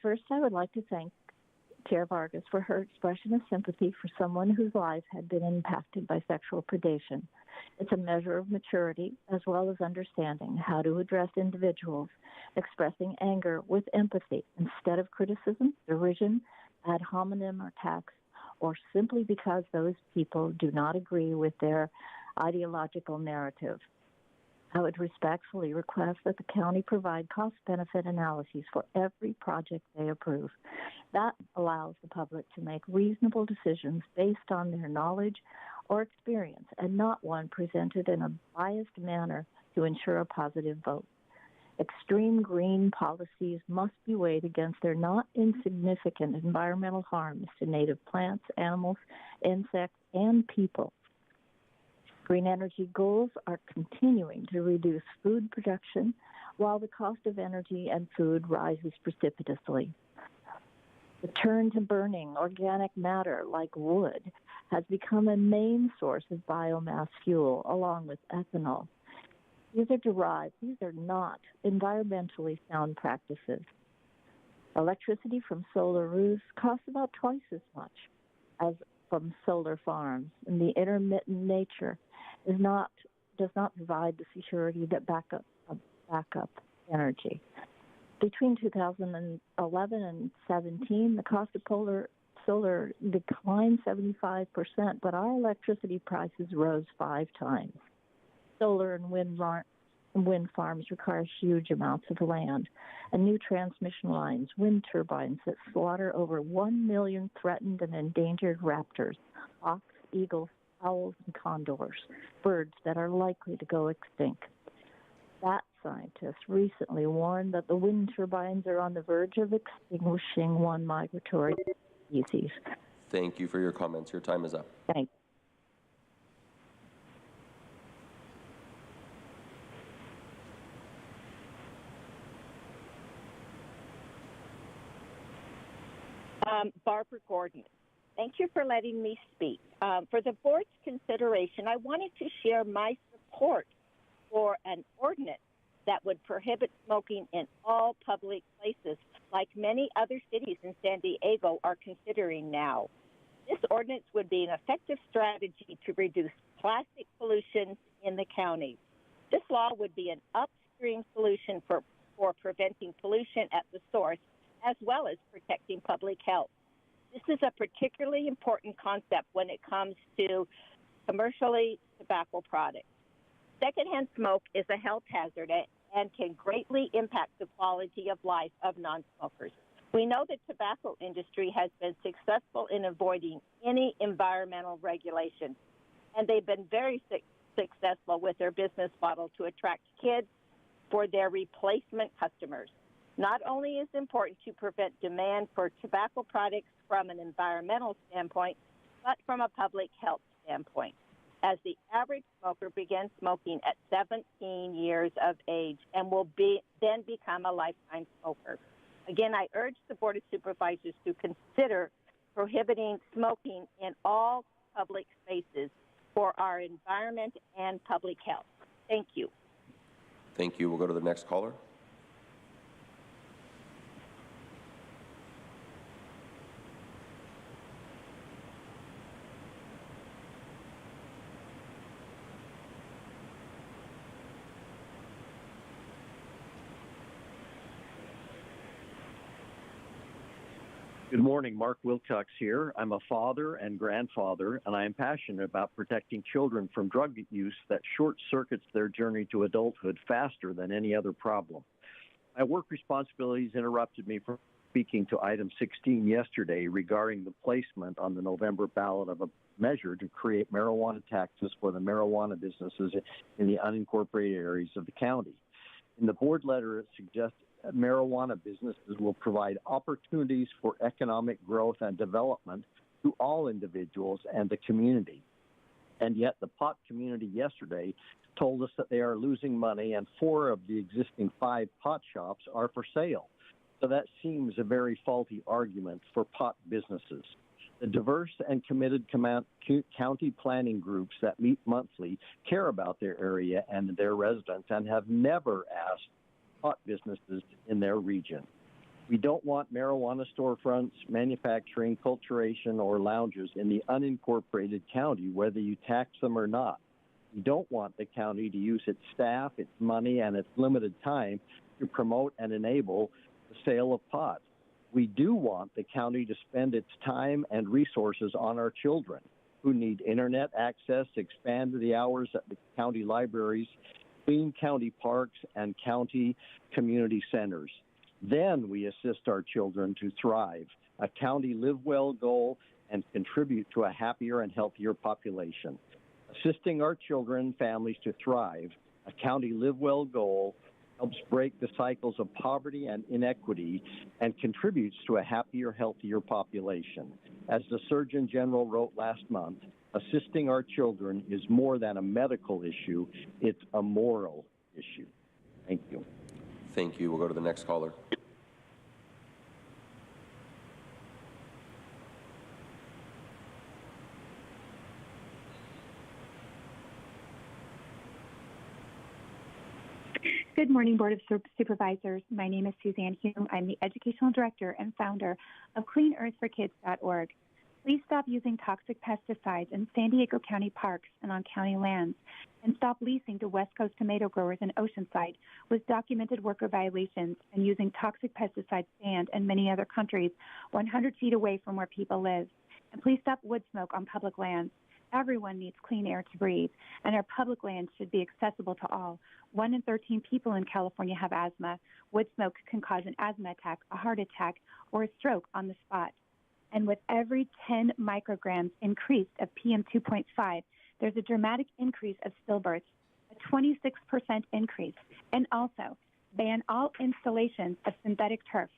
First, I would like to thank Chair Vargas for her expression of sympathy for someone whose life had been impacted by sexual predation. It's a measure of maturity as well as understanding how to address individuals expressing anger with empathy instead of criticism, derision, ad hominem attacks, or simply because those people do not agree with their ideological narrative. I would respectfully request that the county provide cost-benefit analyses for every project they approve. That allows the public to make reasonable decisions based on their knowledge or experience and not one presented in a biased manner to ensure a positive vote. Extreme green policies must be weighed against their not insignificant environmental harms to native plants, animals, insects, and people. Green energy goals are continuing to reduce food production while the cost of energy and food rises precipitously. The turn to burning organic matter like wood has become a main source of biomass fuel along with ethanol. These are not environmentally sound practices. Electricity from solar roofs costs about twice as much as from solar farms, and the intermittent nature does not provide the security that backup energy. Between 2011 and 17, the cost of solar declined 75%, but our electricity prices rose 5 times. Solar and wind farms require huge amounts of land, and new transmission lines, wind turbines that slaughter over 1 million threatened and endangered raptors, hawks, eagles, owls, and condors, birds that are likely to go extinct. That scientists recently warned that the wind turbines are on the verge of extinguishing one migratory species. Thank you for your comments. Your time is up. Thanks. Barbara Gordon. Thank you for letting me speak. For the board's consideration, I wanted to share my support for an ordinance that would prohibit smoking in all public places, like many other cities in San Diego are considering now. This ordinance would be an effective strategy to reduce plastic pollution in the county. This law would be an upstream solution for preventing pollution at the source, as well as protecting public health. This is a particularly important concept when it comes to commercially tobacco products. Secondhand smoke is a health hazard and can greatly impact the quality of life of non-smokers. We know the tobacco industry has been successful in avoiding any environmental regulations, and they've been very successful with their business model to attract kids for their replacement customers. Not only is it important to prevent demand for tobacco products from an environmental standpoint, but from a public health standpoint, as the average smoker begins smoking at 17 years of age and will then become a lifetime smoker. Again, I urge the Board of Supervisors to consider prohibiting smoking in all public spaces for our environment and public health. Thank you. Thank you. We'll go to the next caller. Good morning, Mark Wilcox here. I'm a father and grandfather, and I am passionate about protecting children from drug use that short-circuits their journey to adulthood faster than any other problem. My work responsibilities interrupted me from speaking to item 16 yesterday regarding the placement on the November ballot of a measure to create marijuana taxes for the marijuana businesses in the unincorporated areas of the county. In the board letter, it suggests marijuana businesses will provide opportunities for economic growth and development to all individuals and the community. And yet the pot community yesterday told us that they are losing money and 4 of the existing 5 pot shops are for sale. So that seems a very faulty argument for pot businesses. The diverse and committed county planning groups that meet monthly care about their area and their residents and have never asked pot businesses in their region. We don't want marijuana storefronts, manufacturing, culturation, or lounges in the unincorporated county, whether you tax them or not. We don't want the county to use its staff, its money, and its limited time to promote and enable the sale of pot. We do want the county to spend its time and resources on our children who need internet access, expand the hours at the county libraries, clean county parks, and county community centers. Then we assist our children to thrive, a county live well goal, and contribute to a happier and healthier population. Assisting our children and families to thrive, a county live well goal, helps break the cycles of poverty and inequity and contributes to a happier, healthier population. As the Surgeon General wrote last month, assisting our children is more than a medical issue, it's a moral issue. Thank you. Thank you. We'll go to the next caller. Good morning, Board of Supervisors. My name is Suzanne Hume. I'm the Educational Director and founder of CleanEarthForKids.org. Please stop using toxic pesticides in San Diego County parks and on county lands, and stop leasing to West Coast tomato growers in Oceanside with documented worker violations and using toxic pesticides banned in many other countries 100 feet away from where people live. And please stop wood smoke on public lands. Everyone needs clean air to breathe, and our public lands should be accessible to all. 1 in 13 people in California have asthma. Wood smoke can cause an asthma attack, a heart attack, or a stroke on the spot. And with every 10 micrograms increase of PM 2.5, there's a dramatic increase of stillbirths, a 26% increase. And also, ban all installations of synthetic turf,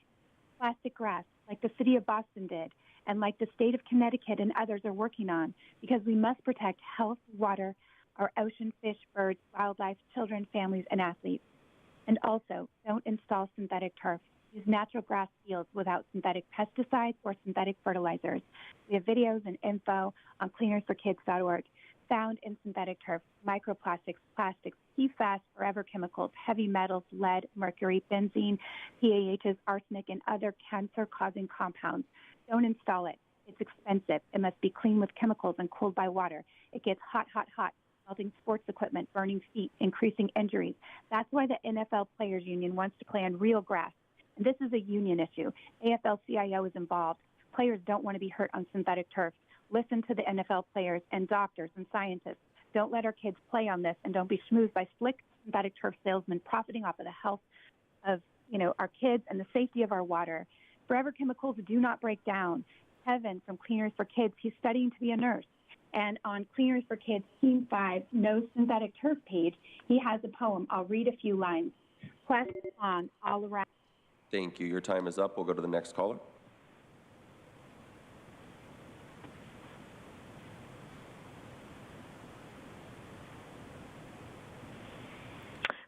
plastic grass, like the city of Boston did, and like the state of Connecticut and others are working on, because we must protect health, water, our ocean, fish, birds, wildlife, children, families, and athletes. And also, don't install synthetic turf. Use natural grass fields without synthetic pesticides or synthetic fertilizers. We have videos and info on cleanersforkids.org. Found in synthetic turf, microplastics, plastics, PFAS, forever chemicals, heavy metals, lead, mercury, benzene, PAHs, arsenic, and other cancer-causing compounds. Don't install it. It's expensive. It must be cleaned with chemicals and cooled by water. It gets hot, hot, hot, melting sports equipment, burning feet, increasing injuries. That's why the NFL Players Union wants to play on real grass. And this is a union issue. AFL-CIO is involved. Players don't want to be hurt on synthetic turf. Listen to the NFL players and doctors and scientists. Don't let our kids play on this, and don't be schmoozed by slick synthetic turf salesmen profiting off of the health of, our kids and the safety of our water. Forever chemicals do not break down. Kevin from Cleaners for Kids, he's studying to be a nurse. And on Cleaners for Kids Team 5, No Synthetic Turf page, he has a poem. I'll read a few lines. Plastic on all around. Thank you. Your time is up. We'll go to the next caller.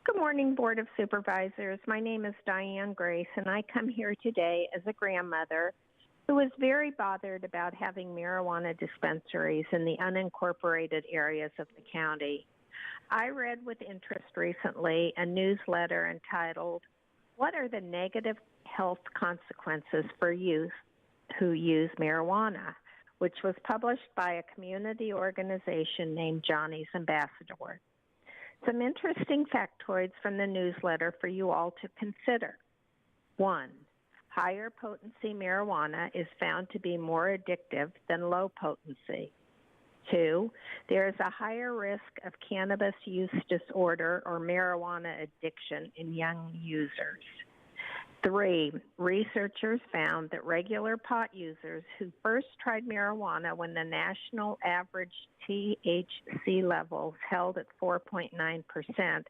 Good morning, Board of Supervisors. My name is Diane Grace, and I come here today as a grandmother who was very bothered about having marijuana dispensaries in the unincorporated areas of the county. I read with interest recently a newsletter entitled, "What are the negative health consequences for youth who use marijuana?" which was published by a community organization named Johnny's Ambassador. Some interesting factoids from the newsletter for you all to consider. 1, higher potency marijuana is found to be more addictive than low potency. 2, there is a higher risk of cannabis use disorder or marijuana addiction in young users. 3, researchers found that regular pot users who first tried marijuana when the national average THC levels held at 4.9%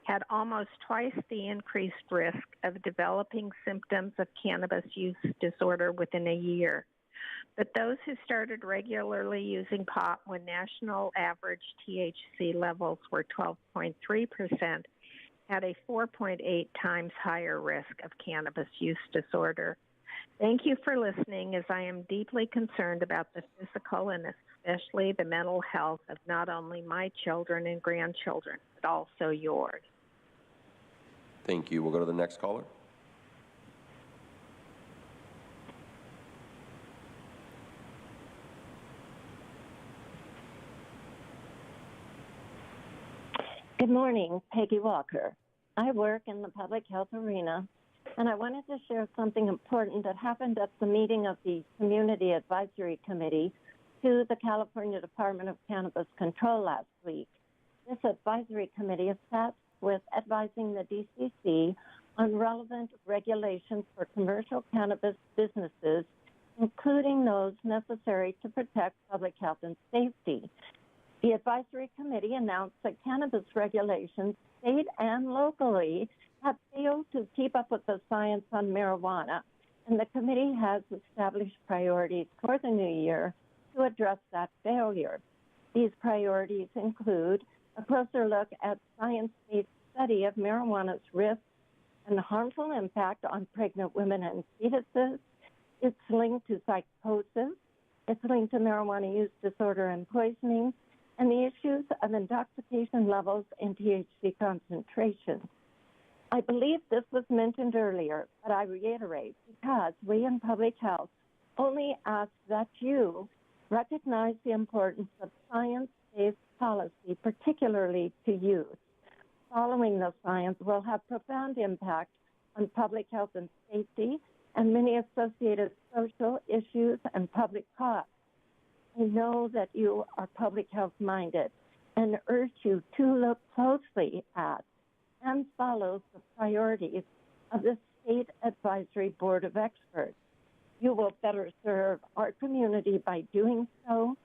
had almost twice the increased risk of developing symptoms of cannabis use disorder within a year. But those who started regularly using pot when national average THC levels were 12.3% had a 4.8 times higher risk of cannabis use disorder. Thank you for listening, as I am deeply concerned about the physical and especially the mental health of not only my children and grandchildren, but also yours. Thank you. We'll go to the next caller. Good morning, Peggy Walker. I work in the public health arena, and I wanted to share something important that happened at the meeting of the Community Advisory Committee to the California Department of Cannabis Control last week. This advisory committee is tasked with advising the DCC on relevant regulations for commercial cannabis businesses, including those necessary to protect public health and safety. The advisory committee announced that cannabis regulations, state and locally, have failed to keep up with the science on marijuana, and the committee has established priorities for the new year to address that failure. These priorities include a closer look at science-based study of marijuana's risks and harmful impact on pregnant women and fetuses, its link to psychosis, its link to marijuana use disorder and poisoning, and the issues of intoxication levels and THC concentration. I believe this was mentioned earlier, but I reiterate because we in public health only ask that you recognize the importance of science-based policy, particularly to youth. Following the science will have profound impact on public health and safety and many associated social issues and public costs. I know that you are public health minded and urge you to look closely at and follow the priorities of the State Advisory Board of Experts. You will better serve our community by doing so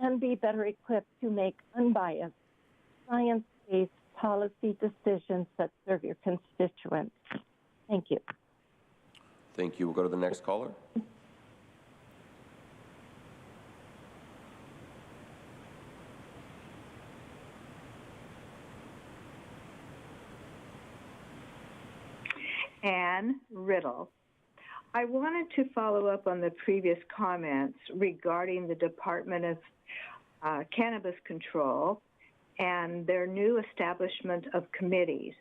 and be better equipped to make unbiased, science-based policy decisions that serve your constituents. Thank you. Thank you. We'll go to the next caller. Ann Riddle. I wanted to follow up on the previous comments regarding the Department of Cannabis Control and their new establishment of committees.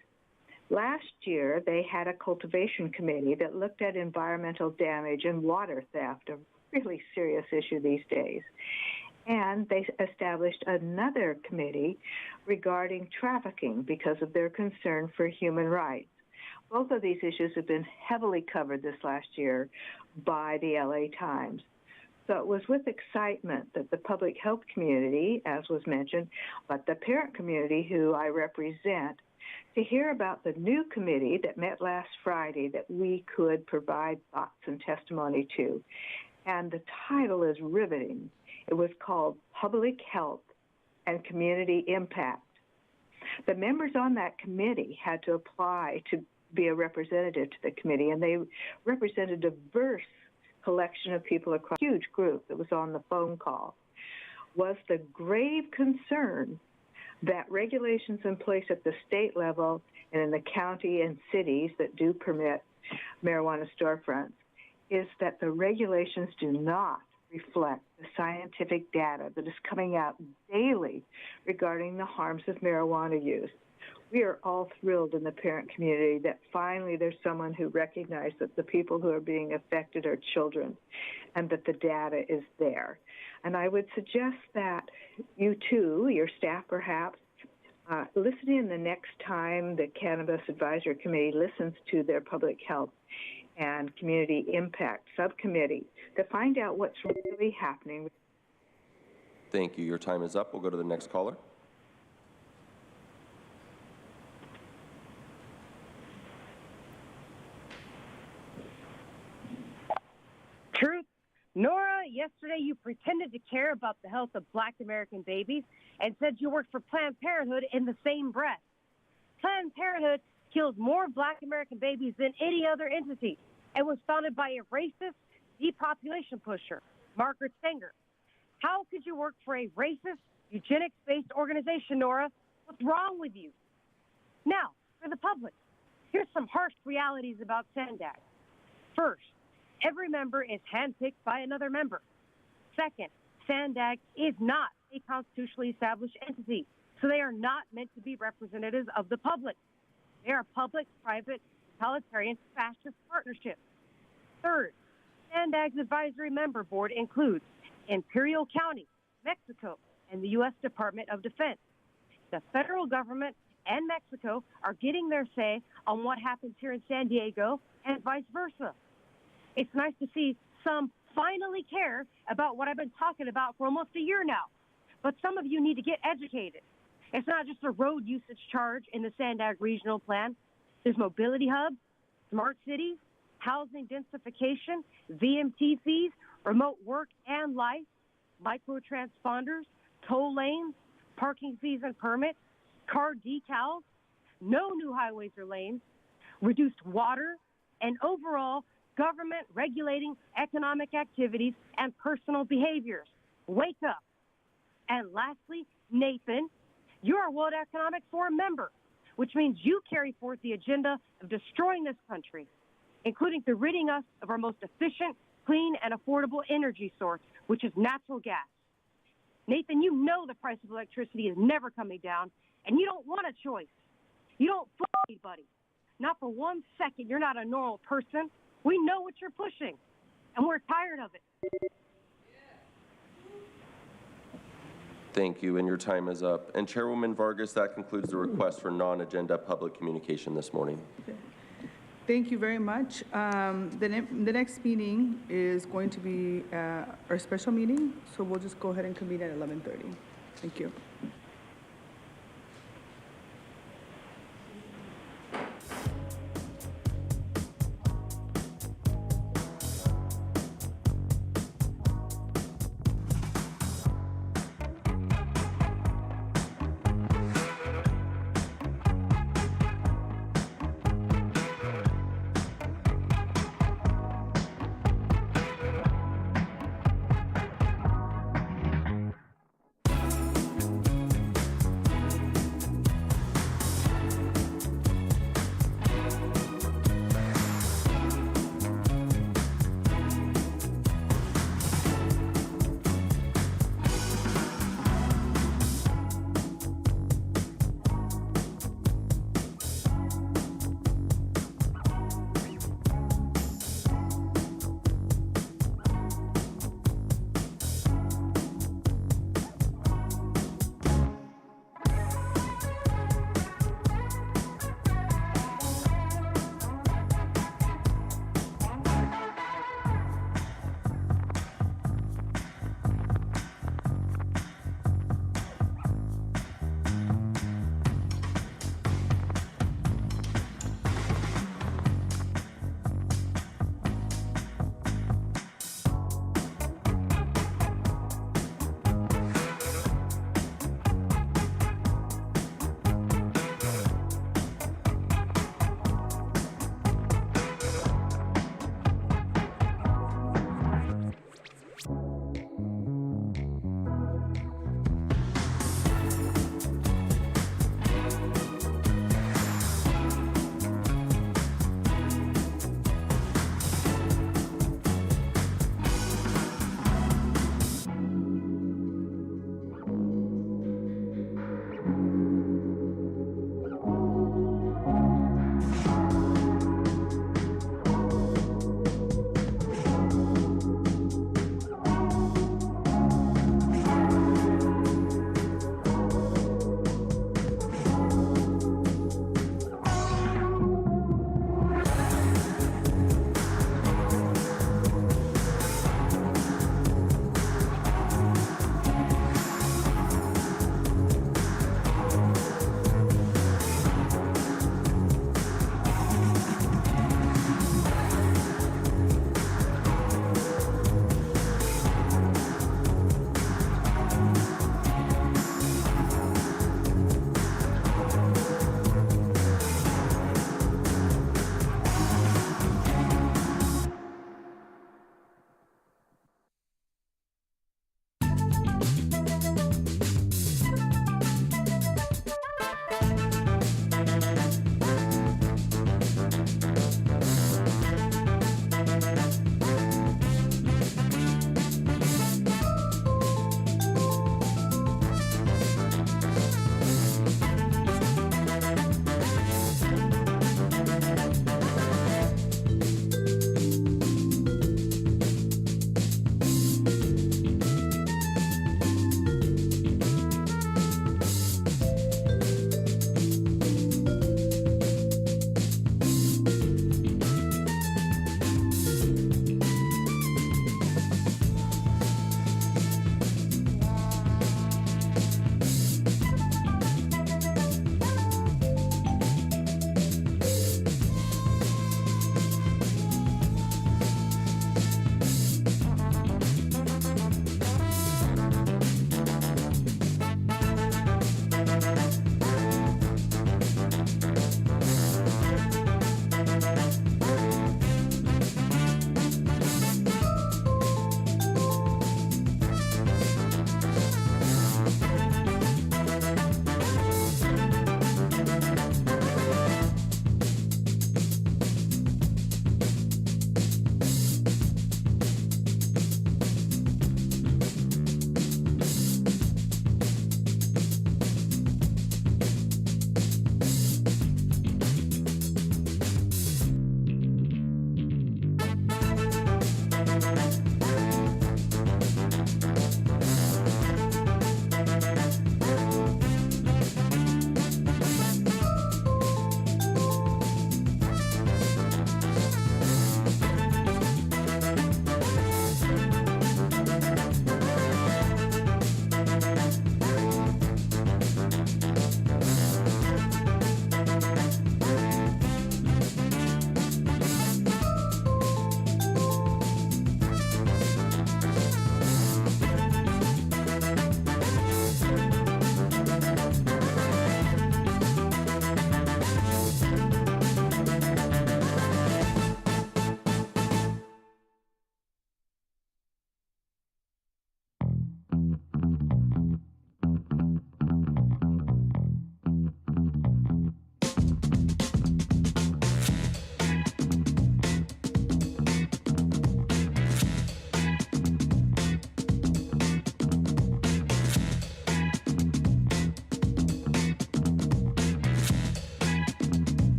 Last year, they had a cultivation committee that looked at environmental damage and water theft, a really serious issue these days. And they established another committee regarding trafficking because of their concern for human rights. Both of these issues have been heavily covered this last year by the LA Times. So it was with excitement that the public health community, as was mentioned, but the parent community who I represent, to hear about the new committee that met last Friday that we could provide thoughts and testimony to. And the title is riveting. It was called Public Health and Community Impact. The members on that committee had to apply to be a representative to the committee, and they represented a diverse collection of people across a huge group that was on the phone call. Was the grave concern that regulations in place at the state level and in the county and cities that do permit marijuana storefronts is that the regulations do not reflect the scientific data that is coming out daily regarding the harms of marijuana use. We are all thrilled in the parent community that finally there's someone who recognizes that the people who are being affected are children and that the data is there. And I would suggest that you too, your staff perhaps, listen in the next time the Cannabis Advisory Committee listens to their public health and community impact subcommittee to find out what's really happening. Thank you. Your time is up. We'll go to the next caller. Truth. Nora, yesterday you pretended to care about the health of Black American babies and said you worked for Planned Parenthood in the same breath. Planned Parenthood kills more Black American babies than any other entity and was founded by a racist depopulation pusher, Margaret Sanger. How could you work for a racist, eugenics-based organization, Nora? What's wrong with you? Now, for the public, here's some harsh realities about SANDAG. First, every member is handpicked by another member. Second, SANDAG is not a constitutionally established entity, so they are not meant to be representatives of the public. They are public-private, totalitarian, fascist partnerships. Third, SANDAG's advisory member board includes Imperial County, Mexico, and the U.S. Department of Defense. The federal government and Mexico are getting their say on what happens here in San Diego and vice versa. It's nice to see some finally care about what I've been talking about for almost a year now. But some of you need to get educated. It's not just a road usage charge in the SANDAG regional plan. There's mobility hubs, smart cities, housing densification, VMT fees, remote work and life, micro-transponders, toll lanes, parking fees and permits, car decals, no new highways or lanes, reduced water, and overall government regulating economic activities and personal behaviors. Wake up. And lastly, Nathan, you're a World Economic Forum member, which means you carry forth the agenda of destroying this country, including the ridding us of our most efficient, clean, and affordable energy source, which is natural gas. Nathan, you know the price of electricity is never coming down, and you don't want a choice. You don't fool anybody. Not for 1 second. You're not a normal person. We know what you're pushing. and we're tired of it. Thank you, and your time is up. And Chairwoman Vargas, that concludes the request for non-agenda public communication this morning. Thank you very much. The next meeting is going to be our special meeting, so we'll just go ahead and convene at 11:30. Thank you.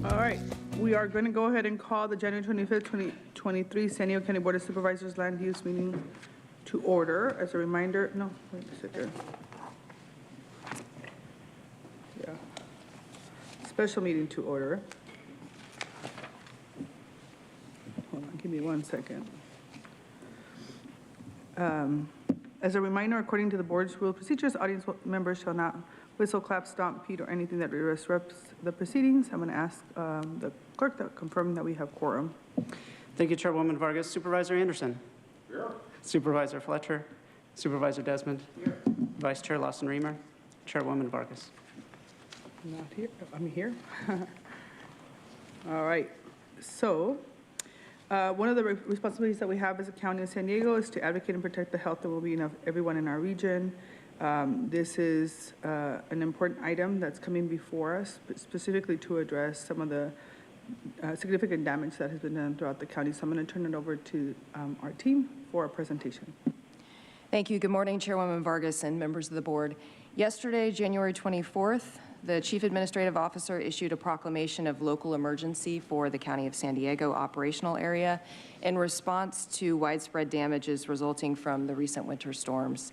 All right, we are going to go ahead and call the January 25th, 2023 San Diego County Board of Supervisors Land Use Meeting to order. As a reminder, no, wait a second. Yeah. Special meeting to order. Hold on, give me 1 second. As a reminder, according to the board's rule of procedures, audience members shall not whistle, clap, stomp, beat, or anything that disrupts the proceedings. I'm going to ask the clerk to confirm that we have quorum. Thank you, Chairwoman Vargas. Supervisor Anderson. Here. Supervisor Fletcher. Supervisor Desmond. Here. Vice Chair Lawson-Remer. Chairwoman Vargas. Not here. I'm here. All right. So one of the responsibilities that we have as a county of San Diego is to advocate and protect the health and well-being of everyone in our region. This is an important item that's coming before us, specifically to address some of the significant damage that has been done throughout the county. So I'm going to turn it over to our team for a presentation. Thank you. Good morning, Chairwoman Vargas and members of the board. Yesterday, January 24th, the Chief Administrative Officer issued a proclamation of local emergency for the County of San Diego operational area in response to widespread damages resulting from the recent winter storms.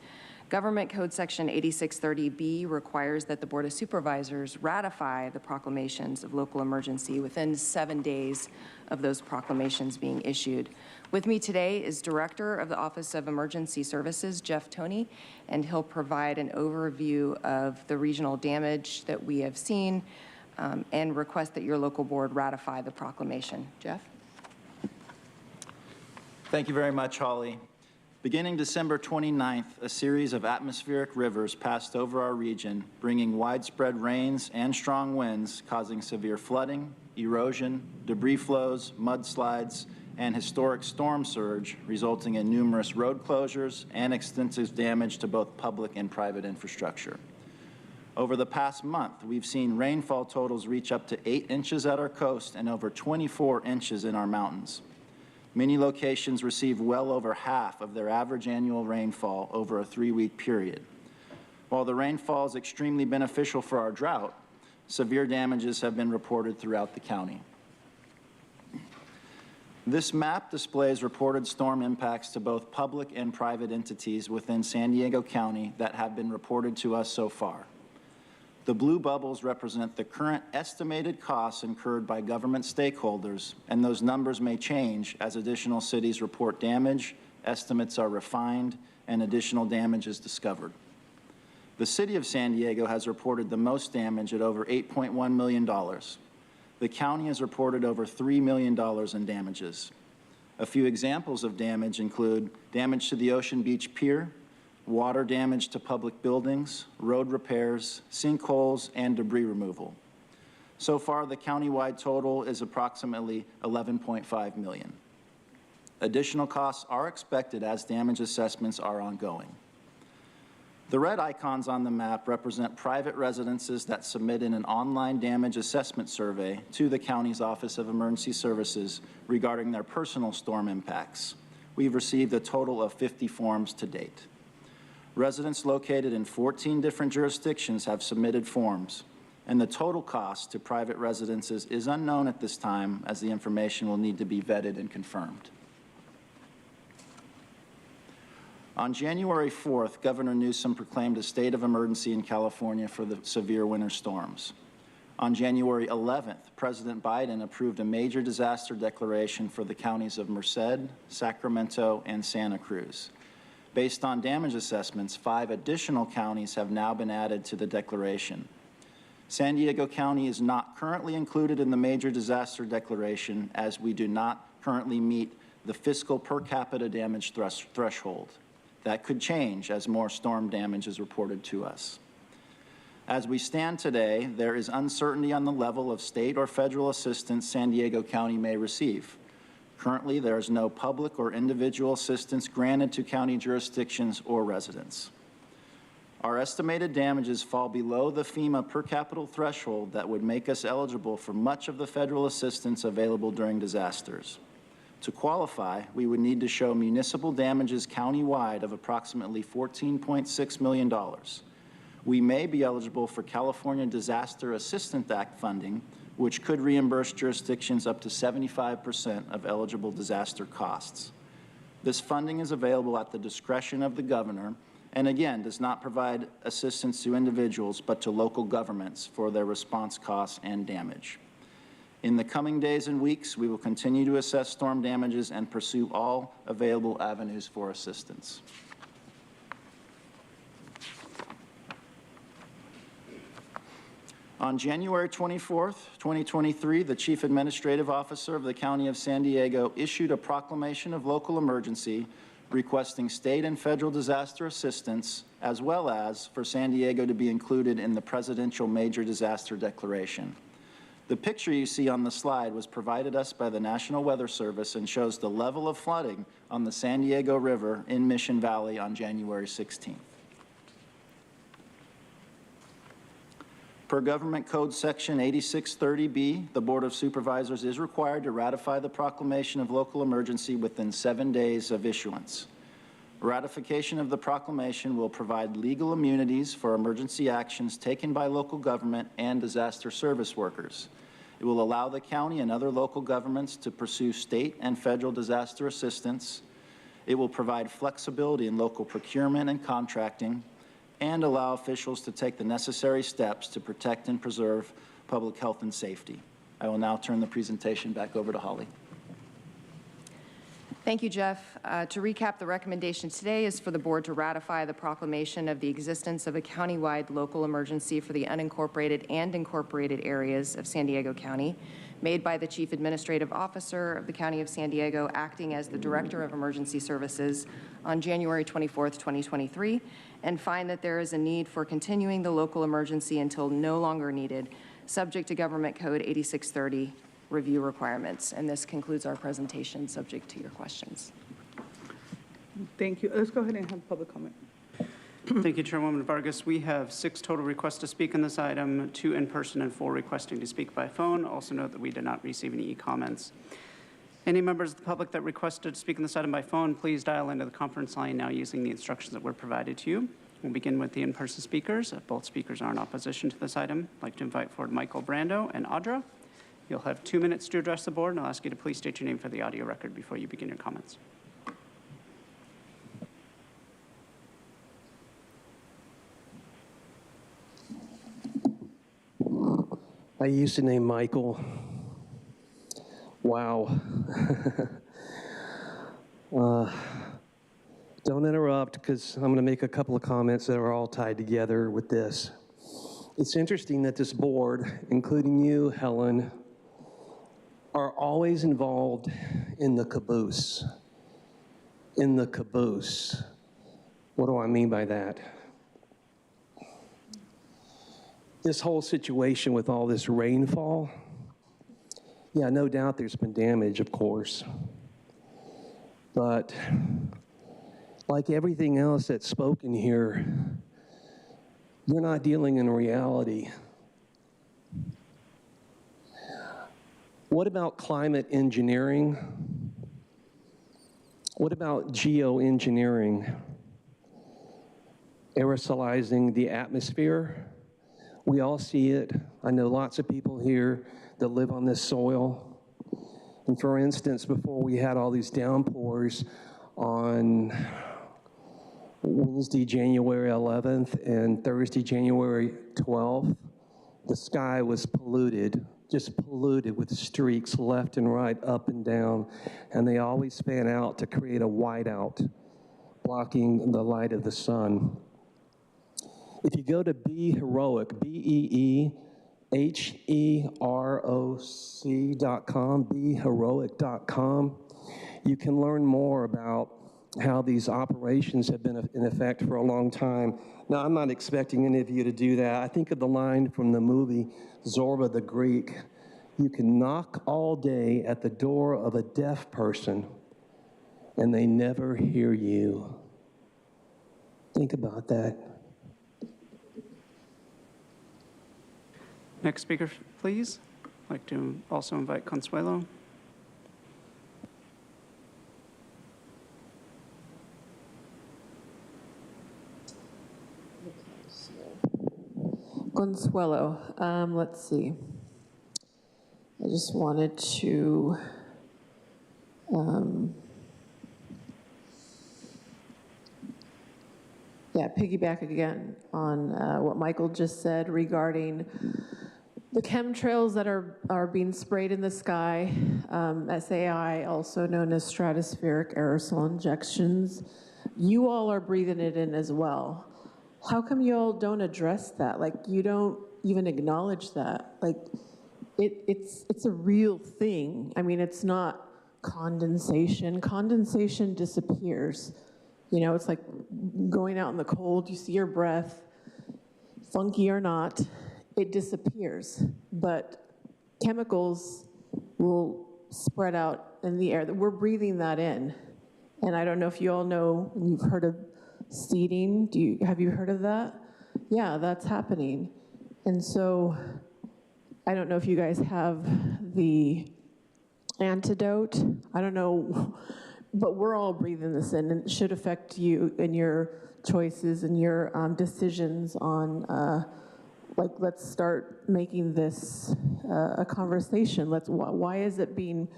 Government Code Section 8630B requires that the Board of Supervisors ratify the proclamations of local emergency within 7 days of those proclamations being issued. With me today is Director of the Office of Emergency Services, Jeff Toney, and he'll provide an overview of the regional damage that we have seen and request that your local board ratify the proclamation. Jeff? Thank you very much, Holly. Beginning December 29th, a series of atmospheric rivers passed over our region, bringing widespread rains and strong winds, causing severe flooding, erosion, debris flows, mudslides, and historic storm surge, resulting in numerous road closures and extensive damage to both public and private infrastructure. Over the past month, we've seen rainfall totals reach up to 8 inches at our coast and over 24 inches in our mountains. Many locations receive well over half of their average annual rainfall over a 3-week period. While the rainfall is extremely beneficial for our drought, severe damages have been reported throughout the county. This map displays reported storm impacts to both public and private entities within San Diego County that have been reported to us so far. The blue bubbles represent the current estimated costs incurred by government stakeholders, and those numbers may change as additional cities report damage, estimates are refined, and additional damage is discovered. The City of San Diego has reported the most damage at over $8.1 million. The county has reported over $3 million in damages. A few examples of damage include damage to the Ocean Beach Pier, water damage to public buildings, road repairs, sinkholes, and debris removal. So far, the countywide total is approximately $11.5 million. Additional costs are expected as damage assessments are ongoing. The red icons on the map represent private residences that submit in an online damage assessment survey to the county's Office of Emergency Services regarding their personal storm impacts. We've received a total of 50 forms to date. Residents located in 14 different jurisdictions have submitted forms, and the total cost to private residences is unknown at this time, as the information will need to be vetted and confirmed. On January 4th, Governor Newsom proclaimed a state of emergency in California for the severe winter storms. On January 11th, President Biden approved a major disaster declaration for the counties of Merced, Sacramento, and Santa Cruz. Based on damage assessments, 5 additional counties have now been added to the declaration. San Diego County is not currently included in the major disaster declaration, as we do not currently meet the fiscal per capita damage threshold. That could change as more storm damage is reported to us. As we stand today, there is uncertainty on the level of state or federal assistance San Diego County may receive. Currently, there is no public or individual assistance granted to county jurisdictions or residents. Our estimated damages fall below the FEMA per capita threshold that would make us eligible for much of the federal assistance available during disasters. To qualify, we would need to show municipal damages countywide of approximately $14.6 million. We may be eligible for California Disaster Assistance Act funding, which could reimburse jurisdictions up to 75% of eligible disaster costs. This funding is available at the discretion of the governor, and again, does not provide assistance to individuals, but to local governments for their response costs and damage. In the coming days and weeks, we will continue to assess storm damages and pursue all available avenues for assistance. On January 24th, 2023, the Chief Administrative Officer of the County of San Diego issued a proclamation of local emergency requesting state and federal disaster assistance, as well as for San Diego to be included in the Presidential Major Disaster Declaration. The picture you see on the slide was provided us by the National Weather Service and shows the level of flooding on the San Diego River in Mission Valley on January 16th. Per Government Code Section 8630B, the Board of Supervisors is required to ratify the proclamation of local emergency within 7 days of issuance. Ratification of the proclamation will provide legal immunities for emergency actions taken by local government and disaster service workers. It will allow the county and other local governments to pursue state and federal disaster assistance. It will provide flexibility in local procurement and contracting, and allow officials to take the necessary steps to protect and preserve public health and safety. I will now turn the presentation back over to Holly. Thank you, Jeff. To recap, the recommendation today is for the board to ratify the proclamation of the existence of a countywide local emergency for the unincorporated and incorporated areas of San Diego County, made by the Chief Administrative Officer of the County of San Diego, acting as the Director of Emergency Services on January 24th, 2023, and find that there is a need for continuing the local emergency until no longer needed, subject to Government Code 8630 review requirements. And this concludes our presentation, subject to your questions. Thank you. Let's go ahead and have public comment. Thank you, Chairwoman Vargas. We have 6 total requests to speak on this item, 2 in person and 4 requesting to speak by phone. Also note that we did not receive any e-comments. Any members of the public that requested to speak on this item by phone, please dial into the conference line now using the instructions that were provided to you. We'll begin with the in-person speakers. If both speakers are in opposition to this item, I'd like to invite forward Michael Brando and Audra. You'll have 2 minutes to address the board, and I'll ask you to please state your name for the audio record before you begin your comments. I used to name Michael. Wow. Don't interrupt, because I'm going to make a couple of comments that are all tied together with this. It's interesting that this board, including you, Helen, are always involved in the caboose. In the caboose. What do I mean by that? This whole situation with all this rainfall, yeah, no doubt there's been damage, of course. But like everything else that's spoken here, you're not dealing in reality. What about climate engineering? What about geoengineering? Aerosolizing the atmosphere? We all see it. I know lots of people here that live on this soil. And for instance, before we had all these downpours on Wednesday, January 11th and Thursday, January 12th, the sky was polluted, just polluted with streaks left and right, up and down. And they always span out to create a whiteout, blocking the light of the sun. If you go to Be Heroic, BEEHEROC.com, BeHeroic.com, you can learn more about how these operations have been in effect for a long time. Now, I'm not expecting any of you to do that. I think of the line from the movie Zorba the Greek. You can knock all day at the door of a deaf person, and they never hear you. Think about that. Next speaker, please. I'd like to also invite Consuelo. Consuelo, let's see. I just wanted to piggyback again on what Michael just said regarding the chemtrails that are being sprayed in the sky, SAI, also known as stratospheric aerosol injections. You all are breathing it in as well. How come you all don't address that? Like, you don't even acknowledge that. Like, it's a real thing. I mean, it's not condensation. Condensation disappears. You know, it's like going out in the cold, you see your breath, funky or not, it disappears. But chemicals will spread out in the air. We're breathing that in. And I don't know if you all know, you've heard of seeding. Have you heard of that? Yeah, that's happening. And so I don't know if you guys have the antidote. I don't know, but we're all breathing this in, and it should affect you and your choices and your decisions on, like, let's start making this a conversation. Why is it being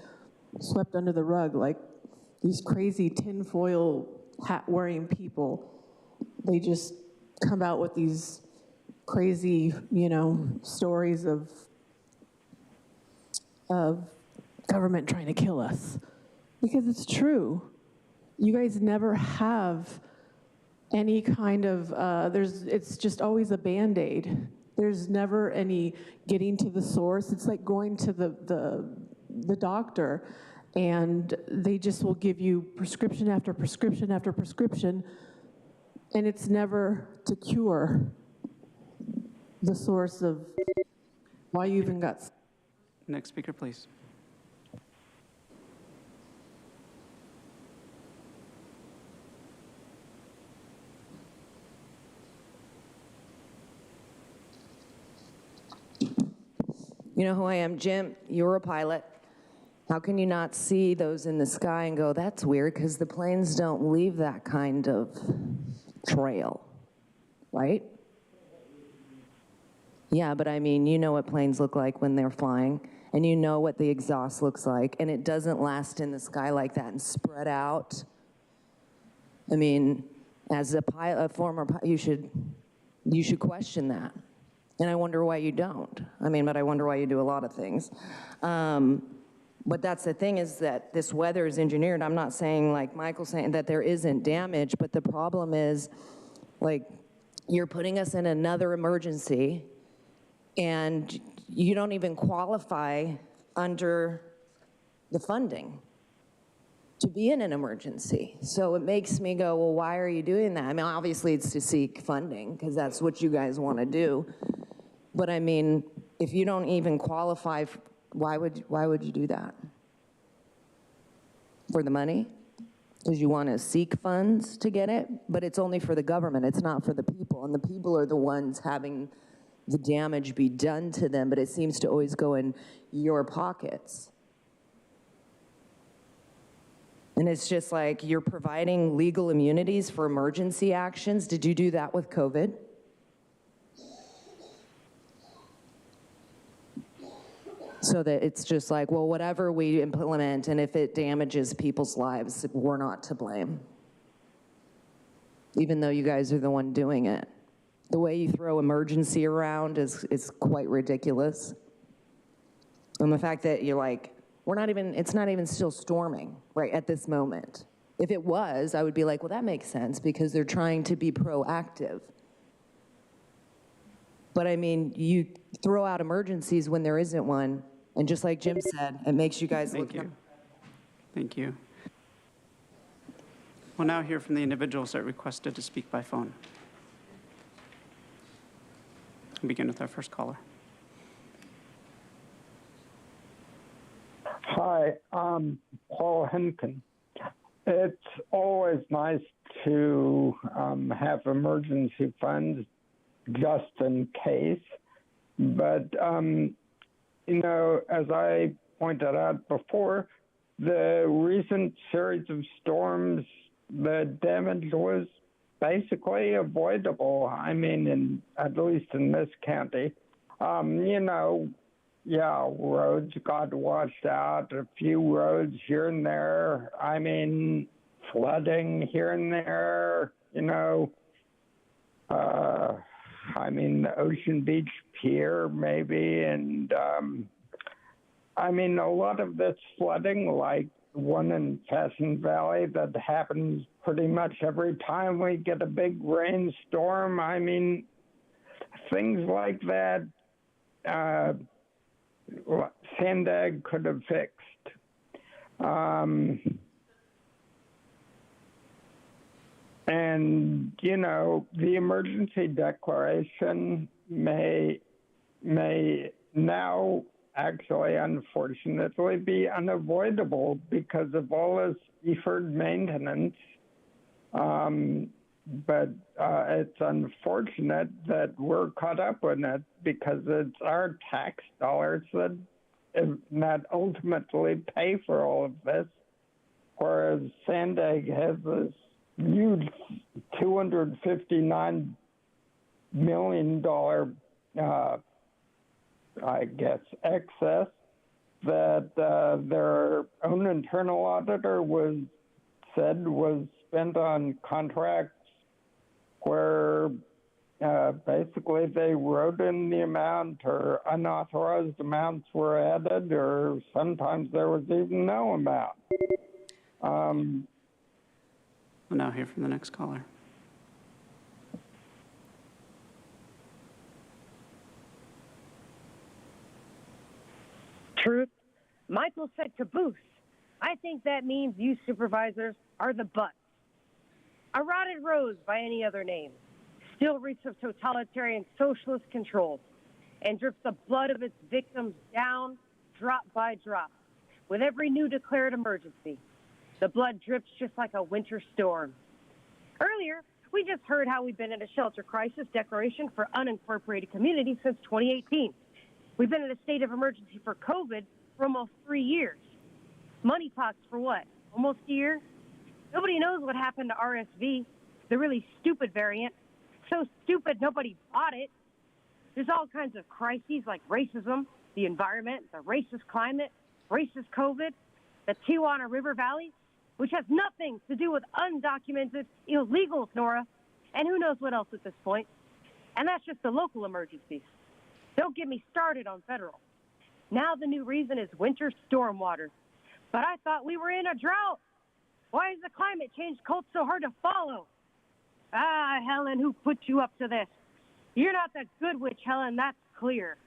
swept under the rug? Like, these crazy tinfoil hat-wearing people, they just come out with these crazy, stories of government trying to kill us. Because it's true. You guys never have any kind of, it's just always a Band-Aid. There's never any getting to the source. It's like going to the doctor, and they just will give you prescription after prescription after prescription, and it's never to cure the source of why you even got. Next speaker, please. You know who I am, Jim? You're a pilot. How can you not see those in the sky and go, that's weird, because the planes don't leave that kind of trail, right? Yeah, but I mean, you know what planes look like when they're flying, and you know what the exhaust looks like, and it doesn't last in the sky like that and spread out. I mean, as a former pilot, you should question that. And I wonder why you don't. I mean, but I wonder why you do a lot of things. But that's the thing, is that this weather is engineered. I'm not saying, like Michael's saying, that there isn't damage, but the problem is, like, you're putting us in another emergency, and you don't even qualify under the funding to be in an emergency. So it makes me go, well, why are you doing that? I mean, obviously it's to seek funding, because that's what you guys want to do. But I mean, if you don't even qualify, why would you do that? For the money? Because you want to seek funds to get it? But it's only for the government, it's not for the people. And the people are the ones having the damage be done to them, but it seems to always go in your pockets. And it's just like, you're providing legal immunities for emergency actions. Did you do that with COVID? So that it's just like, well, whatever we implement, and if it damages people's lives, we're not to blame. Even though you guys are the one doing it. The way you throw emergency around is quite ridiculous. And the fact that you're like, it's not even still storming right at this moment. If it was, I would be like, well, that makes sense, because they're trying to be proactive. But I mean, you throw out emergencies when there isn't one, and just like Jim said, it makes you guys look. Thank you. We'll now hear from the individuals that requested to speak by phone. We'll begin with our first caller. Hi, I'm Paul Henkin. It's always nice to have emergency funds just in case. But, you know, as I pointed out before, the recent series of storms, the damage was basically avoidable. I mean, at least in this county. You know, yeah, roads got washed out, a few roads here and there. I mean, flooding here and there, you know. I mean, the Ocean Beach Pier, maybe, and I mean, a lot of this flooding, like one in Fashion Valley, that happens pretty much every time we get a big rainstorm. I mean, things like that, Sandag could have fixed. And, you know, the emergency declaration may now actually, unfortunately, be unavoidable because of all this deferred maintenance. But it's unfortunate that we're caught up in it, because it's our tax dollars that ultimately pay for all of this, whereas Sandag has this huge $259 million, I guess, excess that their own internal auditor said was spent on contracts where basically they wrote in the amount, or unauthorized amounts were added, or sometimes there was even no amount. We'll now hear from the next caller. Truth. Michael said caboose. I think that means you supervisors are the butts. A rotted rose by any other name still reeks of totalitarian socialist control and drips the blood of its victims down drop by drop with every new declared emergency. The blood drips just like a winter storm. Earlier, we just heard how we've been in a shelter crisis declaration for unincorporated communities since 2018. We've been in a state of emergency for COVID for almost 3 years. Moneypox for what? Almost a year? Nobody knows what happened to RSV, the really stupid variant. So stupid nobody bought it. There's all kinds of crises like racism, the environment, the racist climate, racist COVID, the Tijuana River Valley, which has nothing to do with undocumented illegals, Nora, and who knows what else at this point. And that's just the local emergencies. Don't get me started on federal. Now the new reason is winter stormwater. But I thought we were in a drought. Why is the climate change cult so hard to follow? Ah, Helen, who put you up to this? You're not the good witch, Helen, that's clear.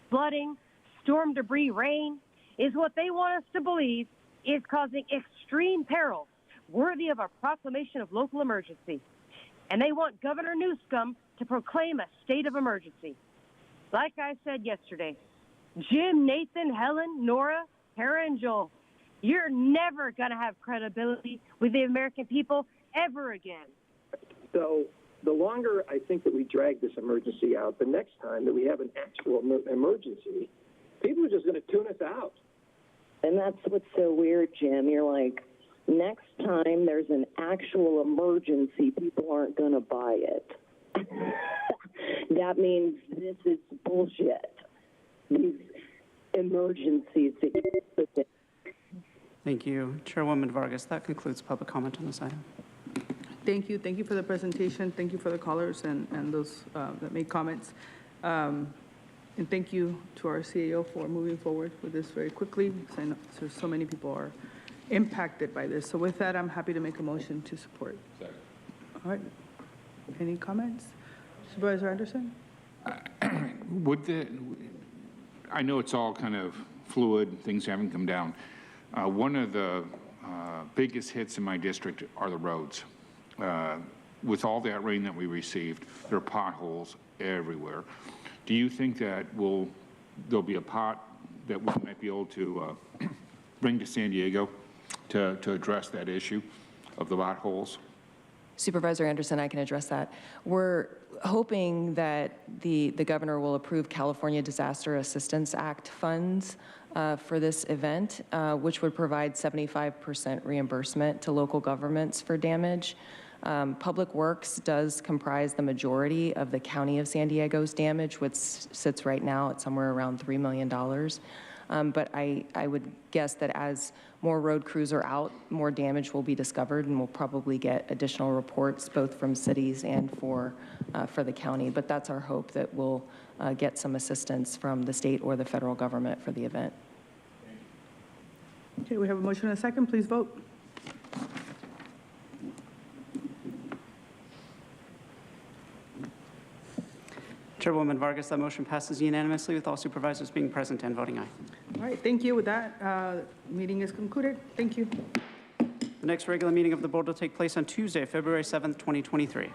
Flooding, storm debris, rain is what they want us to believe is causing extreme peril worthy of a proclamation of local emergency. And they want Governor Newsom to proclaim a state of emergency. Like I said yesterday, Jim, Nathan, Helen, Nora, Tara, and Joel, you're never going to have credibility with the American people ever again. So the longer I think that we drag this emergency out, the next time that we have an actual emergency, people are just going to tune us out. And that's what's so weird, Jim. You're like, next time there's an actual emergency, people aren't going to buy it. That means this is bullshit. These emergencies that you put in. Thank you, Chairwoman Vargas. That concludes public comment on this item. Thank you. Thank you for the presentation. Thank you for the callers and those that made comments. And thank you to our CAO for moving forward with this very quickly, because I know so many people are impacted by this. So with that, I'm happy to make a motion to support. Second. All right. Any comments? Supervisor Anderson? I know it's all kind of fluid, things haven't come down. One of the biggest hits in my district are the roads. With all that rain that we received, there are potholes everywhere. Do you think that there'll be a pot that we might be able to bring to San Diego to address that issue of the potholes? Supervisor Anderson, I can address that. We're hoping that the governor will approve California Disaster Assistance Act funds for this event, which would provide 75% reimbursement to local governments for damage. Public Works does comprise the majority of the County of San Diego's damage, which sits right now at somewhere around $3 million. But I would guess that as more road crews are out, more damage will be discovered, and we'll probably get additional reports both from cities and for the county. But that's our hope, that we'll get some assistance from the state or the federal government for the event. Okay, we have a motion and a second. Please vote. Chairwoman Vargas, that motion passes unanimously with all supervisors being present and voting aye. All right, thank you. With that, meeting is concluded. Thank you. The next regular meeting of the board will take place on Tuesday, February 7th, 2023.